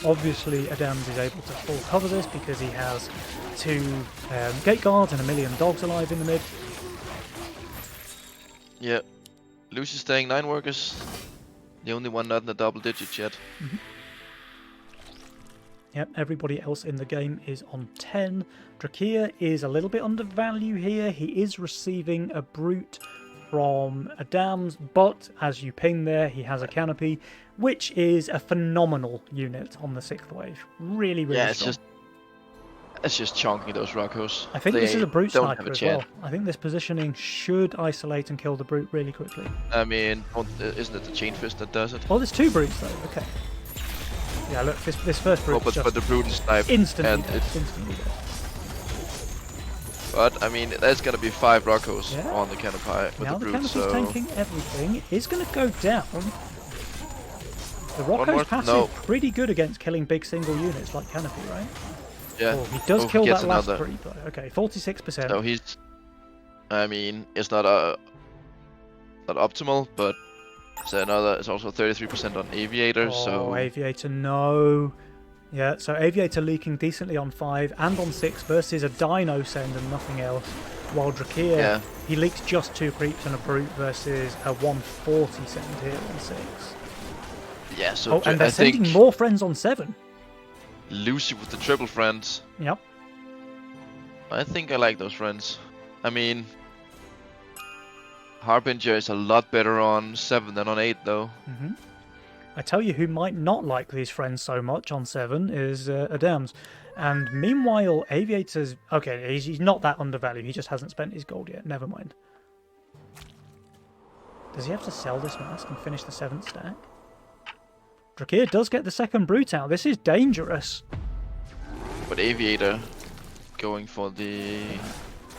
Obviously, Adams is able to full cover this because he has 2 gate guards and 1 million dogs alive in the mid. Yeah. Lucy's staying 9 workers. The only one not in the double digits yet. Yep, everybody else in the game is on 10. Drakir is a little bit under value here. He is receiving a Brute from Adams, but as you ping there, he has a Canopy, which is a phenomenal unit on the 6th wave. Really, really Yeah, strong. it's just chunking those Rockos. I think this is a Brute don't have sniper a as well. chance. I think this positioning should isolate and kill the Brute really quickly. I mean, isn't it the Chain Fist that does it? Oh, there's 2 Brutes though, okay. Yeah, look, this first Brute Oh, but just the Brute is sniped. instantly and dead, it's, instantly dead. but, I mean, there's gonna be 5 Rockos Yeah. on the Canopy with Now the the Brute, Canopy's so... tanking everything. It is going to go down. The more? Rocco's passive No. pretty good against killing big single units like Canopy, right? Yeah. Oh, he does Oh, kill gets that last another. creep. Okay, 46%. So he's... I mean, it's not not optimal, but it's also 33% on Aviator, Oh, so... Aviator, no. Yeah, so Aviator leaking decently on 5 and on 6 versus a Dino send and nothing else. While Drakir, Yeah. he leaks just 2 creeps and a Brute versus a 140 send here on 6. Yeah, so Oh, and they're I sending think more friends on 7. Lucy with the triple friends. Yep. I think I like those friends. I mean, Harbinger is a lot better on 7 than on 8, though. I tell you who might not like these friends so much on 7 is Adams. And meanwhile, Aviator's... Okay, he's not that undervalued. He just hasn't spent his gold yet. Never mind. Does he have to sell this mask and finish the 7th stack? Drakir does get the second Brute out. This is dangerous. But Aviator going for the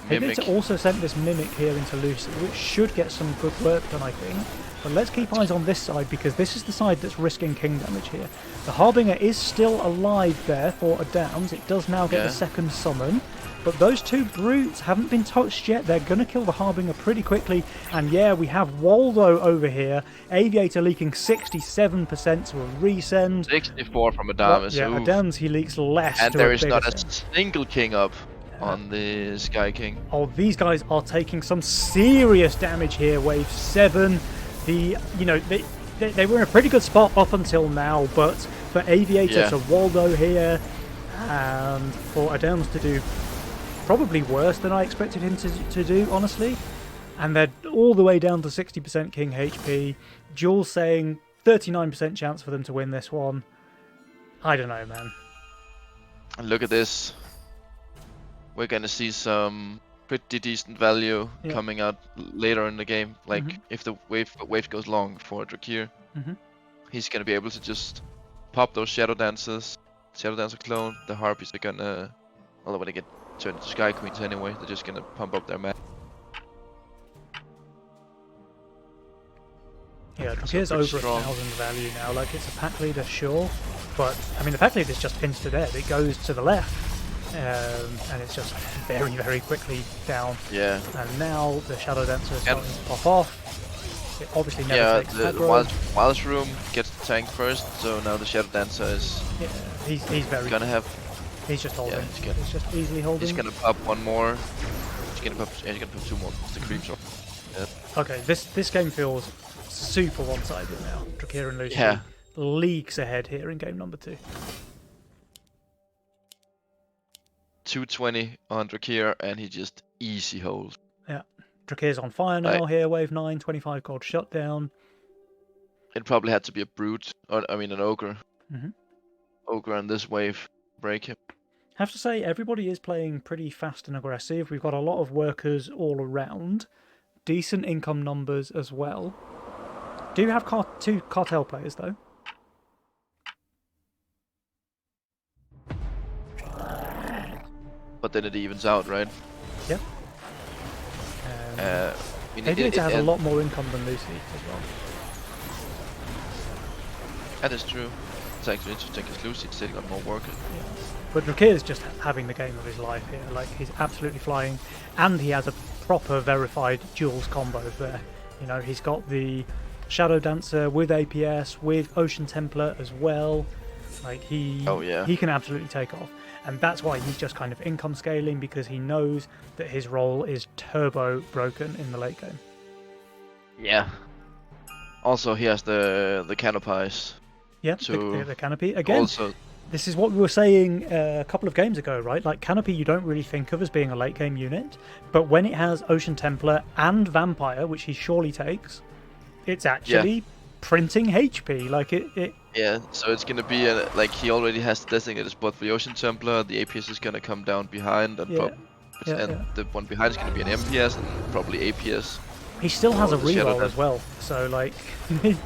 Mimic. Aviator also sent this Mimic here into Lucy, which should get some good work done, I think. But let's keep eyes on this side, because this is the side that's risking king damage here. The Harbinger is still alive there for Adams. It does now get the second summon. But those 2 Brutes haven't been touched yet. They're going to kill the Harbinger pretty quickly. And yeah, we have Waldo over here. Aviator leaking 67% to a resend. 64 from Adamus. Yeah, oof. Adams, he leaks less And to there a is bigger not a send. single king up on the Sky King. Oh, these guys are taking some serious damage here. Wave 7. They were in a pretty good spot up until now, but for Aviator to Waldo here, and for Adams to do probably worse than I expected him to do, honestly. And they're all the way down to 60% king HP. Jules saying 39% chance for them to win this one. I don't know, man. And look at this. We're gonna see some pretty decent value coming out later in the game. Like if the wave goes long for Drakir, he's gonna be able to just pop those Shadow Dancers, Shadow Dancer clone. The Harpies are gonna, although when they get turned into Sky Queens anyway, they're just gonna pump up their map. Yeah, Drakir's pretty over strong. 1,000 value now. Like, it's a pack leader, sure, but I mean the pack leader's just pinned to death. It goes to the left, and it's just very, very quickly down. Yeah. And now the Shadow Dancer is starting to pop off. It obviously never Yeah, takes the aggro. Wildest Room gets the tank first, so now the Shadow Dancer is Yeah, he's very. gonna have. He's just holding. Yeah, He's just easily holding. He's gonna pop one more. He's gonna put 2 more. It's the creep shot. Yeah. Okay, this game feels super one-sided now. Drakir and Lucy Yeah. leagues ahead here in game number 2. 220 on Drakir, and he just easy holds. Yeah. Drakir's on fire now here, wave 9, 25 gold shutdown. It probably had to be a brute, or I mean an ogre. Mm-hmm. Ogre on this wave, break him. Have to say, everybody is playing pretty fast and aggressive. We've got a lot of workers all around. Decent income numbers as well. Do have 2 cartel players, though. But then it evens out, right? Yep. Aviator has a lot more income than Lucy as well. That is true. It's actually interesting because Lucy's sitting on more workers. Yeah. But Drakir's just having the game of his life here. Like, he's absolutely flying. And he has a proper verified Jules combo there. You know, he's got the Shadow Dancer with APS, with Ocean Templar as well. Like, he can absolutely take off. And that's why he's just kind of income scaling, because he knows that his role is turbo broken in the late game. Yeah. Also, he has the canopies. Yeah, the canopy. Again, also, this is what we were saying a couple of games ago, right? Like, canopy you don't really think of as being a late game unit, but when it has Ocean Templar and Vampire, which he surely takes, it's actually printing HP. Like, it Yeah, so it's gonna be like he already has the designated spot for the Ocean Templar. The APS is gonna come down behind, and the one behind is gonna be an MPS and probably APS. He still has a reroll as well, so like, you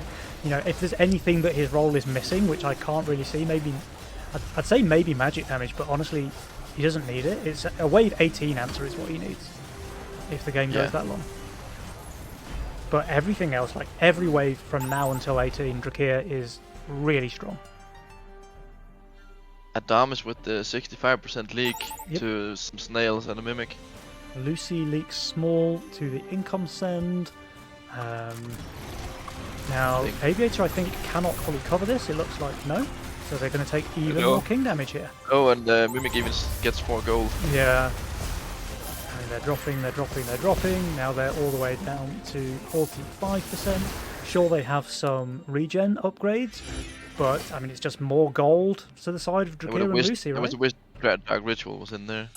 know, if there's anything that his role is missing, which I can't really see, maybe I'd say maybe magic damage, but honestly, he doesn't need it. It's a wave 18 answer is what he needs if the game goes that long. But everything else, like every wave from now until 18, Drakir is really strong. Adamus with the 65% leak to some snails and a mimic. Lucy leaks small to the income send. Now, Aviator, I think, cannot fully cover this. It looks like no. So they're going to take even more king damage here. Oh, and Mimic even gets 4 gold. Yeah. I mean, they're dropping. Now they're all the way down to 45%. Sure, they have some regen upgrades, but, I mean, it's just more gold to the side of Drakir and Lucy, right? It was a Wizard Dark Ritual was in there.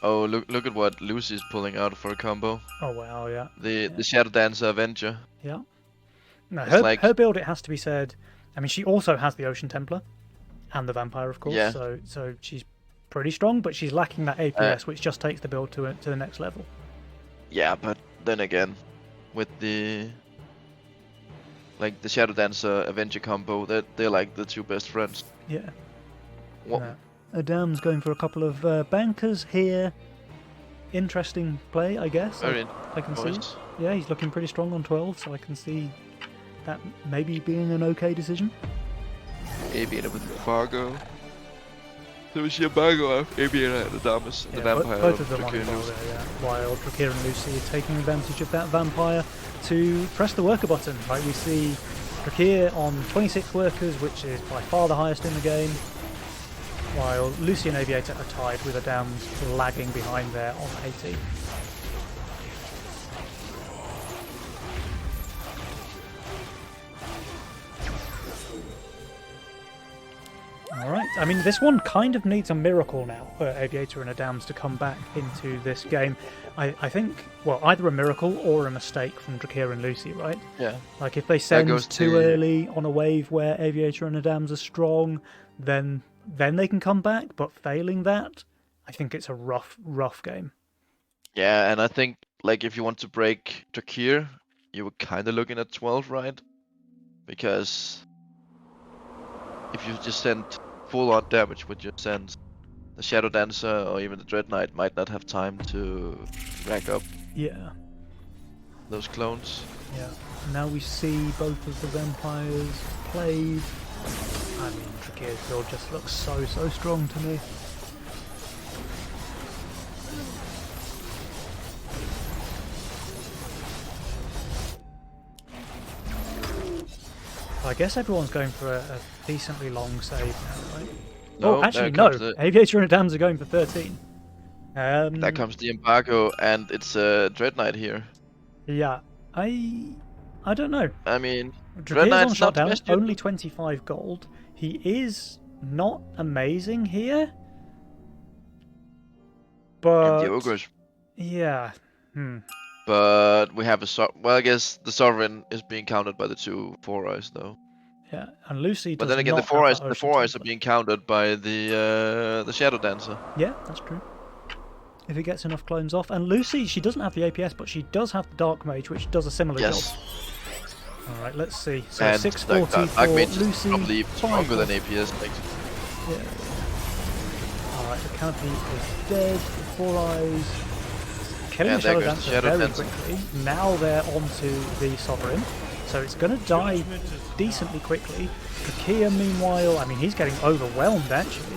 Oh, look at what Lucy's pulling out for a combo. Oh, wow, yeah. The Shadow Dancer Avenger. Yeah. No, her build, it has to be said, I mean, she also has the Ocean Templar and the Vampire, of course, so she's pretty strong, but she's lacking that APS, which just takes the build to the next level. Yeah, but then again, with the Shadow Dancer Avenger combo, they're like the 2 best friends. Yeah. Adam's going for a couple of bankers here. Interesting play, I guess. I can see. Yeah, he's looking pretty strong on 12, so I can see that maybe being an okay decision. Aviator with Fargo. There was Yabago, Aviator and Adamus, and the Vampire. Both of them on there, while Drakir and Lucy are taking advantage of that Vampire to press the worker button. Like, we see Drakir on 26 workers, which is by far the highest in the game, while Lucy and Aviator are tied with Adams lagging behind there on 18. Alright, I mean, this one kind of needs a miracle now for Aviator and Adams to come back into this game. I think, well, either a miracle or a mistake from Drakir and Lucy, right? Yeah. Like, if they send too early on a wave where Aviator and Adams are strong, then they can come back, but failing that, I think it's a rough game. Yeah, and I think, like, if you want to break Drakir, you were kind of looking at 12, right? Because if you just send full-on damage with your sends, the Shadow Dancer or even the Dread Knight might not have time to rack up those clones. Yeah, now we see both of the vampires played. I mean, Drakir's build just looks so strong to me. I guess everyone's going for a decently long save now, right? No, oh, actually, no. Aviator and Adams are going for 13. That comes the embargo, and it's a Dread Knight here. Yeah, I don't know. I mean, Drakeer's on Knight's not the shutdown, best unit. only 25 gold. He is not amazing here, but And the Ogres. yeah. But we have well, I guess the Sovereign is being counted by the 2 4 eyes though. Yeah, and Lucy does But then again, not the 4 eyes, have that the Ocean 4 eyes are Temple. being counted by the Shadow Dancer. Yeah, that's true. If he gets enough clones off. And Lucy, she doesn't have the APS, but she does have the Dark Mage, which does a similar job. Alright, let's see. So and 640 Dark for Mage is Lucy. probably stronger than APS. Like, yeah. Alright, the canopy is dead. 4 eyes. Killing the Shadow Dancer very quickly. Now they're onto the Sovereign. So it's going to die decently quickly. Drakeer, meanwhile, I mean, he's getting overwhelmed, actually.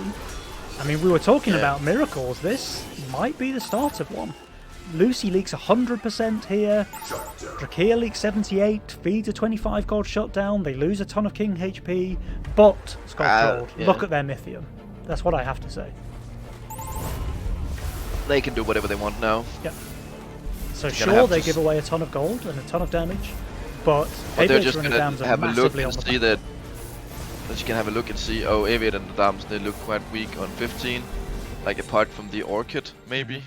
I mean, we were talking about miracles. This might be the start of one. Lucy leaks 100% here. Drakeer leaks 78, feeds a 25 gold shutdown. They lose a ton of King HP, but Scott Gold, look at their Mythium. That's what I have to say. They can do whatever they want now. Yeah. So sure, they give away a ton of gold and a ton of damage, but they're just going to have a look and see that. You can have a look and see. Oh, Aviator and the Dams, they look quite weak on 15. Like apart from the Orchid, maybe.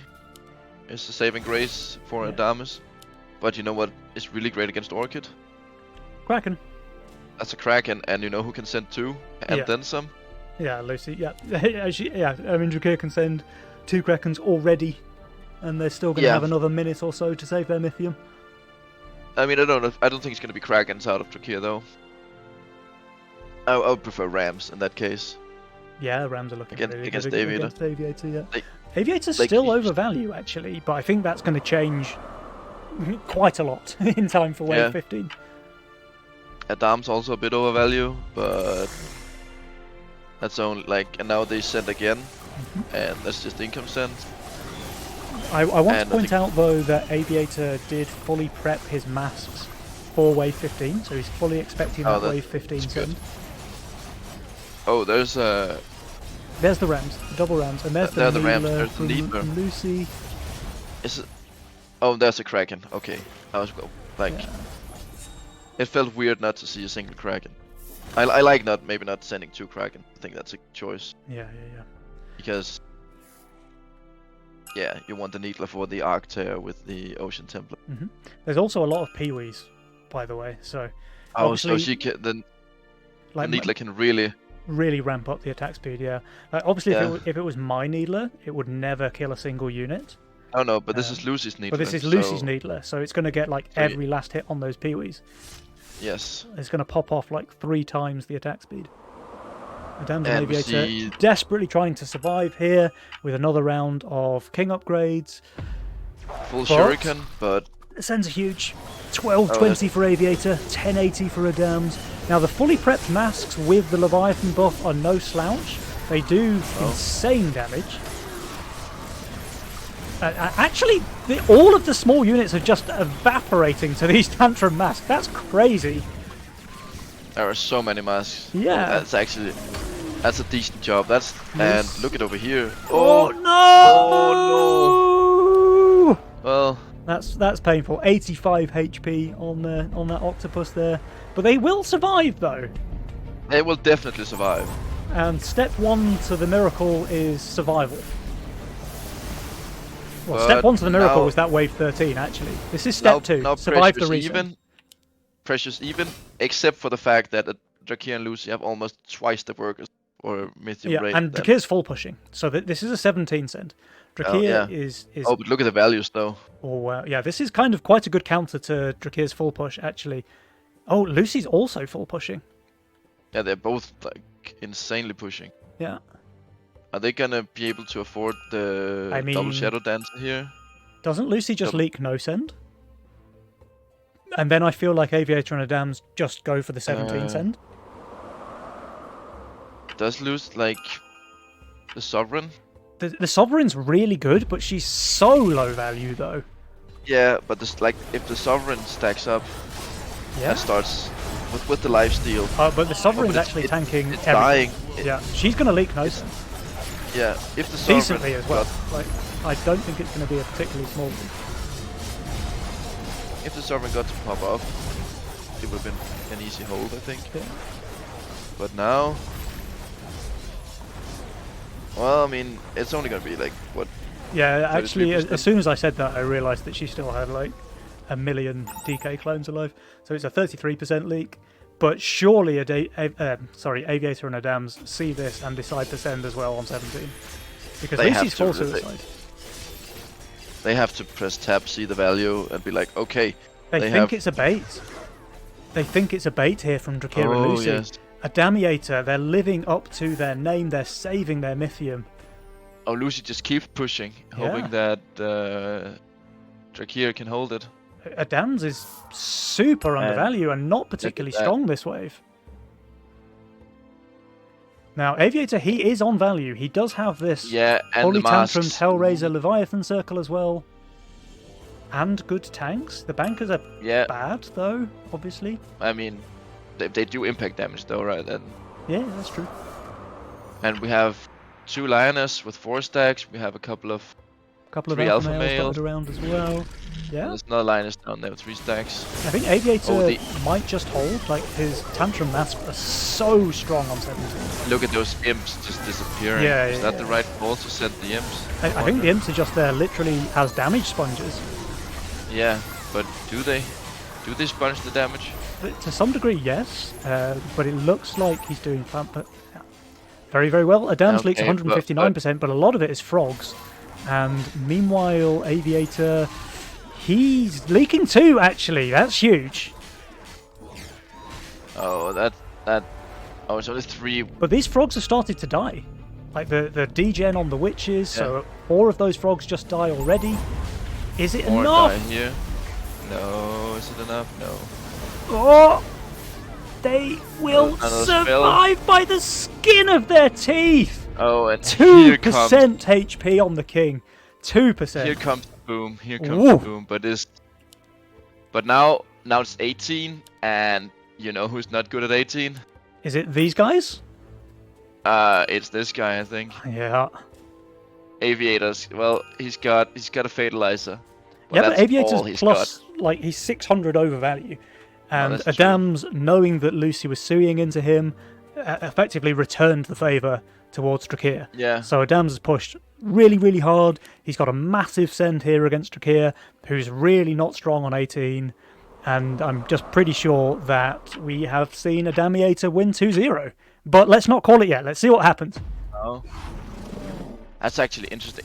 It's a saving grace for Adamus. But you know what is really great against Orchid? Kraken. That's a Kraken, and you know who can send 2 and then some? Yeah, Lucy. Yeah, I mean, Drakeer can send 2 Krakens already, and they're still going to have another minute or so to save their Mythium. I mean, I don't think it's going to be Krakens out of Drakeer though. I would prefer Rams in that case. Yeah, Rams are looking really against good Aviator. against Aviator. Yeah, Aviator's still overvalue actually, but I think that's going to change quite a lot in time for Wave 15. Adam's also a bit overvalue, but that's only like, and now they send again, and that's just income send. I want to point out though that Aviator did fully prep his masks for Wave 15, so he's fully expecting that Wave 15 send. Oh, there's the Rams, the double Rams, and there's the Rams. There's the Needler. Lucy. Oh, there's a Kraken. Okay, I was like, it felt weird not to see a single Kraken. I like maybe not sending 2 Kraken. I think that's a choice. Yeah. Because you want the Needler for the Arctear with the Ocean Temple. There's also a lot of Peewees, by the way. So so she can the Needler can really ramp up the attack speed. Yeah, obviously if it was my Needler, it would never kill a single unit. Oh no, but this is Lucy's Needler. But this is Lucy's Needler, so it's going to get like every last hit on those Peewees. Yes. It's going to pop off like 3 times the attack speed. Adam's Aviator desperately trying to survive here with another round of King upgrades. Full Shuriken, but it sends a huge 1220 for Aviator, 1080 for Adams. Now the fully prepped masks with the Leviathan buff are no slouch. They do insane damage. Actually, all of the small units are just evaporating to these Tantrum masks. That's crazy. There are so many masks. Yeah. That's a decent job. And look at over here. Oh no! Well, that's painful. 85 HP on that octopus there, but they will survive though. They will definitely survive. And step 1 to the miracle is survival. Well, step 1 to the miracle was that wave 13 actually. This is step 2. Survive the reset. Precious even, except for the fact that Drakeer and Lucy have almost twice the workers or Mythium rate. And Drakeer's full pushing, so this is a 17 cent. Drakeer is. Oh, but look at the values though. Oh, this is kind of quite a good counter to Drakeer's full push actually. Oh, Lucy's also full pushing. Yeah, they're both like insanely pushing. Yeah. Are they gonna be able to afford the double Shadow Dancer here? Doesn't Lucy just leak no send? And then I feel like Aviator and Adams just go for the 17 send. Does Lucy like the Sovereign? The Sovereign's really good, but she's so low value though. Yeah, but if the Sovereign stacks up and starts with the lifesteal. But the Sovereign's actually tanking. It's dying. Yeah, she's gonna leak no send. Yeah, if the Sovereign decently as well. Like, I don't think it's going to be a particularly small lead. If the Sovereign got to pop off, it would have been an easy hold, I think. Yeah. But now, well, I mean, it's only going to be like what? Yeah, actually, 33%? as soon as I said that, I realised that she still had like 1 million DK clones alive. So it's a 33% leak. But surely Aviator and Adams see this and decide to send as well on 17. Because They Lucy's have full to, suicide. They have to press tab, see the value, and be like, okay. They think it's a bait. They think it's a bait here from Drakir and Lucy. Yes. Adamiator, they're living up to their name. They're saving their Mythium. Oh, Lucy just keeps pushing, hoping that Drakir can hold it. Adams is super undervalued and not particularly strong this wave. Now, Aviator, he is on value. He does have this and Holy the Tantrum, masks. Hellraiser, Leviathan Circle as well. And good tanks. The bankers are bad, though, obviously. I mean, they do impact damage, though, right? And yeah, that's true. And we have 2 Lioness with 4 stacks. We have a couple of Alpha males dotted around as well. Yeah. There's another Lioness down there with 3 stacks. I think Aviator might just hold. Like, his Tantrum masks are so strong on 17. Look at those imps just disappearing. Yeah, Is that the right call to send the imps? I think the imps are just there literally as damage sponges. Yeah, but do they? Do they sponge the damage? To some degree, yes. But it looks like he's doing very, very well. Adams leaks 159%, but a lot of it is frogs. And meanwhile, Aviator, he's leaking too, actually. That's huge. Oh, oh, it's only 3. But these frogs have started to die. Like the degen on the witches, so 4 of those frogs just die already. Is it enough? Die here. No, is it enough? No. Oh! They will survive by the skin of their teeth! Oh, and 2% HP on the king. 2%. Here comes the boom. Here comes the boom. But now it's 18, and you know who's not good at 18? Is it these guys? It's this guy, I think. Yeah. Aviators. Well, he's got a Fatalizer. But Aviator's plus, like, he's 600 overvalue. And Adams, knowing that Lucy was suing into him, effectively returned the favour towards Drakir. Yeah. So Adams has pushed really, really hard. He's got a massive send here against Drakir, who's really not strong on 18. And I'm just pretty sure that we have seen Adamiator win 2-0. But let's not call it yet. Let's see what happens. Oh. That's actually interesting.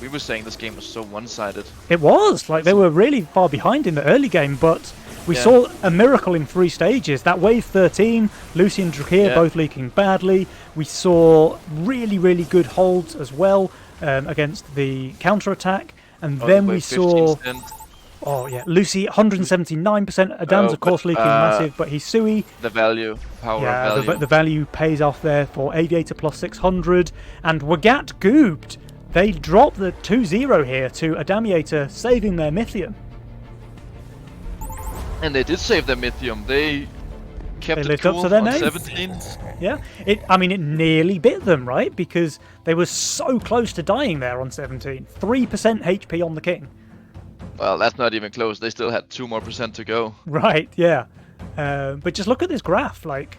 We were saying this game was so one-sided. It was. Like, they were really far behind in the early game, but we saw a miracle in 3 stages. That wave 13, Lucy and Drakir both leaking badly. We saw really, really good holds as well against the counter-attack. And then we saw... Oh, yeah. Lucy, 179%. Adams, of course, leaking massive, but he's Sui. The value. Value. The value pays off there for Aviator plus 600. And Wagat goobed. They drop the 2-0 here to Adamiator, saving their Mythium. And they did save their Mythium. They kept lived it cool up to their on name. 17. Yeah. It nearly bit them, right? Because they were so close to dying there on 17. 3% HP on the king. Well, that's not even close. They still had 2% more to go. Right, yeah. But just look at this graph. Like,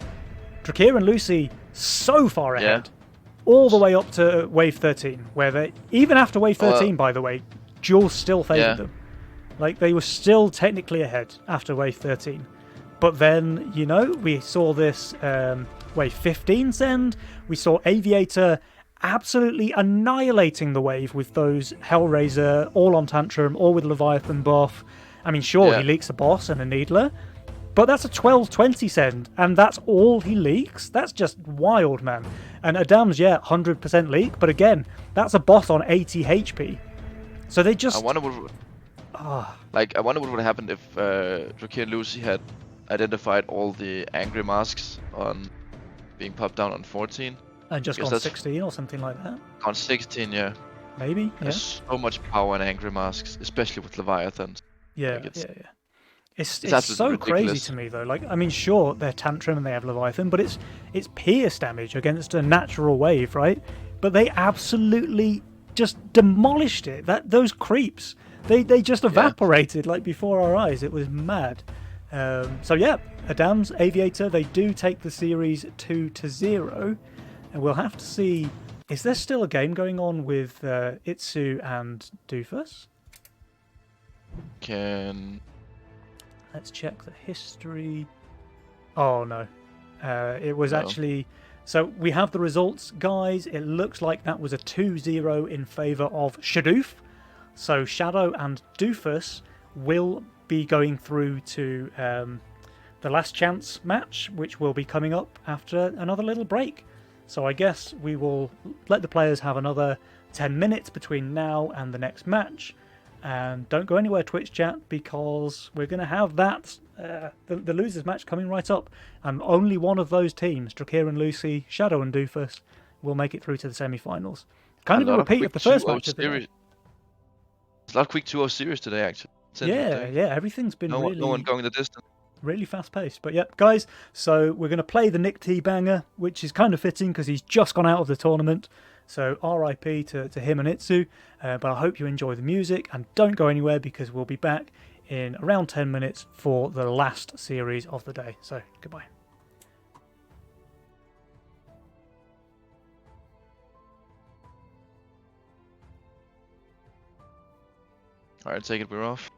Drakir and Lucy so far ahead. All the way up to wave 13. Where they, even after wave 13, by the way, Jules still favoured them. Like, they were still technically ahead after wave 13. But then, you know, we saw this wave 15 send. We saw Aviator absolutely annihilating the wave with those Hellraiser, all on Tantrum, all with Leviathan buff. I mean, sure, he leaks a boss and a Needler, but that's a 12-20 send, and that's all he leaks? That's just wild, man. And Adams, 100% leak, but again, that's a boss on 80 HP. So they just... I wonder what would have happened if Drakir and Lucy had identified all the angry masks on being popped down on 14. And just gone 16 or something like that. On 16, yeah. Maybe, There's so much power in angry masks, especially with Leviathan. Yeah. It's so crazy to me, though. Like, I mean, sure, they're Tantrum and they have Leviathan, but it's pierce damage against a natural wave, right? but they absolutely just demolished it. Those creeps, they just evaporated like before our eyes. It was mad. So yeah, Adams, Aviator, they do take the series 2-0, and we'll have to see. Is there still a game going on with Itsu and Doofus? Let's check the history. Oh no, it was actually. So we have the results, guys. It looks like that was a 2-0 in favour of Shadoof. So Shadow and Doofus will be going through to the last chance match, which will be coming up after another little break. So I guess we will let the players have another 10 minutes between now and the next match. And don't go anywhere, Twitch chat, because we're going to have that, the losers match coming right up. And only one of those teams, Drakir and Lucy, Shadow and Doofus, will make it through to the semi-finals. Kind of a repeat of the first match of the day. It's a lot of quick 2-0 series today, actually. Yeah, everything's been no one going the distance. Really fast paced. But yeah, guys, so we're going to play the Nick T banger, which is kind of fitting because he's just gone out of the tournament. So RIP to him and Itsu. But I hope you enjoy the music and don't go anywhere because we'll be back in around 10 minutes for the last series of the day. So goodbye. Alright, take it, we're off.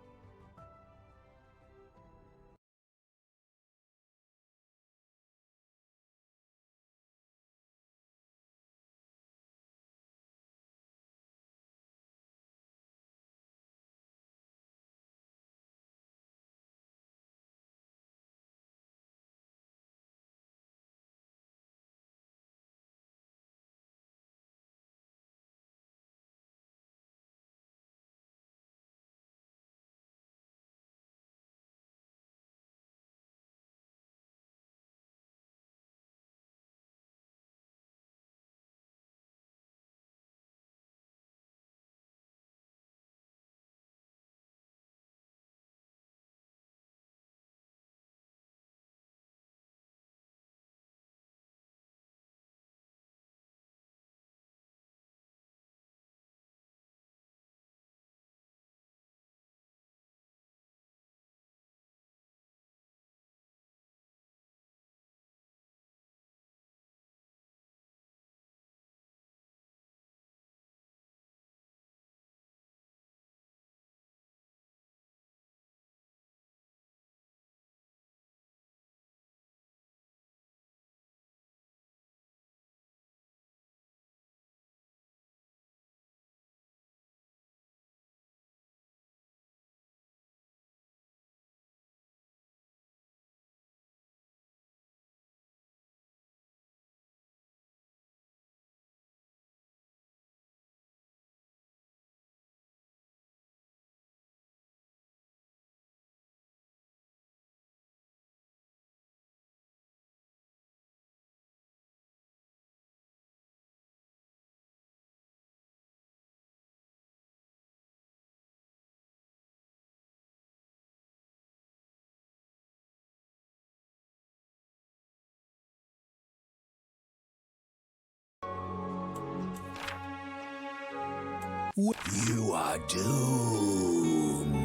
You are doomed.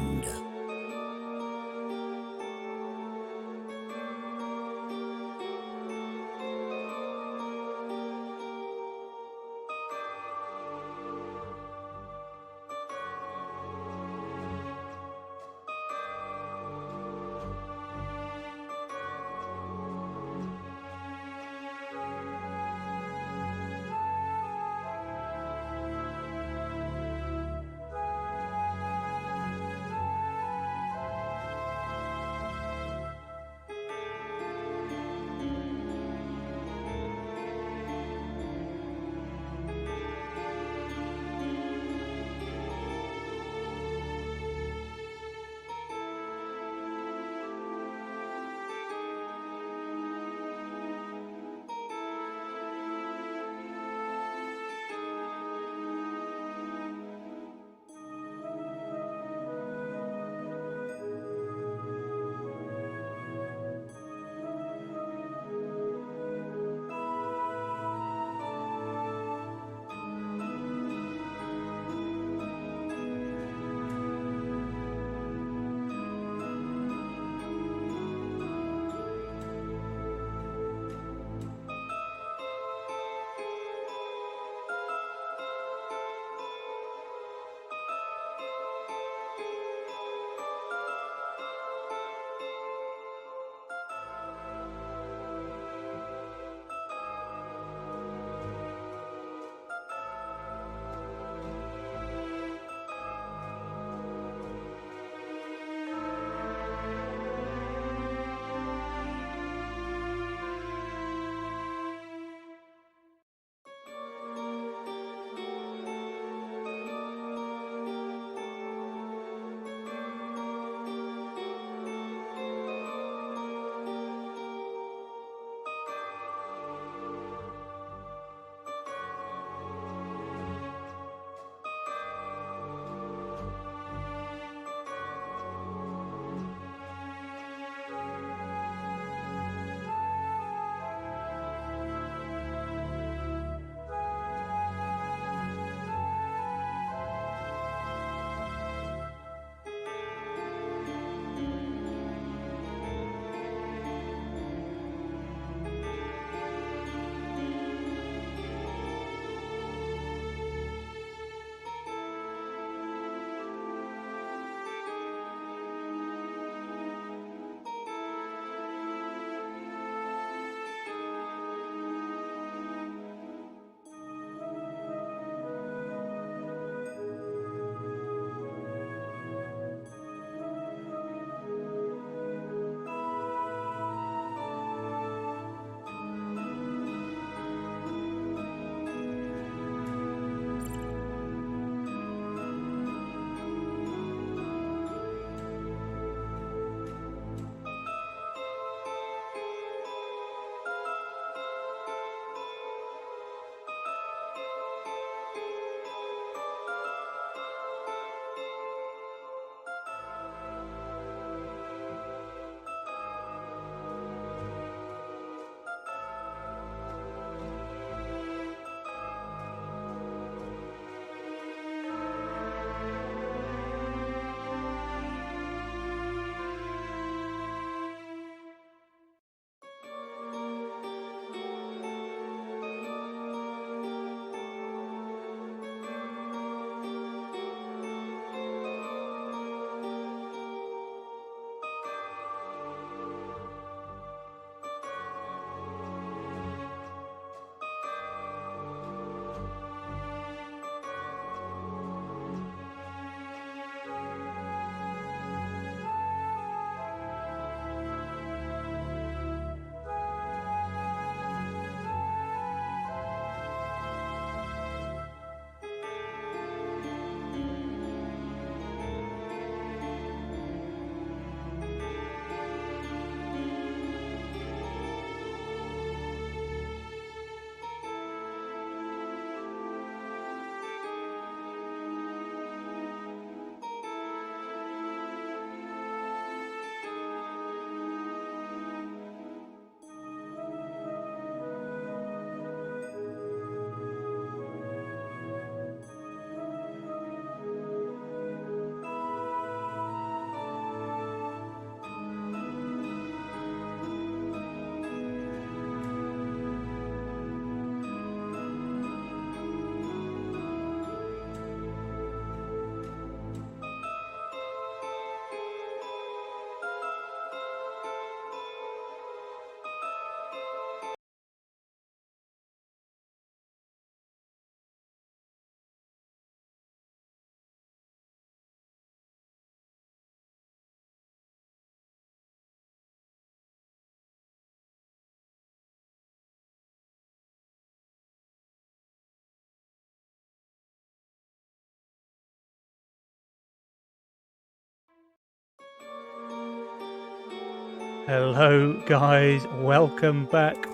Hello guys, welcome back.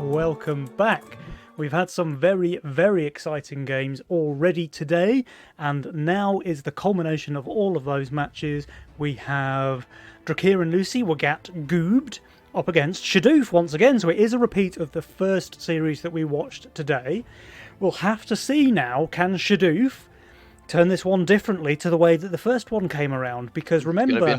We've had some very, very exciting games already today, and now is the culmination of all of those matches. We have Drakir and Lucy were goobed up against Shadoof once again, so it is a repeat of the first series that we watched today. We'll have to see now, can Shadoof turn this one differently to the way that the first one came around, because remember,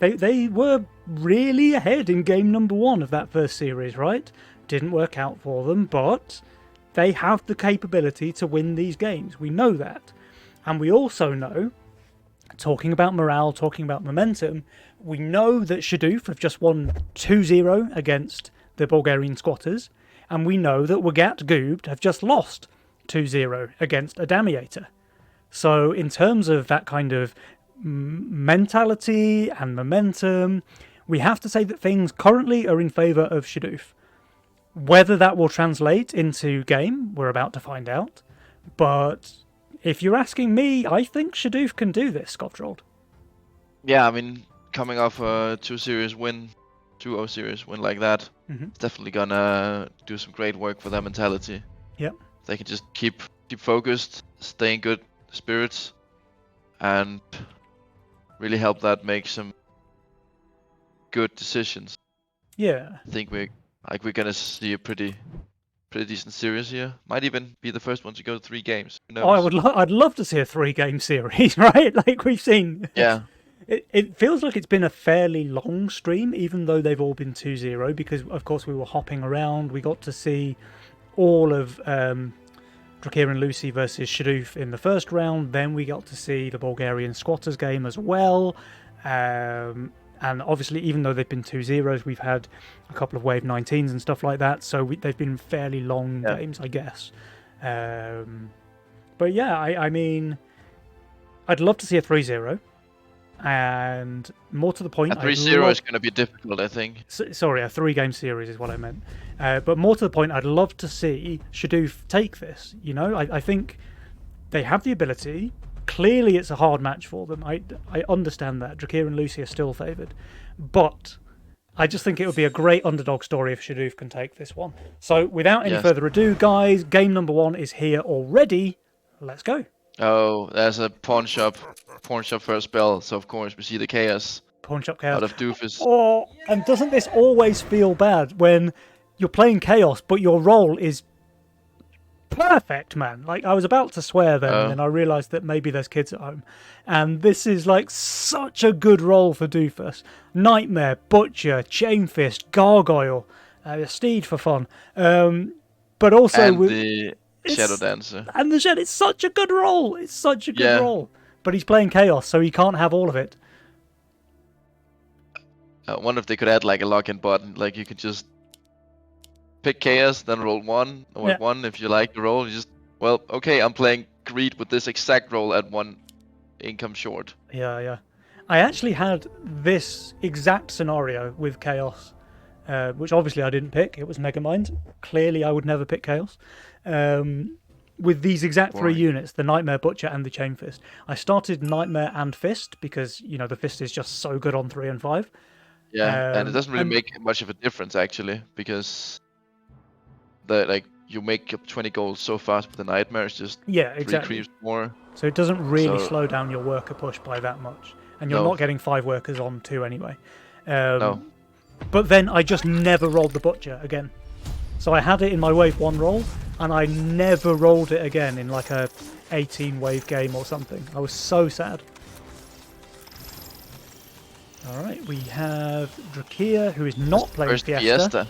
they were really ahead in game number 1 of that first series, right? Didn't work out for them, but they have the capability to win these games. We know that. And we also know, talking about morale, talking about momentum, we know that Shadoof have just won 2-0 against the Bulgarian squatters, and we know that Wagat Goobed have just lost 2-0 against Adamiator. So in terms of that kind of mentality and momentum, we have to say that things currently are in favour of Shadoof. Whether that will translate into game, we're about to find out. But if you're asking me, I think Shadoof can do this, Scottrold. Yeah, I mean, coming off a 2-0 series win like that, it's definitely gonna do some great work for their mentality. Yep. They can just keep focused, stay in good spirits, and really help that make some good decisions. Yeah. I think we're gonna see a pretty decent series here. Might even be the first one to go to 3 games. Who knows? Oh, I'd love to see a 3-game series, right? Like we've seen. Yeah. It feels like it's been a fairly long stream, even though they've all been 2-0, because of course we were hopping around. We got to see all of Drakir and Lucy versus Shadoof in the first round. Then we got to see the Bulgarian squatters game as well. And obviously, even though they've been 2-0s, we've had a couple of Wave 19s and stuff like that. So they've been fairly long games, I guess. But yeah, I mean, I'd love to see a 3-0. And more to the point, a 3-0 is going to be difficult, I think. Sorry, a 3-game series is what I meant. But more to the point, I'd love to see Shadoof take this. You know, I think they have the ability. Clearly, it's a hard match for them. I understand that. Drakir and Lucy are still favoured. But I just think it would be a great underdog story if Shadoof can take this one. So without any further ado, guys, game number 1 is here already. Let's go. Oh, there's a pawn shop first spell, so of course we see the chaos. Pawn shop chaos. Out of Doofus. Oh, and doesn't this always feel bad when you're playing chaos, but your role is perfect, man? Like, I was about to swear then, and then I realised that maybe there's kids at home. And this is like such a good role for Doofus. Nightmare, Butcher, Chainfist, Gargoyle, Steed for fun. But also and the Shadow Dancer. And the Shadow, it's such a good role. It's such a good role. But he's playing chaos, so he can't have all of it. I wonder if they could add like a lock-in button, like you could just pick chaos, then roll 1, or 1 if you like the roll. You just, well, okay, I'm playing Greed with this exact roll at 1 income short. Yeah. I actually had this exact scenario with chaos, which obviously I didn't pick. It was Megamind. Clearly, I would never pick chaos. With these exact 3 units, the Nightmare, Butcher, and the Chainfist. I started Nightmare and Fist because, you know, the Fist is just so good on 3 and 5. Yeah, and it doesn't really make much of a difference, actually, because you make up 20 gold so fast with the Nightmare, it's just 3 creeps more. So it doesn't really slow down your worker push by that much. And you're not getting 5 workers on 2 anyway. No. But then I just never rolled the Butcher again. So I had it in my wave 1 roll, and I never rolled it again in like a 18 wave game or something. I was so sad. Alright, we have Drakir, who is not playing Fiesta,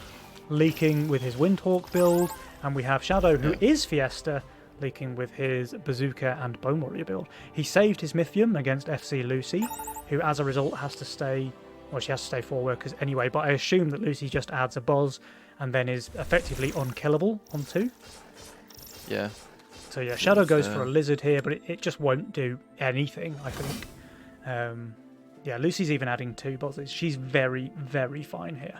leaking with his Windhawk build, and we have Shadow, who is Fiesta, leaking with his Bazooka and Bone Warrior build. He saved his Mythium against FC Lucy, who as a result has to stay, well, she has to stay 4 workers anyway, but I assume that Lucy just adds a Buzz and then is effectively unkillable on 2. Yeah. So yeah, Shadow goes for a Lizard here, but it just won't do anything, I think. Yeah, Lucy's even adding 2 Buzzes. She's very, very fine here.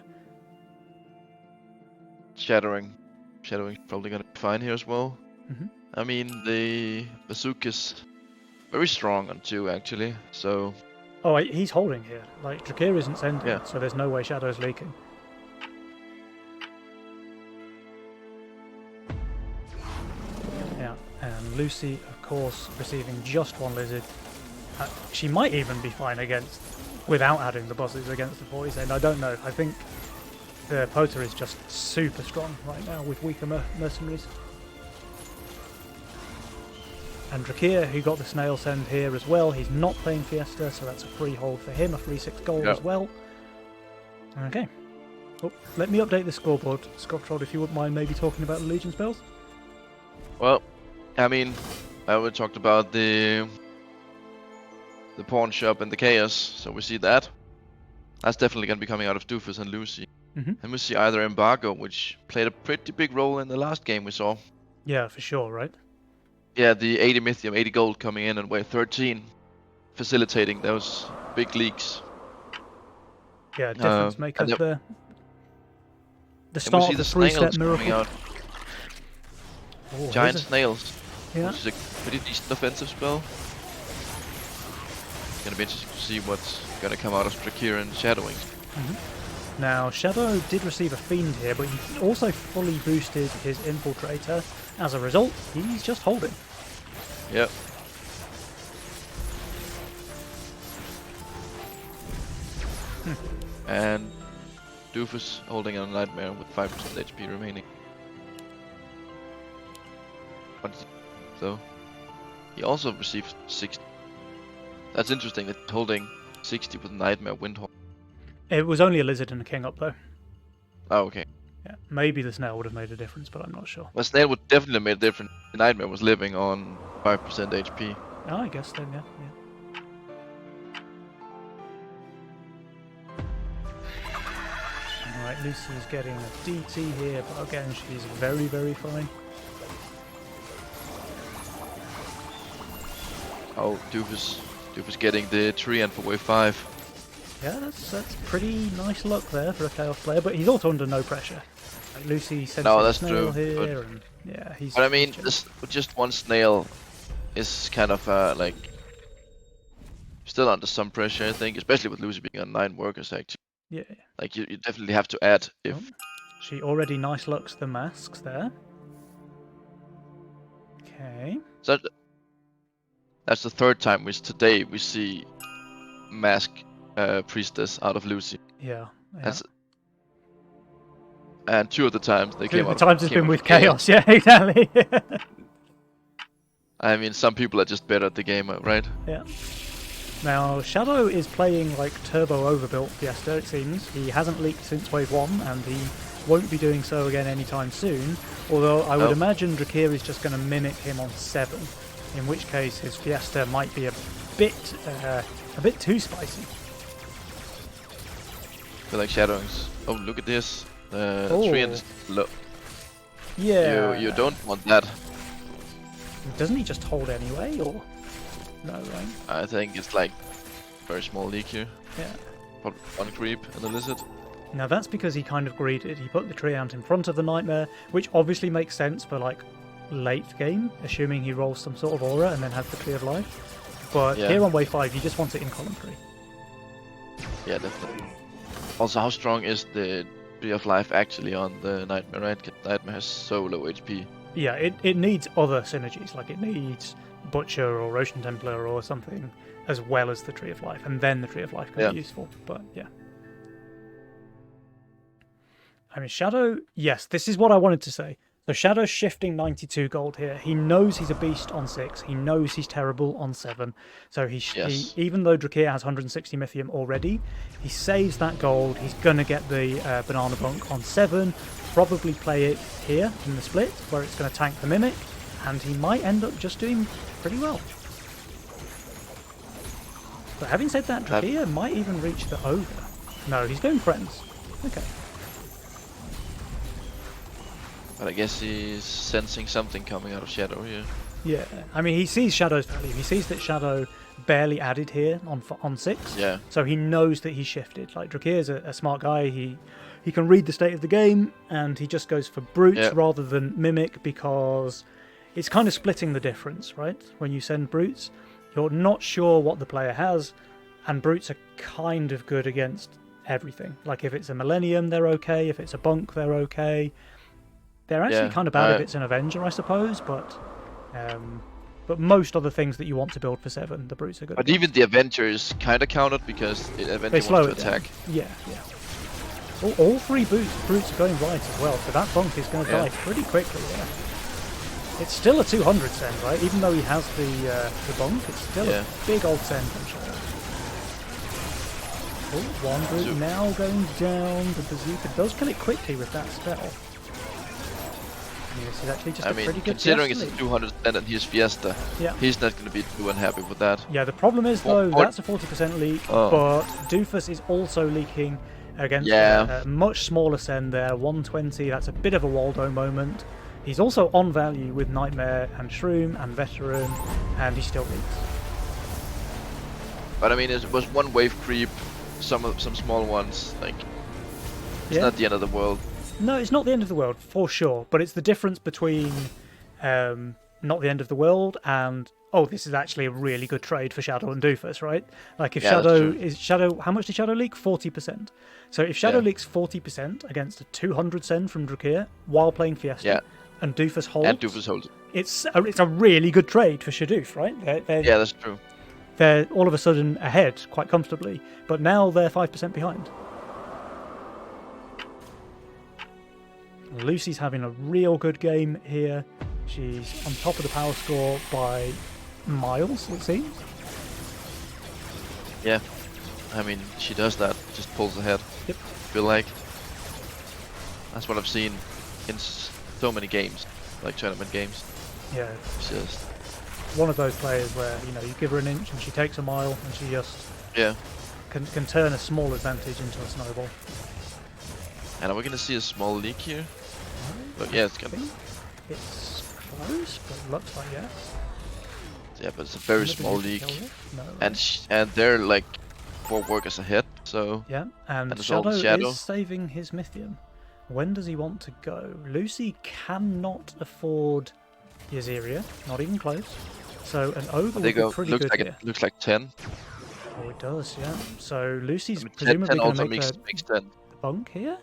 Shadowing probably going to be fine here as well. I mean, the Bazooka's very strong on 2, actually, so... Oh, he's holding here. Like, Drakir isn't sending, so there's no way Shadow's leaking. And Lucy, of course, receiving just one lizard. She might even be fine without adding the bosses against the poison. I don't know. I think the Pota is just super strong right now with weaker mercenaries. And Drakir, who got the snail send here as well, he's not playing Fiesta, so that's a free hold for him, a free 6 gold as well. Okay. Oh, let me update the scoreboard. Scottrod, if you wouldn't mind maybe talking about the Legion spells? Well, I mean, I already talked about the pawn shop and the chaos, so we see that. That's definitely going to be coming out of Doofus and Lucy. And we see either Embargo, which played a pretty big role in the last game we saw. Yeah, for sure, right? Yeah, the 80 Mythium, 80 gold coming in and wave 13, facilitating those big leaks. Yeah, difference maker there. The start of the 3-step miracle. Oh, giant snails. Yeah. Which is a pretty decent offensive spell. It's going to be interesting to see what's going to come out of Drakir and Shadowing. Now, Shadow did receive a Fiend here, but he also fully boosted his Infiltrator. As a result, he's just holding. Yep. And Doofus holding a Nightmare with 5% HP remaining. So, he also received 60. That's interesting that holding 60 with Nightmare Windhorn. It was only a Lizard and a King up though. Oh, okay. Yeah, maybe the Snail would have made a difference, but I'm not sure. Well, Snail would definitely have made a difference. The Nightmare was living on 5% HP. Oh, I guess then, yeah. Alright, Lucy is getting a DT here, but again, she's very, very fine. Oh, Doofus getting the Treant for wave 5. Yeah, that's pretty nice luck there for a Chaos player, but he's also under no pressure. Like Lucy sends a snail here, and yeah, he's. But I mean, just one snail is kind of like still under some pressure, I think, especially with Lucy being on 9 workers actually. Yeah. Like you definitely have to add if. Oh, she already nice lucks the masks there. Okay. So that's the 3rd time today we see mask priestess out of Lucy. Yeah. And 2 of the times they came out. 2 of the times it's been with chaos. Yeah, exactly. I mean, some people are just better at the game, right? Yeah. Now, Shadow is playing like turbo overbuilt Fiesta, it seems. He hasn't leaked since wave 1, and he won't be doing so again anytime soon. Although I would imagine Drakir is just going to mimic him on 7, in which case his Fiesta might be a bit too spicy. I feel like Shadowings. Oh, look at this. Treant is low. Yeah. You don't want that. Doesn't he just hold anyway, or no? Right. I think it's like very small leak here. Yeah. Probably one creep and a lizard. Now that's because he kind of greeded. He put the Treant in front of the Nightmare, which obviously makes sense for like late game, assuming he rolls some sort of aura and then has the Tree of Life. But here on wave 5, you just want it in column 3. Yeah, definitely. Also, how strong is the Tree of Life actually on the Nightmare, right? 'Cause Nightmare has so low HP. Yeah, it needs other synergies, like it needs Butcher or Roshan Templar or something, as well as the Tree of Life, and then the Tree of Life can be useful, but yeah. I mean, Shadow, yes, this is what I wanted to say. So Shadow's shifting 92 gold here. He knows he's a beast on 6. He knows he's terrible on 7. So he even though Drakir has 160 Mythium already, he saves that gold. He's going to get the Banana Bunk on 7, probably play it here in the split, where it's going to tank the Mimic, and he might end up just doing pretty well. But having said that, Drakir might even reach the Ogre. No, he's going Friends. Okay. But I guess he's sensing something coming out of Shadow here. Yeah, I mean, he sees Shadow's value. He sees that Shadow barely added here on 6. Yeah. So he knows that he's shifted. Like, Drakir's a smart guy. He can read the state of the game, and he just goes for Brutes rather than Mimic, because it's kind of splitting the difference, right? When you send Brutes, you're not sure what the player has, and Brutes are kind of good against everything. Like, if it's a Millennium, they're okay. If it's a Bunk, they're okay. They're actually kind of bad if it's an Avenger, I suppose, but But most of the things that you want to build for 7, the Brutes are good. But even the Avengers kind of counted because the Avenger They slow wants to attack. Yeah. All 3 Brutes are going right as well, so that bunk is going to die pretty quickly. Yeah. It's still a 200 send, right? Even though he has the bunk, it's still a big old send from Shadow. Oh, one Brute now going down. The Bazooka does kill it quickly with that spell. This is actually just a pretty good considering it's a Fiesta 200 send and he's Fiesta, he's not going to be too unhappy with that. Yeah, the problem is though, that's a 40% leak, but Doofus is also leaking against a much smaller send there, 120, that's a bit of a Waldo moment. He's also on value with Nightmare and Shroom and Veteran, and he still leaks. But I mean, it was one wave creep, some small ones, like, it's not the end of the world. No, it's not the end of the world, for sure, but it's the difference between not the end of the world and, oh, this is actually a really good trade for Shadow and Doofus, right? Like, if Shadow, how much did Shadow leak? 40%. So if Shadow leaks 40% against a 200 send from Drakir while playing Fiesta, and Doofus holds, it's a really good trade for Shadoof, right? Yeah, that's true. They're all of a sudden ahead quite comfortably, but now they're 5% behind. Lucy's having a real good game here. She's on top of the power score by miles, it seems. Yeah, I mean, she does that, just pulls ahead. Yep. I feel like that's what I've seen in so many games, like tournament games. Yeah. It's just one of those players where, you know, you give her an inch and she takes a mile and she just can turn a small advantage into a snowball. And are we going to see a small leak here? But yeah, it's gonna. It's close, but it looks like yes. Yeah, but it's a very small leak, and they're like 4 workers ahead. So yeah, and Shadow is saving his Mythium. When does he want to go? Lucy cannot afford Yazeria, not even close. So an Ogre would be pretty good here. It looks like 10. Oh, it does, yeah. So Lucy's presumably going to make the bunk here.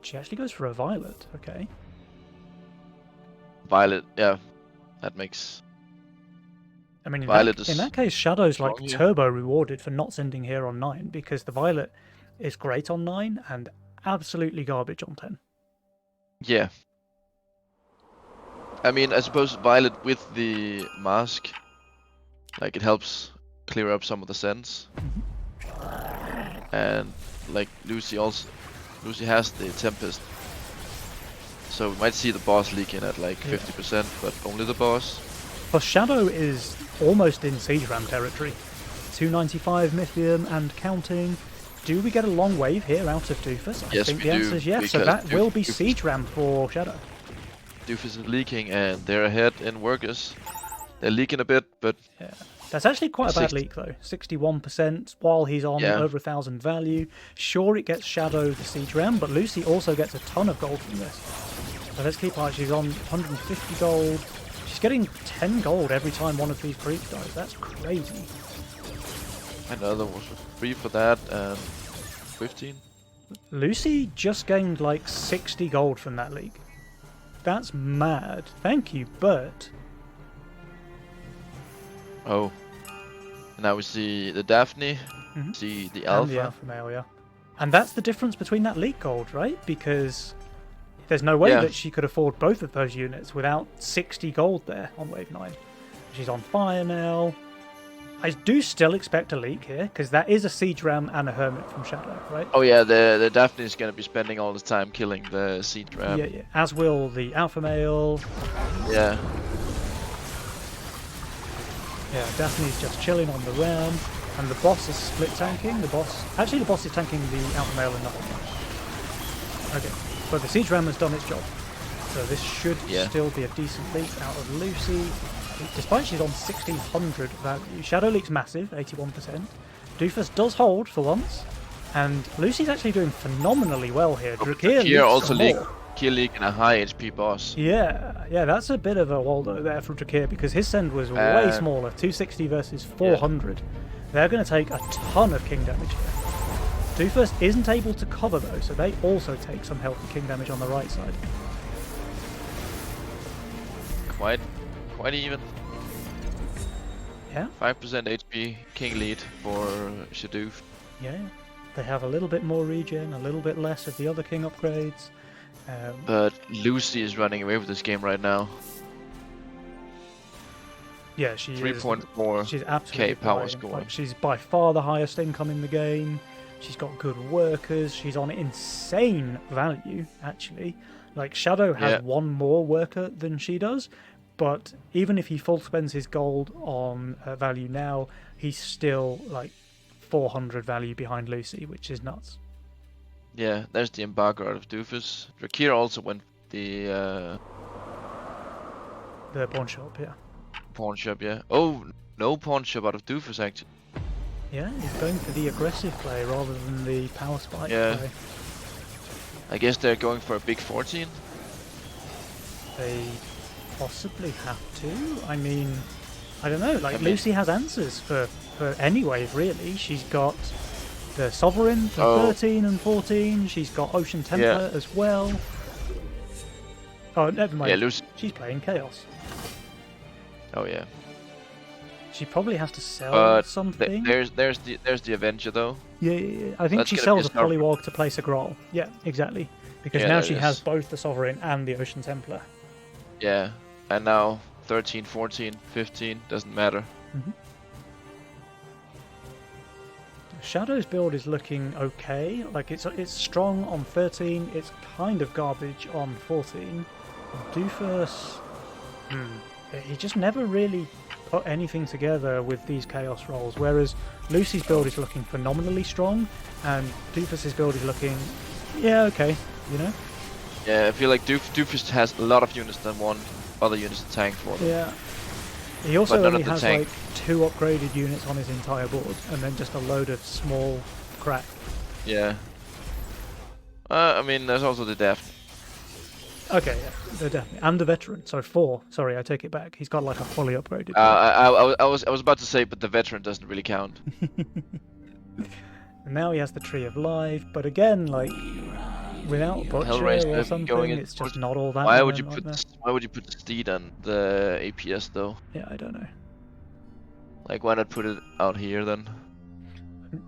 She actually goes for a Violet, okay. Violet, yeah. That makes... I mean, in that case, Shadow's like turbo rewarded for not sending here on 9, because the Violet is great on 9 and absolutely garbage on 10. Yeah. I mean, I suppose Violet with the mask, like, it helps clear up some of the sends. And, like, Lucy has the Tempest, so we might see the boss leaking at like 50%, but only the boss. Plus Shadow is almost in Siege Ram territory. 295 Mythium and counting. Do we get a long wave here out of Doofus? I think the answer is yes, so that will be Siege Ram for Shadow. Doofus is leaking and they're ahead in workers. They're leaking a bit, but... Yeah. That's actually quite a bad leak though, 61% while he's on over 1,000 value. Sure, it gets Shadow the Siege Ram, but Lucy also gets a ton of gold from this. So let's keep eye, she's on 150 gold. She's getting 10 gold every time one of these creeps dies, that's crazy. Another was free for that, and 15. Lucy just gained like 60 gold from that leak. That's mad. Thank you, Bert. Oh. Now we see the Daphne, see the Alpha. And the Alpha male, yeah. And that's the difference between that leak gold, right? Because there's no way that she could afford both of those units without 60 gold there on wave 9. She's on fire now. I do still expect a leak here, because that is a Siege Ram and a Hermit from Shadow, right? Oh yeah, the Daphne is going to be spending all the time killing the Siege Ram. Yeah, as will the Alpha male. Yeah. Yeah, Daphne's just chilling on the Ram, and the boss is split tanking. The boss is tanking the Alpha male and nothing much. Okay, but the Siege Ram has done its job. So this should still be a decent leak out of Lucy. Despite she's on 1600 value. Shadow leak's massive, 81%. Doofus does hold for once. And Lucy's actually doing phenomenally well here. Drakir also leak and a high HP boss. Yeah, that's a bit of a Waldo there from Drakir because his send was way smaller, 260 versus 400. They're going to take a ton of king damage here. Doofus isn't able to cover though, so they also take some healthy king damage on the right side. quite even. Yeah. 5% HP king lead for Shadoof. Yeah. They have a little bit more regen, a little bit less of the other king upgrades. But Lucy is running away with this game right now. Yeah, she 3.4 she's absolutely power flying. score. Like, she's by far the highest income in the game. She's got good workers. She's on insane value, actually. Like, Shadow has one more worker than she does, but even if he full spends his gold on value now, he's still like 400 value behind Lucy, which is nuts. Yeah, there's the embargo out of Doofus. Drakir also went the pawn shop, yeah. Pawn shop, yeah. Oh, no pawn shop out of Doofus actually. Yeah, he's going for the aggressive play rather than the power spike play. I guess they're going for a big 14. They possibly have to. I mean, I don't know. Like, Lucy has answers for any wave, really. She's got the Sovereign for 13 and 14. She's got Ocean Templar as well. Oh, never mind. Yeah, Lucy. She's playing Chaos. Oh yeah. She probably has to sell something. There's the Avenger though. Yeah. I think she sells a Polywog to place a Groll. Yeah, exactly. Because now she has both the Sovereign and the Ocean Templar. Yeah, and now 13, 14, 15, doesn't matter. Mm-hmm. Shadow's build is looking okay. Like, it's strong on 13, it's kind of garbage on 14. Doofus, he just never really put anything together with these Chaos rolls, whereas Lucy's build is looking phenomenally strong, and Doofus's build is looking, okay, you know? Yeah, I feel like Doofus has a lot of units than one other units to tank for them. Yeah. He also only has like 2 upgraded units on his entire board, and then just a load of small crap. Yeah. I mean, there's also the Daphne. Okay, yeah, they're definitely, and the Veteran. So 4. Sorry, I take it back. He's got like a fully upgraded. I was about to say, but the Veteran doesn't really count. And now he has the Tree of Life, but again, like, without Butcher or something, it's just not all that. Why would you put the Steed on the APS though? Yeah, I don't know. Like, why not put it out here then?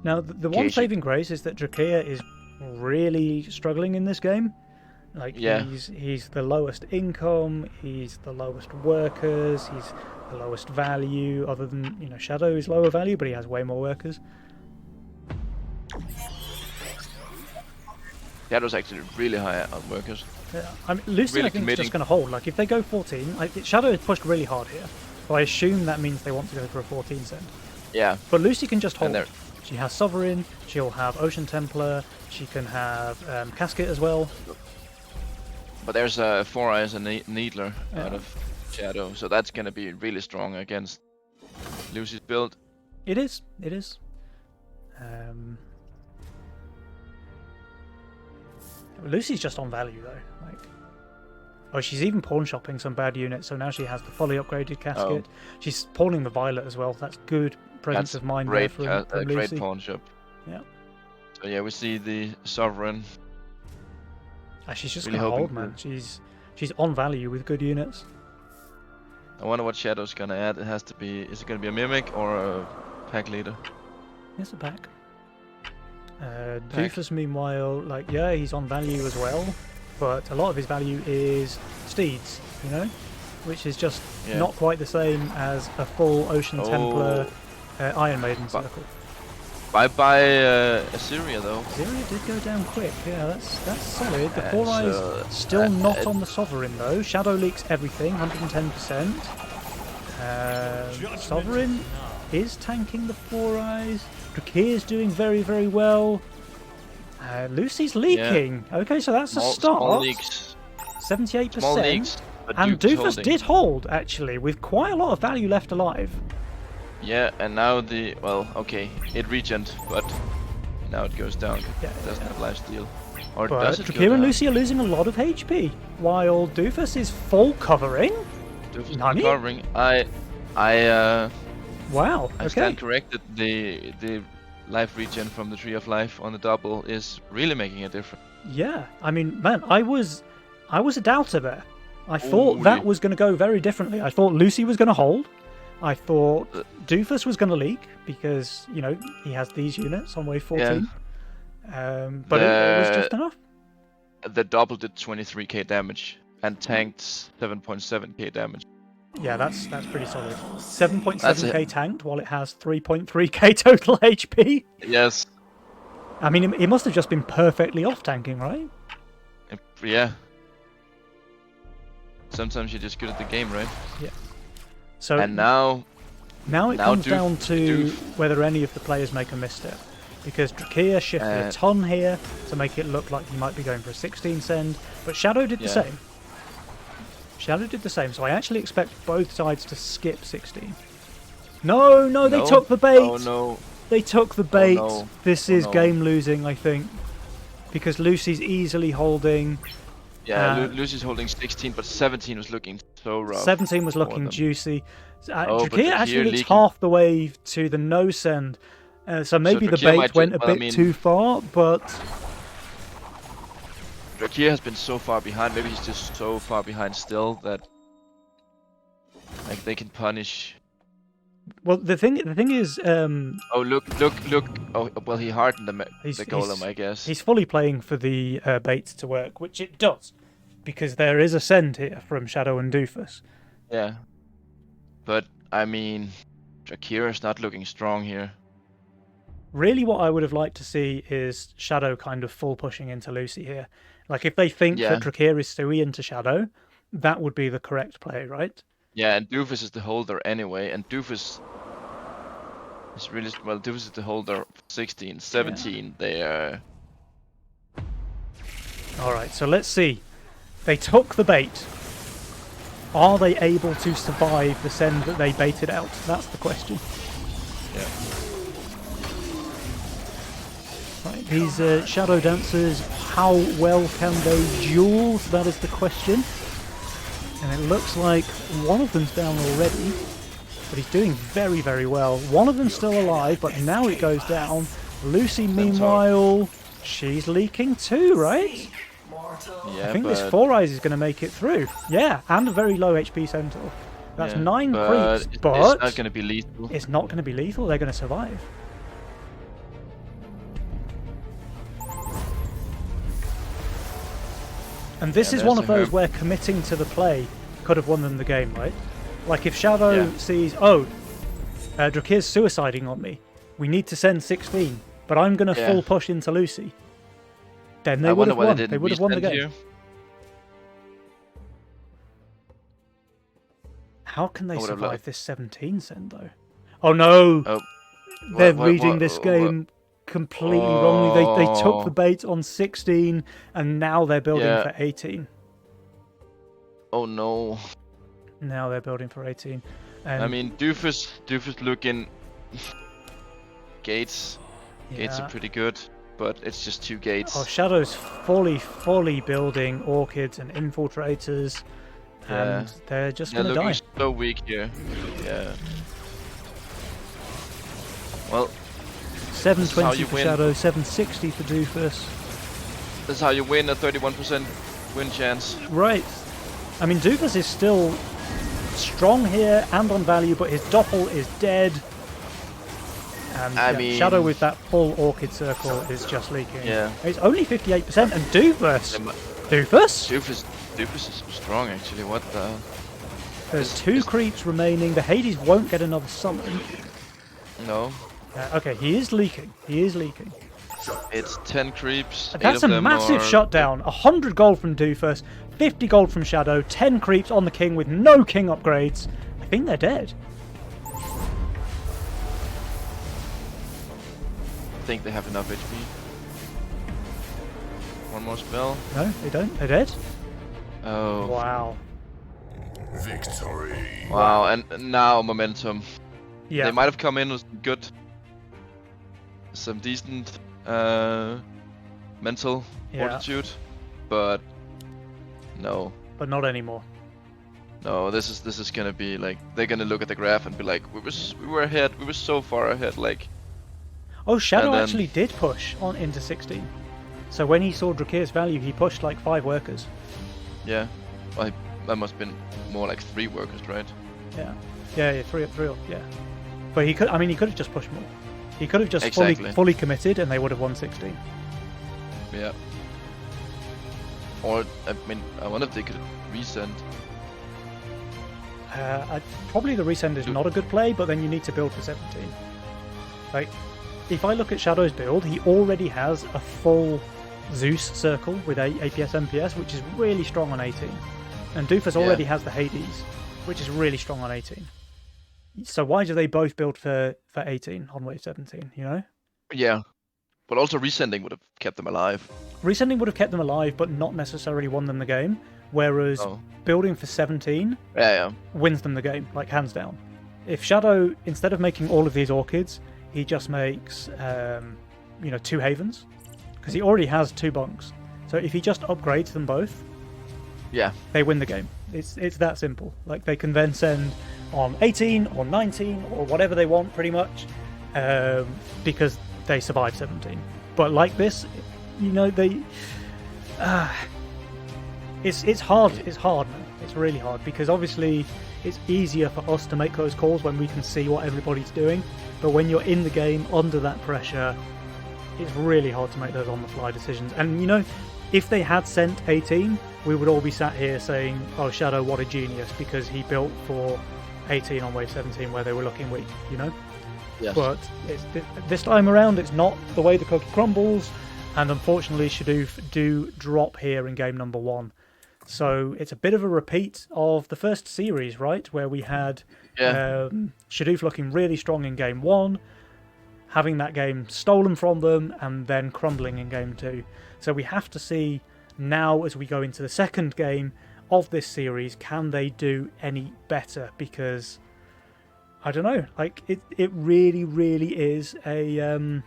Now, the one saving grace is that Drakir is really struggling in this game. Like, he's the lowest income, he's the lowest workers, he's the lowest value, other than, you know, Shadow is lower value, but he has way more workers. Shadow's actually really high on workers. Yeah, I mean, Lucy, really I think, is just going to hold. Like, if they go 14, Shadow is pushed really hard here. So I assume that means they want to go for a 14 send. Yeah. But Lucy can just hold. She has Sovereign, she'll have Ocean Templar, she can have Casket as well. But there's 4 Eyes and Needler out of Shadow, so that's going to be really strong against Lucy's build. It is. Lucy's just on value though. Like, she's even pawn shopping some bad units, so now she has the fully upgraded Casket. She's pawning the Violet as well. That's good presence of mind there from Lucy. Great pawn shop. Yeah. So yeah, we see the Sovereign. She's just really gonna hold, man. She's on value with good units. I wonder what Shadow's gonna add. It has to be. Is it gonna be a Mimic or a Pack Leader? It's a pack. Doofus, meanwhile, he's on value as well, but a lot of his value is Steeds, you know, which is just not quite the same as a full Ocean Templar Iron Maiden circle. Bye Assyria though. Assyria did go down quick. Yeah, that's solid. The 4 Eyes still not on the Sovereign though. Shadow leaks everything, 110%. Sovereign is tanking the 4 Eyes. Drakir's doing very, very well. Lucy's leaking. Yeah. Okay, so that's a start. Small leaks. 78%. Small leaks, and Doofus did hold, actually, with quite a lot of value left alive. Yeah, and now it regened, but now it goes down. Yeah, it doesn't have lifesteal. Or but does it Drakir and Lucy are losing a lot of HP, while Doofus is full covering. Doofus is covering. Wow. I stand corrected. The life regen from the Tree of Life on the double is really making a difference. Yeah, I mean, man, I was a doubter there. I thought that was going to go very differently. I thought Lucy was going to hold. I thought Doofus was going to leak because, you know, he has these units on wave 14. But it was just enough. The double did 23k damage and tanked 7.7k damage. Yeah, that's pretty solid. 7.7k tanked while it has 3.3k total HP. Yes. I mean, it must have just been perfectly off tanking, right? Yeah. Sometimes you're just good at the game, right? Yeah. So and now it comes down to whether any of the players make a misstep. Because Drakir shifted a ton here to make it look like he might be going for a 16 send, but Shadow did the same. Shadow did the same, so I actually expect both sides to skip 16. No, they took the bait! Oh no. They took the bait. Oh, no. This is game losing, I think. Because Lucy's easily holding. Yeah, Lucy's holding 16, but 17 was looking so rough. 17 was looking juicy. Drakir actually looks leaking. half the way to the no send. So maybe the bait went a bit too far, but... Drakir has been so far behind. Maybe he's just so far behind still that like they can punish. Well, the thing is... Oh, look. Oh, well, he hardened the golem, I guess. He's fully playing for the bait to work, which it does. Because there is a send here from Shadow and Doofus. Yeah. But, I mean, Drakir is not looking strong here. Really what I would have liked to see is Shadow kind of full pushing into Lucy here. Like, if they think that Drakir is Stewie into Shadow, that would be the correct play, right? Yeah, and Doofus is the holder anyway, and Doofus is really... Well, Doofus is the holder 16, 17, they are... Alright, so let's see. They took the bait. Are they able to survive the send that they baited out? That's the question. Yeah. Right, these Shadow Dancers, how well can they duel? That is the question. And it looks like one of them's down already, but he's doing very, very well. One of them's still alive, but now it goes down. Lucy, meanwhile, she's leaking too, right? Yeah, I think this Four Eyes is going to make it through. Yeah, and a very low HP Centaur. That's 9 creeps, but it's not going to be lethal. It's not going to be lethal. They're going to survive. And this is one of those where committing to the play could have won them the game, right? Like if Shadow sees, oh, Drakir's suiciding on me, we need to send 16, but I'm going to full push into Lucy. Then they would have won. They would have won the game. Here. How can they survive this 17 send though? Oh no! Oh. They're reading this game completely wrongly. They took the bait on 16 and now they're building for 18. Oh no. Now they're building for 18. And I mean, Doofus looking... Gates. Gates are pretty good, but it's just 2 gates. Oh, Shadow's fully building orchids and infiltrators. And they're just going to die. Looking so weak here. Yeah. Well... 720 for Shadow, 760 for Doofus. That's how you win, a 31% win chance. Right. I mean, Doofus is still strong here and on value, but his Doppel is dead. And I mean, Shadow with that full Orchid Circle is just leaking. Yeah. It's only 58%, and Doofus! Doofus is strong, actually. What the... There's 2 creeps remaining. The Hades won't get another summon. No. Okay, he is leaking. He is leaking. It's 10 creeps. That's a massive shutdown. 100 gold from Doofus, 50 gold from Shadow, 10 creeps on the king with no king upgrades. I think they're dead. I think they have enough HP. One more spell. No, they don't. They're dead. Oh. Wow. Victory. Wow, and now momentum. Yeah. They might have come in with some decent mental fortitude, but no. But not anymore. No, this is gonna be like, they're gonna look at the graph and be like, we were ahead, we were so far ahead, like. Oh, Shadow actually did push on into 16. So when he saw Drakir's value, he pushed like 5 workers. Yeah, well, that must have been more like 3 workers, right? Yeah, three, yeah. But he could. I mean, he could have just pushed more. He could have just Exactly. fully committed, and they would have won 16. Yeah. Or I mean, I wonder if they could resend. Probably the resend is not a good play, but then you need to build for 17. Like, if I look at Shadow's build, he already has a full Zeus circle with APS MPS, which is really strong on 18. And Doofus already has the Hades, which is really strong on 18. So why do they both build for 18 on wave 17, you know? Yeah. But also resending would have kept them alive. Resending would have kept them alive, but not necessarily won them the game. Whereas building for 17 wins them the game, like hands down. If Shadow, instead of making all of these orchids, he just makes, 2 havens, because he already has 2 bunks. So if he just upgrades them both, they win the game. It's that simple. Like, they can then send on 18 or 19 or whatever they want, pretty much, because they survive 17. But like this, they. It's hard. It's hard, man. It's really hard because obviously it's easier for us to make those calls when we can see what everybody's doing. But when you're in the game under that pressure, it's really hard to make those on-the-fly decisions. And if they had sent 18, we would all be sat here saying, "Oh, Shadow, what a genius!" because he built for 18 on wave 17 where they were looking weak. Yes. But this time around, it's not the way the cookie crumbles, and unfortunately, Shadoof do drop here in game number 1. So it's a bit of a repeat of the first series, right? Where we had Shadoof looking really strong in game 1, having that game stolen from them, and then crumbling in game 2. So we have to see now as we go into the second game of this series, can they do any better? Because I don't know, like it really, really is a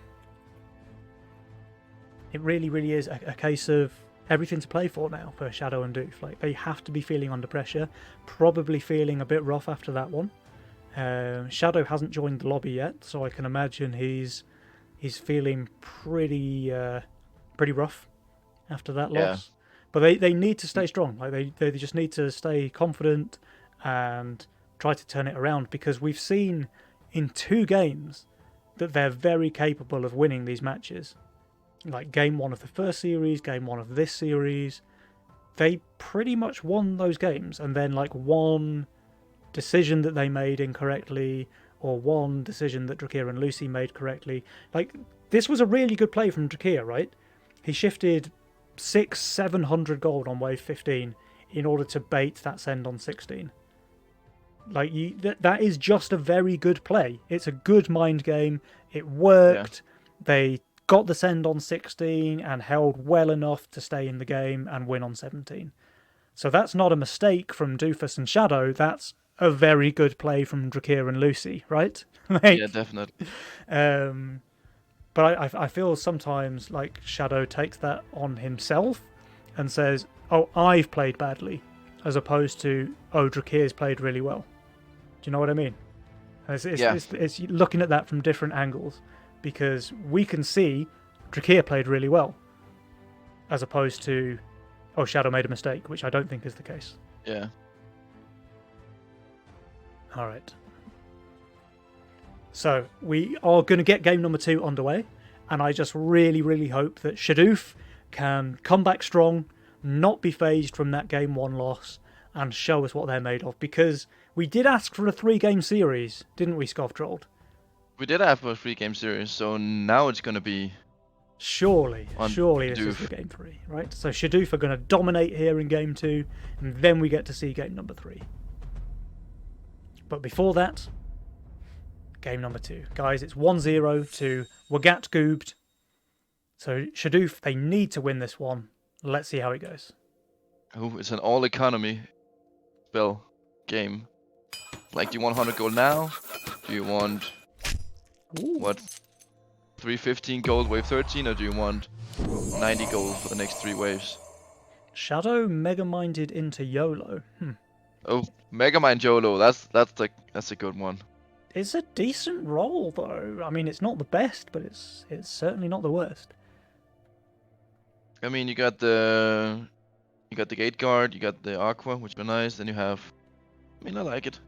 case of everything to play for now for Shadow and Doof. Like, they have to be feeling under pressure, probably feeling a bit rough after that one. Shadow hasn't joined the lobby yet, so I can imagine he's feeling pretty rough after that loss. But they need to stay strong. Like, they just need to stay confident and try to turn it around, because we've seen in 2 games that they're very capable of winning these matches. Like game 1 of the first series, game 1 of this series, they pretty much won those games, and then like one decision that they made incorrectly, or one decision that Drakir and Lucy made correctly. Like, this was a really good play from Drakir, right? He shifted 700 gold on wave 15 in order to bait that send on 16. Like, that is just a very good play. It's a good mind game. It worked. They got the send on 16 and held well enough to stay in the game and win on 17. So that's not a mistake from Doofus and Shadow. That's a very good play from Drakir and Lucy, right? Yeah, definitely. But I feel sometimes like Shadow takes that on himself and says, "Oh, I've played badly," as opposed to, "Oh, Drakir's played really well." Do you know what I mean? It's looking at that from different angles, because we can see Drakir played really well, as opposed to, "Oh, Shadow made a mistake," which I don't think is the case. Yeah. All right. So we are going to get game number 2 underway, and I just really, really hope that Shadoof can come back strong, not be phased from that game 1 loss, and show us what they're made of. Because we did ask for a 3-game series, didn't we, Skovtrold? We did have a 3-game series, so now it's going to be... Surely this is the game 3, right? So Shadoof are going to dominate here in game 2, and then we get to see game number 3. But before that, game number 2. Guys, it's 1-0 to Wagat Goobed. So Shadoof, they need to win this one. Let's see how it goes. Oh, it's an all-economy spell game. Like, do you want 100 gold now? Do you want... What? 315 gold wave 13, or do you want 90 gold for the next 3 waves? Shadow mega-minded into YOLO. Oh, Megamind YOLO, that's a good one. It's a decent roll, though. I mean, it's not the best, but it's certainly not the worst. I mean, you got the You got the gate guard, you got the aqua, which are nice. Then you have, I mean, I like it.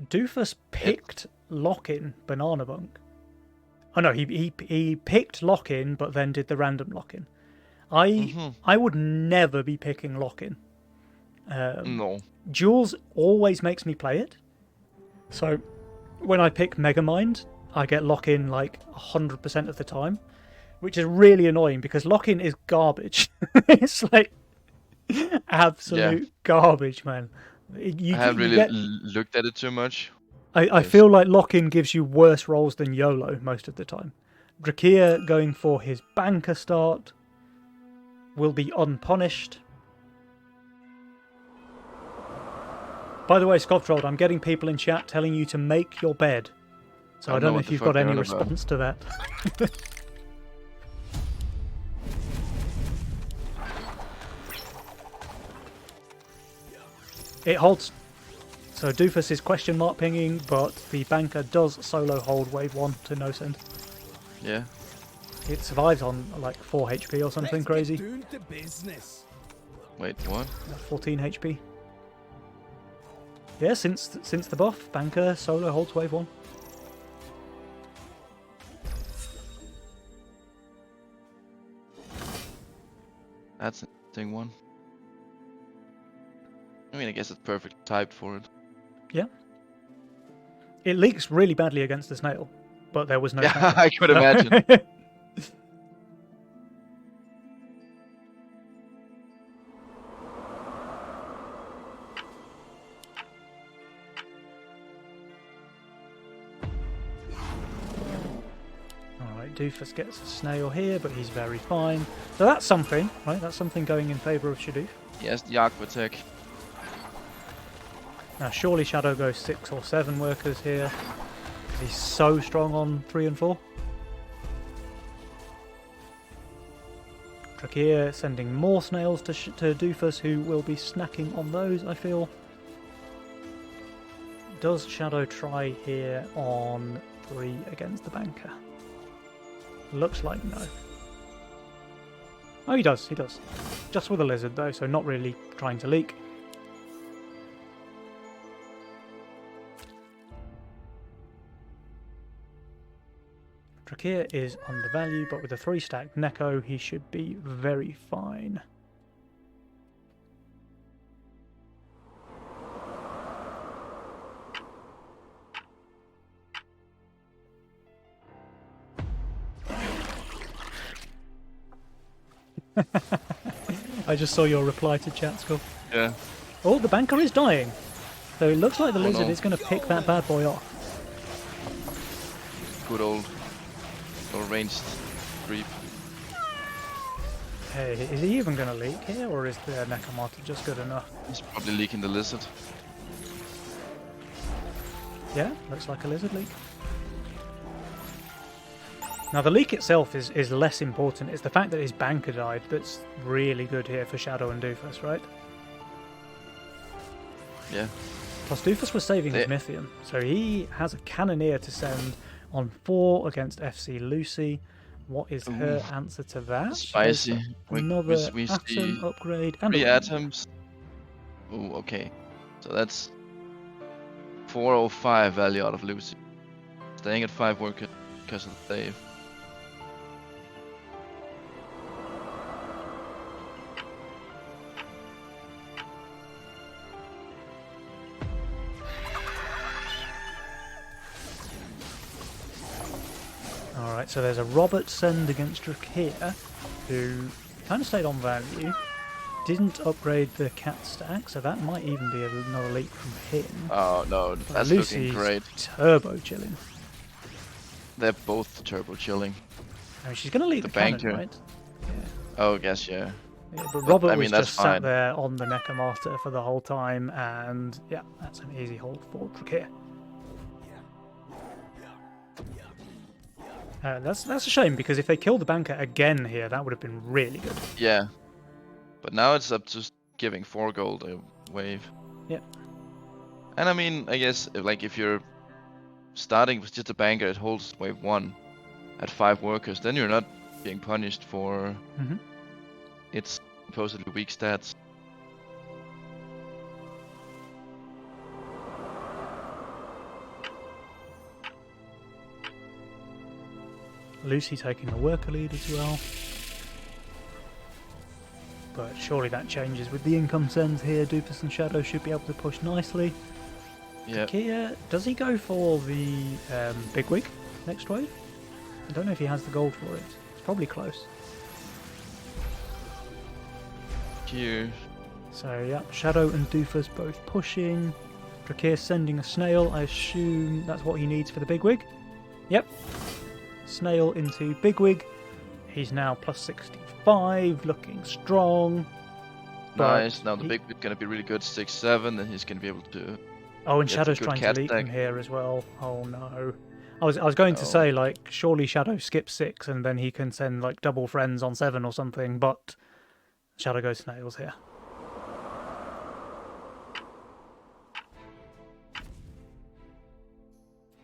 Doofus picked lock-in Banana Bunk. Oh no, he picked lock-in, but then did the random lock-in. I would never be picking lock-in. No. Jules always makes me play it. So when I pick Megamind, I get lock-in like 100% of the time, which is really annoying because lock-in is garbage. It's like absolute garbage, man. I haven't really looked at it too much. I feel like lock-in gives you worse rolls than YOLO most of the time. Drakir going for his banker start will be unpunished. By the way, Sculptrold, I'm getting people in chat telling you to make your bed. So I don't know if you've got any response to that. It holds. So Doofus is question mark pinging, but the banker does solo hold wave 1 to no send. Yeah. It survives on like 4 HP or something crazy. Wait, what? 14 HP. Yeah, since the buff, banker solo holds wave 1. That's an interesting one. I mean, I guess it's perfectly typed for it. Yeah. It leaks really badly against the snail, but there was no. Yeah, I could imagine. Alright, Doofus gets a snail here, but he's very fine. So that's something, right? That's something going in favour of Shadoof. Yes, the aqua tech. Now, surely Shadow goes 6 or 7 workers here. He's so strong on 3 and 4. Drakir sending more snails to Doofus, who will be snacking on those, I feel. Does Shadow try here on 3 against the banker? Looks like no. Oh, he does, he does. Just with a lizard, though, so not really trying to leak. Drakir is undervalued, but with a 3-stack Neko, he should be very fine. I just saw your reply to chat, Skull. Yeah. Oh, the banker is dying. So it looks like the lizard is going to pick that bad boy off. Good old ranged creep. Hey, is he even going to leak here, or is the Nekomata just good enough? He's probably leaking the lizard. Yeah, looks like a lizard leak. Now the leak itself is less important. It's the fact that his banker died that's really good here for Shadow and Doofus, right? Yeah. Plus Doofus was saving his Mythium, so he has a Cannoneer to send on 4 against FC Lucy. What is her answer to that? Spicy. Another atom upgrade. And 3 atoms. Oh, okay. So that's 405 value out of Lucy. Staying at 5 workers because of the save. Alright, so there's a Robert send against Drakir, who kind of stayed on value. Didn't upgrade the cat stack, so that might even be another leak from him. Oh no, that's Lucy's looking great. Turbo chilling. They're both turbo chilling. I mean, she's going to leak the cannon, right? Yeah. Oh, I guess, yeah. Yeah, but Robert was that's just fine. sat there on the Nekomata for the whole time, and yeah, that's an easy hold for Drakir. That's a shame, because if they kill the banker again here, that would have been really good. Yeah. But now it's up to giving 4 gold a wave. Yeah. And I mean, I guess if you're starting with just a banker that holds wave 1 at 5 workers, then you're not being punished for its supposedly weak stats. Lucy taking the worker lead as well. But surely that changes with the income sends here. Doofus and Shadow should be able to push nicely. Yeah. Kia, does he go for the bigwig next wave? I don't know if he has the gold for it. It's probably close. Here. So yeah, Shadow and Doofus both pushing. Drakir sending a snail. I assume that's what he needs for the bigwig. Yep. Snail into bigwig. He's now plus 65, looking strong. Nice. Now the big wig's gonna be really good. 6-7, and he's gonna be able to. Oh, and Shadow's good trying cat to leap stack. from here as well. Oh no. I was going to say, like, surely Shadow skips 6 and then he can send like double friends on 7 or something, but Shadow goes snails here.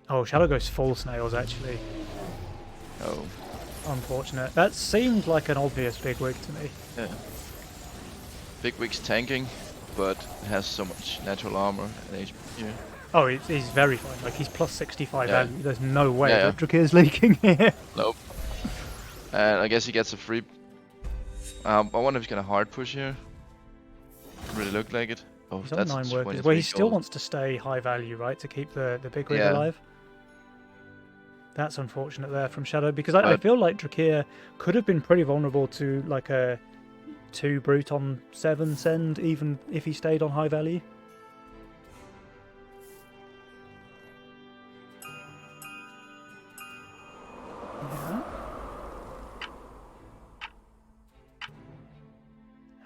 Oh, Shadow goes full snails actually. Oh. Unfortunate. That seemed like an obvious bigwig to me. Yeah. Bigwig's tanking, but has so much natural armor and HP here. Oh, he's very fine. Like, he's plus 65 Yeah. value. There's no way Yeah, that Drakir's leaking here. Nope. And I guess he gets a free. I wonder if he's gonna hard push here. Really look like it. Oh, He's on that's 9 workers. 23 Well, he still gold. wants to stay high value, right? To keep the bigwig Yeah. alive. That's unfortunate there from Shadow, because I But- feel like Drakir could have been pretty vulnerable to like a 2 brute on 7 send, even if he stayed on high value. Yeah.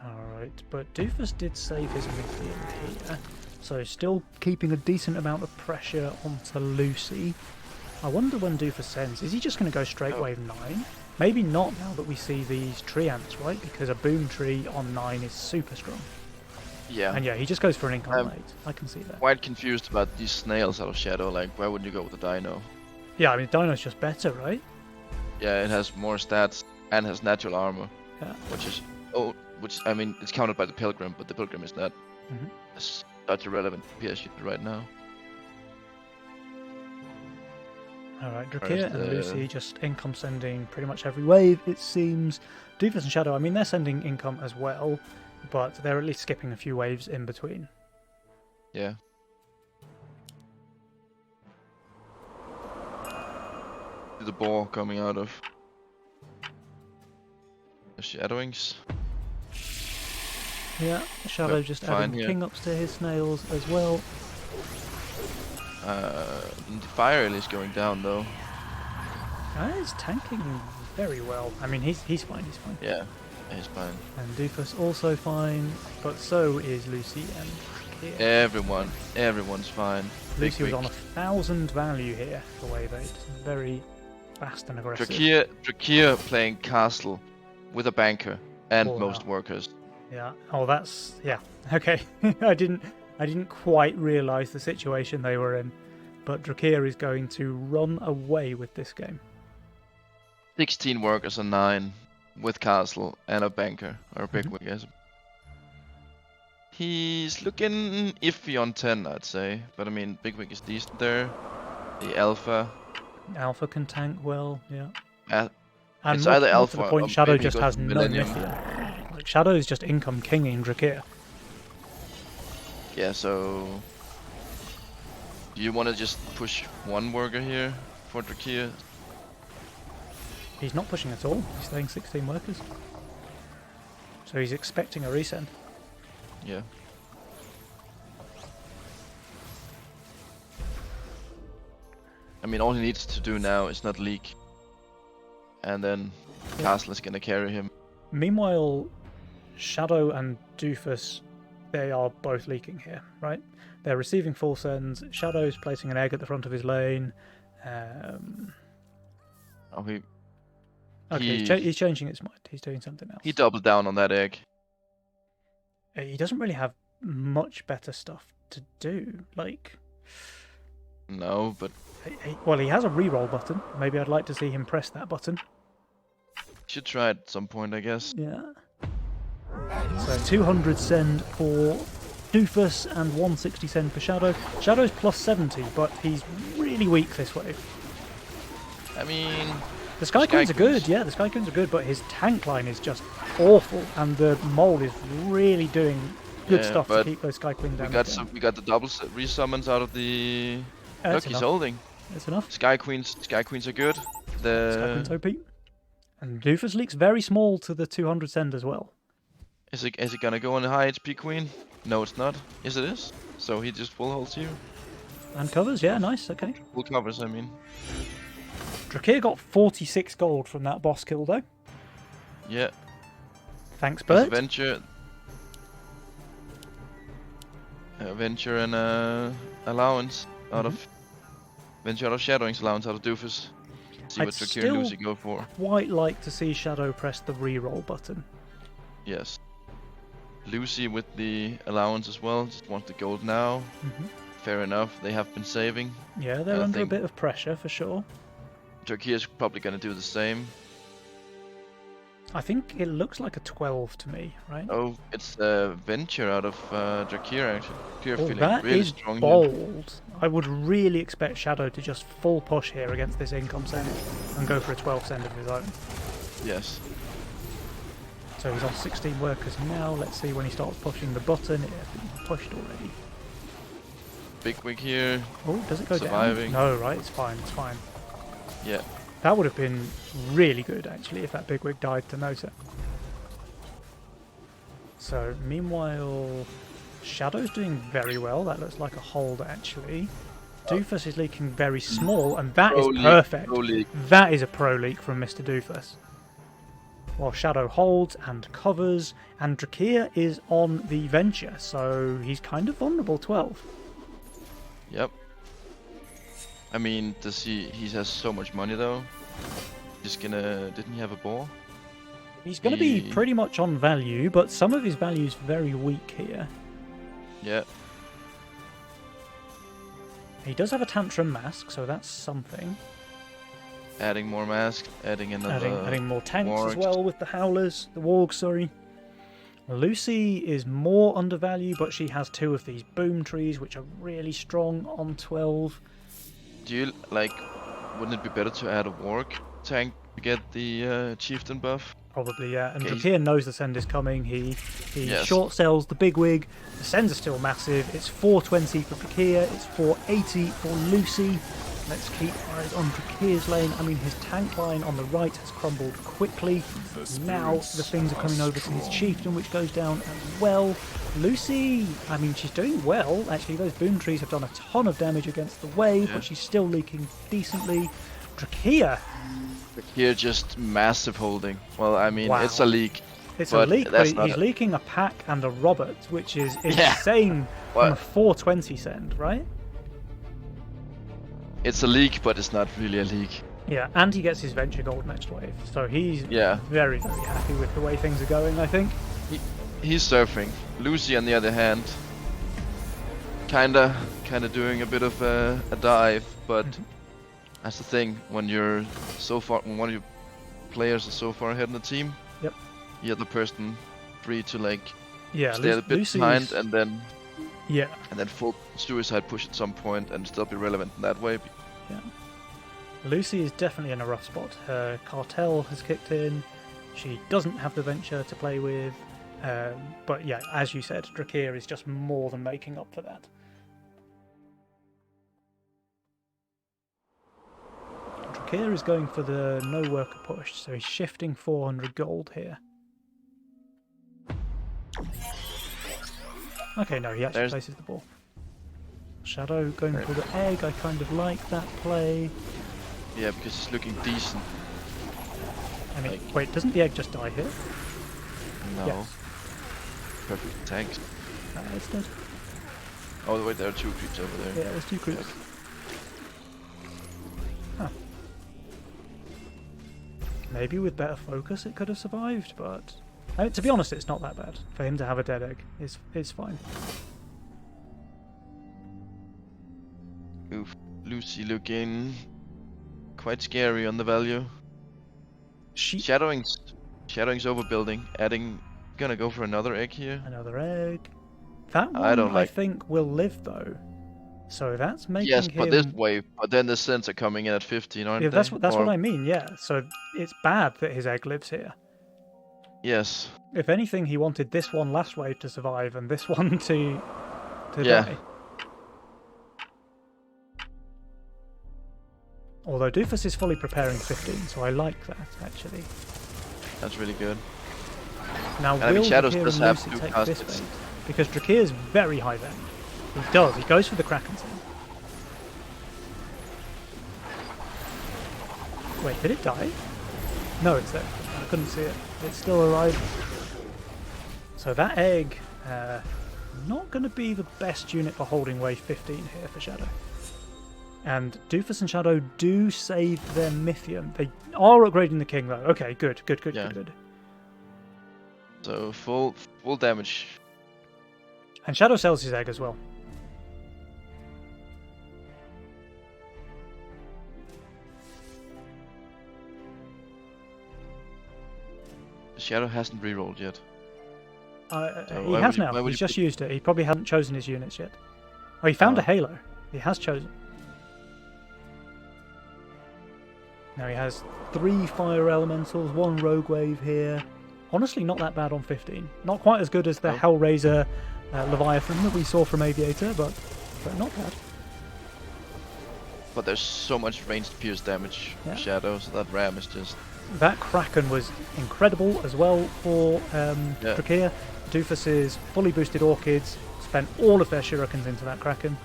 Alright, but Doofus did save his Mythium here, so still keeping a decent amount of pressure onto Lucy. I wonder when Doofus sends, is he just going to go straight wave 9? Maybe not now that we see these tree ants, right? Because a boom tree on 9 is super strong. Yeah. And yeah, he just goes for an income I'm late. I can see that. Quite confused about these snails out of Shadow. Like, why wouldn't you go with the Dino? Yeah, I mean, Dino's just better, right? Yeah, it has more stats and has natural armor. Yeah. Which I mean, it's countered by the Pilgrim, but the Pilgrim is not Mhm. such a relevant PS right now. Alright, Whereas Drakir and the- Lucy just income sending pretty much every wave, it seems. Doofus and Shadow, I mean, they're sending income as well, but they're at least skipping a few waves in between. Yeah. The ball coming out of the Shadowings. Yeah, Shadow Yep, just fine, adding yeah. king ups to his snails as well. The fire is going down though. He's tanking very well. I mean, he's fine, he's fine. Yeah, he's fine. And Doofus also fine, but so is Lucy and Drakir. Everyone's fine. Lucy was Big on 1,000 value here for wave 8. Very fast and aggressive. Drakir playing castle with a banker and Oh, most wow. workers. Yeah. Oh, that's yeah. Okay. I didn't quite realise the situation they were in, but Drakir is going to run away with this game. 16 workers and 9 with castle and a banker or a bigwig, I guess. He's looking iffy on 10, I'd say, but I mean, bigwig is decent there. The alpha, Alpha can tank well, yeah. and And it's more, either more Alpha to the or point, Shadow maybe just goes has for no Millennium. Mythium. Like Shadow is just income kinging Drakir. Yeah, so do you want to just push one worker here for Drakir? He's not pushing at all. He's staying 16 workers. So he's expecting a resend. Yeah. I mean, all he needs to do now is not leak, and then Castle is gonna carry him. Meanwhile, Shadow and Doofus, they are both leaking here, right? They're receiving full sends. Shadow's placing an egg at the front of his lane. Oh, he Okay, he's changing his mind. He's doing something else. he doubled down on that egg. He doesn't really have much better stuff to do. Like, No, but well, he has a reroll button. Maybe I'd like to see him press that button. should try it at some point, I guess. Yeah. So 200 send for Doofus and 160 send for Shadow. Shadow's plus 70, but he's really weak this wave. I mean, The Sky Queens are good, yeah, the Sky Queens are good, but his tank line is just awful, and the Mole is really doing good stuff to keep those Sky Queen down. We got the double resummons out of the Look, he's holding. That's enough. Sky Queens are good. The Sky Queen's OP. And Doofus leaks very small to the 200 send as well. Is it gonna go on the high HP Queen? No, it's not. Yes, it is. So he just full holds you. And covers, yeah, nice, okay. Full covers, I mean. Drakir got 46 gold from that boss kill, though. Yeah. Thanks, Bert. Venture and allowance out of Venture out of Shadowing's allowance out of Doofus. See what Drakir and Lucy go for. Quite like to see Shadow press the reroll button. Yes. Lucy with the allowance as well, just wants the gold now. Fair enough, they have been saving. Yeah, they're under a bit of pressure for sure. Drakir's probably going to do the same. I think it looks like a 12 to me, right? Oh, it's Venture out of Drakir actually. Drakir feeling that really is strong bold. here. I would really expect Shadow to just full push here against this income send and go for a 12 send of his own. Yes. So he's on 16 workers now. Let's see when he starts pushing the button. It has been pushed already. Bigwig here. Oh, does it go surviving. down? No, right? It's fine. It's fine. Yeah. That would have been really good, actually, if that Bigwig died to note it. So, meanwhile, Shadow's doing very well. That looks like a hold, actually. Doofus is leaking very small, and that is perfect. That is a pro leak from Mr. Doofus. While Shadow holds and covers, and Drakir is on the Venture, so he's kind of vulnerable 12. Yep. I mean, he has so much money though. Didn't he have a ball? He's gonna be pretty much on value, but some of his value is very weak here. Yeah. He does have a Tantrum Mask, so that's something. Adding more masks, adding another... Adding more tanks as well with the Howlers, the Wargs, sorry. Lucy is more undervalued, but she has 2 of these Boom Trees, which are really strong on 12. Do you, wouldn't it be better to add a Warg tank to get the Chieftain buff? Probably, yeah. And Drakir knows the send is coming. He short sells the Bigwig. The sends are still massive. It's 420 for Drakir. It's 480 for Lucy. Let's keep eyes on Drakir's lane. I mean, his tank line on the right has crumbled quickly. Now the things are coming over to his Chieftain, which goes down as well. Lucy, I mean, she's doing well. Actually, those Boom Trees have done a ton of damage against the wave, but she's still leaking decently. Drakir just massive holding. Well, I mean, it's a leak. It's a leak, but he's leaking a Pack and a Robert, which is insane on a 420 send, right? It's a leak, but it's not really a leak. Yeah, and he gets his Venture Gold next wave, so he's very, very happy with the way things are going, I think. He's surfing. Lucy, on the other hand, kinda doing a bit of a dive, but that's the thing, when you're so far, when one of your players is so far ahead in the team, the other person free to stay a bit behind and then full suicide push at some point and still be relevant in that way. Yeah. Lucy is definitely in a rough spot. Her Cartel has kicked in. She doesn't have the Venture to play with. But yeah, as you said, Drakir is just more than making up for that. Drakir is going for the no worker push, so he's shifting 400 gold here. Okay, no, he actually places the ball. Shadow going for the egg, I kind of like that play. Yeah, because it's looking decent. I mean, wait, doesn't the egg just die here? No. Yes. Perfect tanks. It's dead. Oh wait, there are 2 creeps over there. Yeah, there's 2 creeps. Huh. Maybe with better focus it could have survived, but... I mean, to be honest, it's not that bad. For him to have a dead egg, it's fine. Oof. Lucy looking quite scary on the value. Shadowing's overbuilding, gonna go for another egg here. Another egg. That one I think will live though. So that's making Yes, him... but this wave. But then the Sens are coming in at 15, aren't Yeah, they? that's what I mean, yeah. So it's bad that his egg lives here. Yes. If anything, he wanted this one last wave to survive and this one to Yeah. die. Although Doofus is fully preparing 15, so I like that, actually. That's really good. Now, And I mean, will Shadows Drakir does and have Lucy two take caskets. this bait? Because Drakir is very high value. He does. He goes for the Kraken's in. Wait, did it die? No, it's there. I couldn't see it. It's still alive. So that egg, not going to be the best unit for holding wave 15 here for Shadow. And Doofus and Shadow do save their Mythium. They are upgrading the King, though. Okay, good. Yeah. So full damage. And Shadow sells his egg as well. Shadow hasn't rerolled yet. He has now. He's just used it. He probably hadn't chosen his units yet. Oh, he found a Halo. He has chosen. Now he has 3 Fire Elementals, 1 Rogue Wave here. Honestly, not that bad on 15. Not quite as good as the Hellraiser Leviathan that we saw from Aviator, but not bad. But there's so much ranged pierce damage for Shadow, so that ram is just... That Kraken was incredible as well for Drakir. Doofus's fully boosted Orchids spent all of their Shurikens into that Kraken.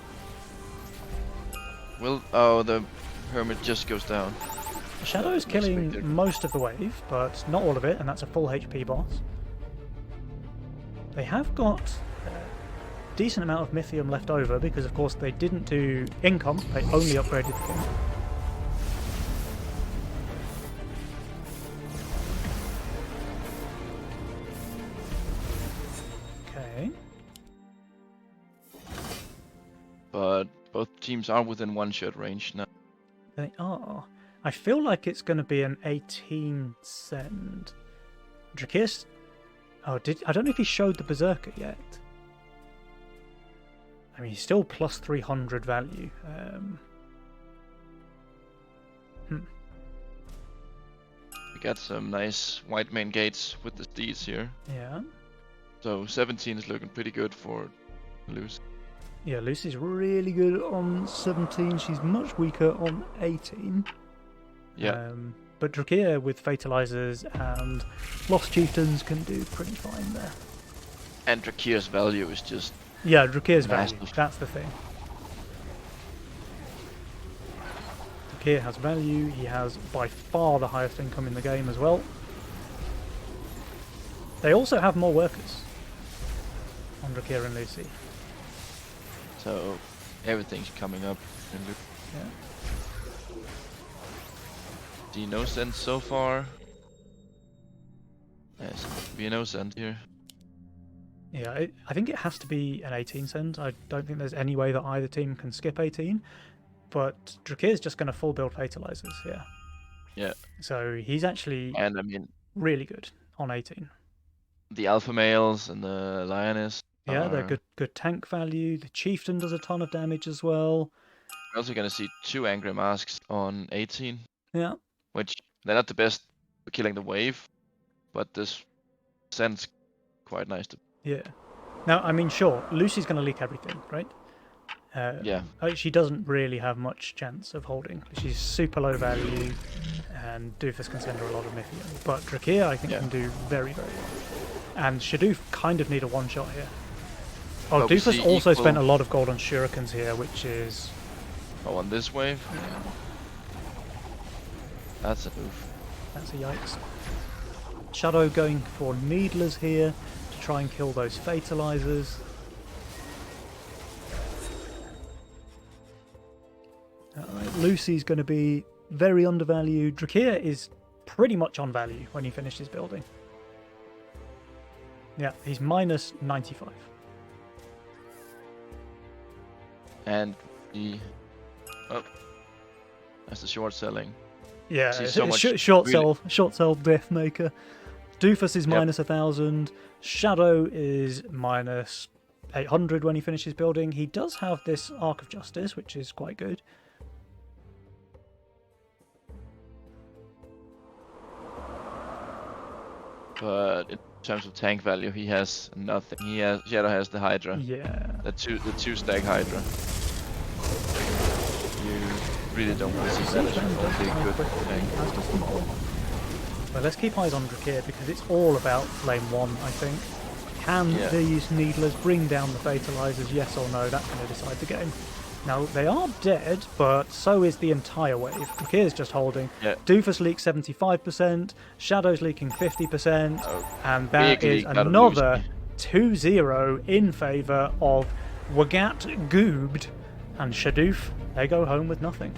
The Hermit just goes down. Shadow's killing most of the wave, but not all of it, and that's a full HP boss. They have got a decent amount of Mythium left over because, of course, they didn't do income, they only upgraded the King. Okay. But both teams are within one-shot range now. They are. I feel like it's going to be an 18 send. Drakir. Oh, I don't know if he showed the Berserker yet. I mean, he's still plus 300 value. We got some nice white main gates with the steeds here. Yeah. So 17 is looking pretty good for Lucy. Yeah, Lucy's really good on 17. She's much weaker on 18. Yeah. But Drakir with Fatalizers and Lost Chieftains can do pretty fine there. And Drakir's value is just... Yeah, Drakir's value. That's the thing. Drakir has value. He has by far the highest income in the game as well. They also have more workers on Drakir and Lucy. So everything's coming up. Yeah. No send so far. Yes, be no send here. Yeah, I think it has to be an 18 send. I don't think there's any way that either team can skip 18. But Drakir's just going to full build Fatalizers here. Yeah. So he's actually really good on 18. The Alpha Males and the Lioness. Yeah, they're good tank value. The Chieftain does a ton of damage as well. We're also going to see 2 Angry Masks on 18. Yeah. Which, they're not the best for killing the wave, but this sends quite nice to... Yeah. Now, I mean, sure, Lucy's going to leak everything, right? Yeah. She doesn't really have much chance of holding. She's super low value, and Doofus can send her a lot of Mythium. But Drakir, I think, can do very, very well. And Shadoof kind of need a one-shot here. Oh, Doofus also spent a lot of gold on Shurikens here, which is... Oh, on this wave? Yeah. That's a move. That's a yikes. Shadow going for Needlers here to try and kill those Fatalizers. Lucy's going to be very undervalued. Drakir is pretty much on value when he finishes building. Yeah, he's minus 95. And the... Oh. That's the short selling. Yeah, so short sell Deathmaker. Doofus is minus 1,000. Shadow is minus 800 when he finishes building. He does have this Arc of Justice, which is quite good. But in terms of tank value, he has nothing. Shadow has the Hydra. Yeah. The two stack Hydra. You really don't want to see that as a big good tank. Well, let's keep eyes on Drakir because it's all about lane 1, I think. Can these Needlers bring down the Fatalizers, yes or no? That's going to decide the game. Now, they are dead, but so is the entire wave. Drakir's just holding. Yeah. Doofus leaks 75%, Shadow's leaking 50%, and that is another 2-0 in favour of Wagat Goobed, and Shadoof, they go home with nothing.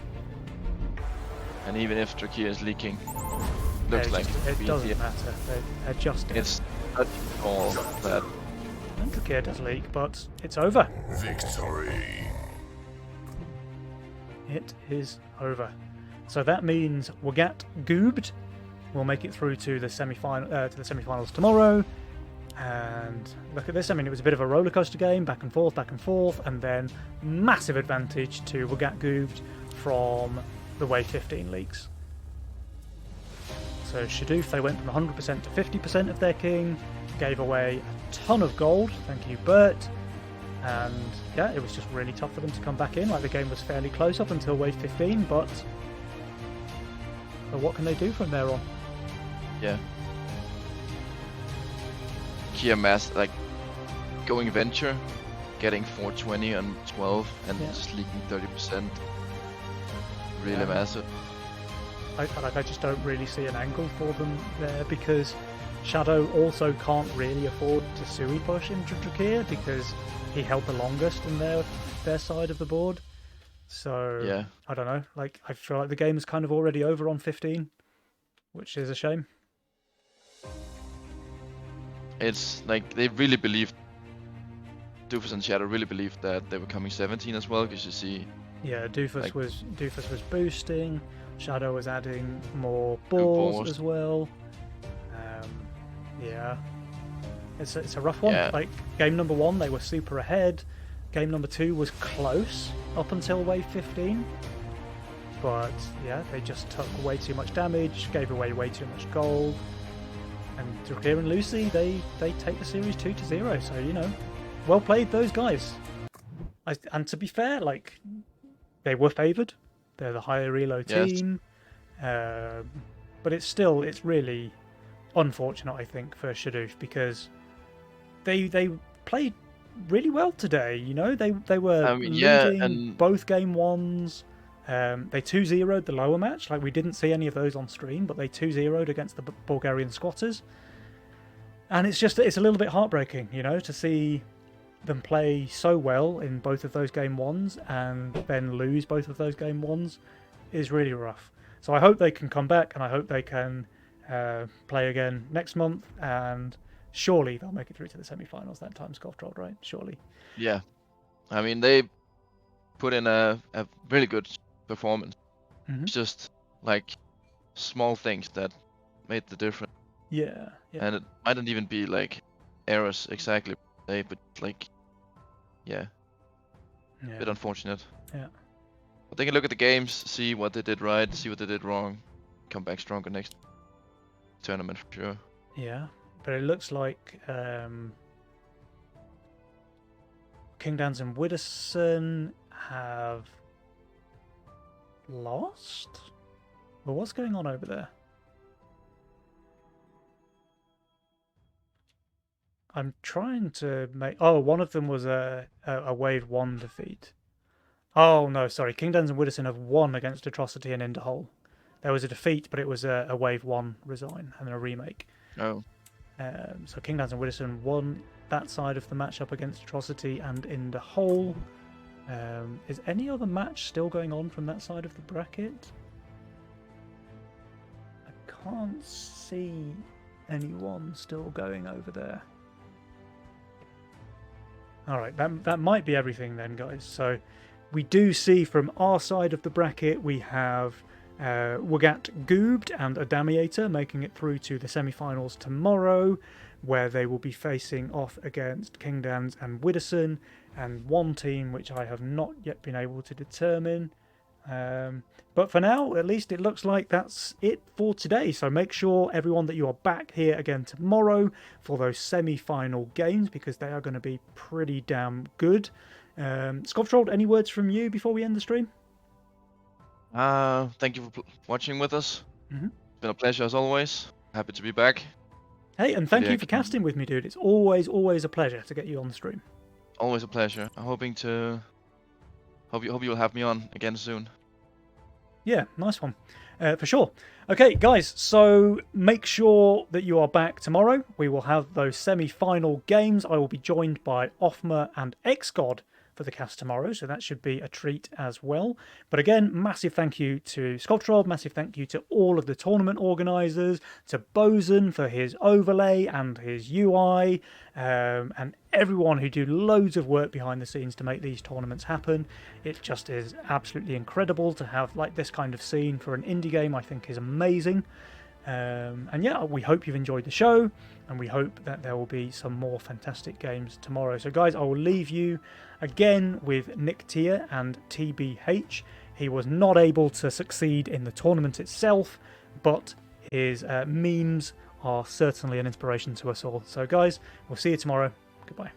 And even if Drakir is leaking, looks like it doesn't matter. They're just dead. It's such all that. And Drakir does leak, but it's over. Victory. It is over. So that means Wagat Goobed will make it through to the semi-finals tomorrow. And look at this. I mean, it was a bit of a roller coaster game, back and forth, and then massive advantage to Wagat Goobed from the Wave 15 leaks. So Shadoof, they went from 100% to 50% of their king, gave away a ton of gold. Thank you, Bert. And yeah, it was just really tough for them to come back in. Like, the game was fairly close up until Wave 15, but what can they do from there on? Yeah. Kia Mass, like, going Venture, getting 420 on 12, and just leaking 30%. Really massive. I just don't really see an angle for them there, because Shadow also can't really afford to Sui push into Drakir because he held the longest in their side of the board. So yeah, I don't know. Like, I feel like the game is kind of already over on 15, which is a shame. It's like they really believed, Doofus and Shadow really believed that they were coming 17 as well, because you see. Yeah, Doofus was boosting. Shadow was adding more balls as well. Yeah, it's a rough one. Yeah. Like, game number 1, they were super ahead. Game number 2 was close up until Wave 15. But yeah, they just took way too much damage, gave away way too much gold. And Drakir and Lucy, they take the series 2-0. So, you know, well played, those guys. And to be fair, like, they were favoured. They're the higher elo team. But it's really unfortunate, I think, for Shadoof, because they played really well today. You know, they were leading both game 1s. They 2-0'd the lower match. Like, we didn't see any of those on stream, but they 2-0'd against the Bulgarian squatters. And it's a little bit heartbreaking, you know, to see them play so well in both of those game 1s and then lose both of those game 1s is really rough. So I hope they can come back, and I hope they can play again next month, and surely they'll make it through to the semi-finals that time, Scofftrod, right? Surely. Yeah. I mean, they put in a really good performance. Mm-hmm. It's just like small things that made the difference. Yeah. And it mightn't even be like errors exactly, but like, a bit unfortunate. Yeah. But they can look at the games, see what they did right, see what they did wrong, come back stronger next tournament for sure. Yeah, but it looks like Kingdowns and Widdowson have lost? Well, what's going on over there? I'm trying to make... Oh, one of them was a Wave 1 defeat. Oh, no, sorry. Kingdowns and Widdowson have won against Atrocity and Inderhole. There was a defeat, but it was a Wave 1 resign and then a remake. Oh. So Kingdowns and Widdowson won that side of the matchup against Atrocity and Inderhole. Is any other match still going on from that side of the bracket? I can't see anyone still going over there. Alright, that might be everything then, guys. So we do see from our side of the bracket, we have Wagat Goobed and Adamiator making it through to the semi-finals tomorrow. where they will be facing off against Kingdans and Widdowson, and one team which I have not yet been able to determine. But for now, at least it looks like that's it for today. So make sure, everyone, that you are back here again tomorrow for those semi-final games, because they are going to be pretty damn good. Scoftrold, any words from you before we end the stream? Thank you for watching with us. It's been a pleasure as always. Happy to be back. Hey, and thank you for casting with me, dude. It's always a pleasure to get you on the stream. Always a pleasure. I'm hoping to... Hope you'll have me on again soon. Yeah, nice one. For sure. Okay, guys, so make sure that you are back tomorrow. We will have those semi-final games. I will be joined by Offmer and XGod for the cast tomorrow, so that should be a treat as well. But again, massive thank you to Sculptrold, massive thank you to all of the tournament organisers, to Bosun for his overlay and his UI, and everyone who do loads of work behind the scenes to make these tournaments happen. It just is absolutely incredible to have like this kind of scene for an indie game. I think is amazing. And yeah, we hope you've enjoyed the show, and we hope that there will be some more fantastic games tomorrow. So guys, I will leave you again with Nick Tier and TBH. He was not able to succeed in the tournament itself, but his memes are certainly an inspiration to us all. So guys, we'll see you tomorrow. Goodbye.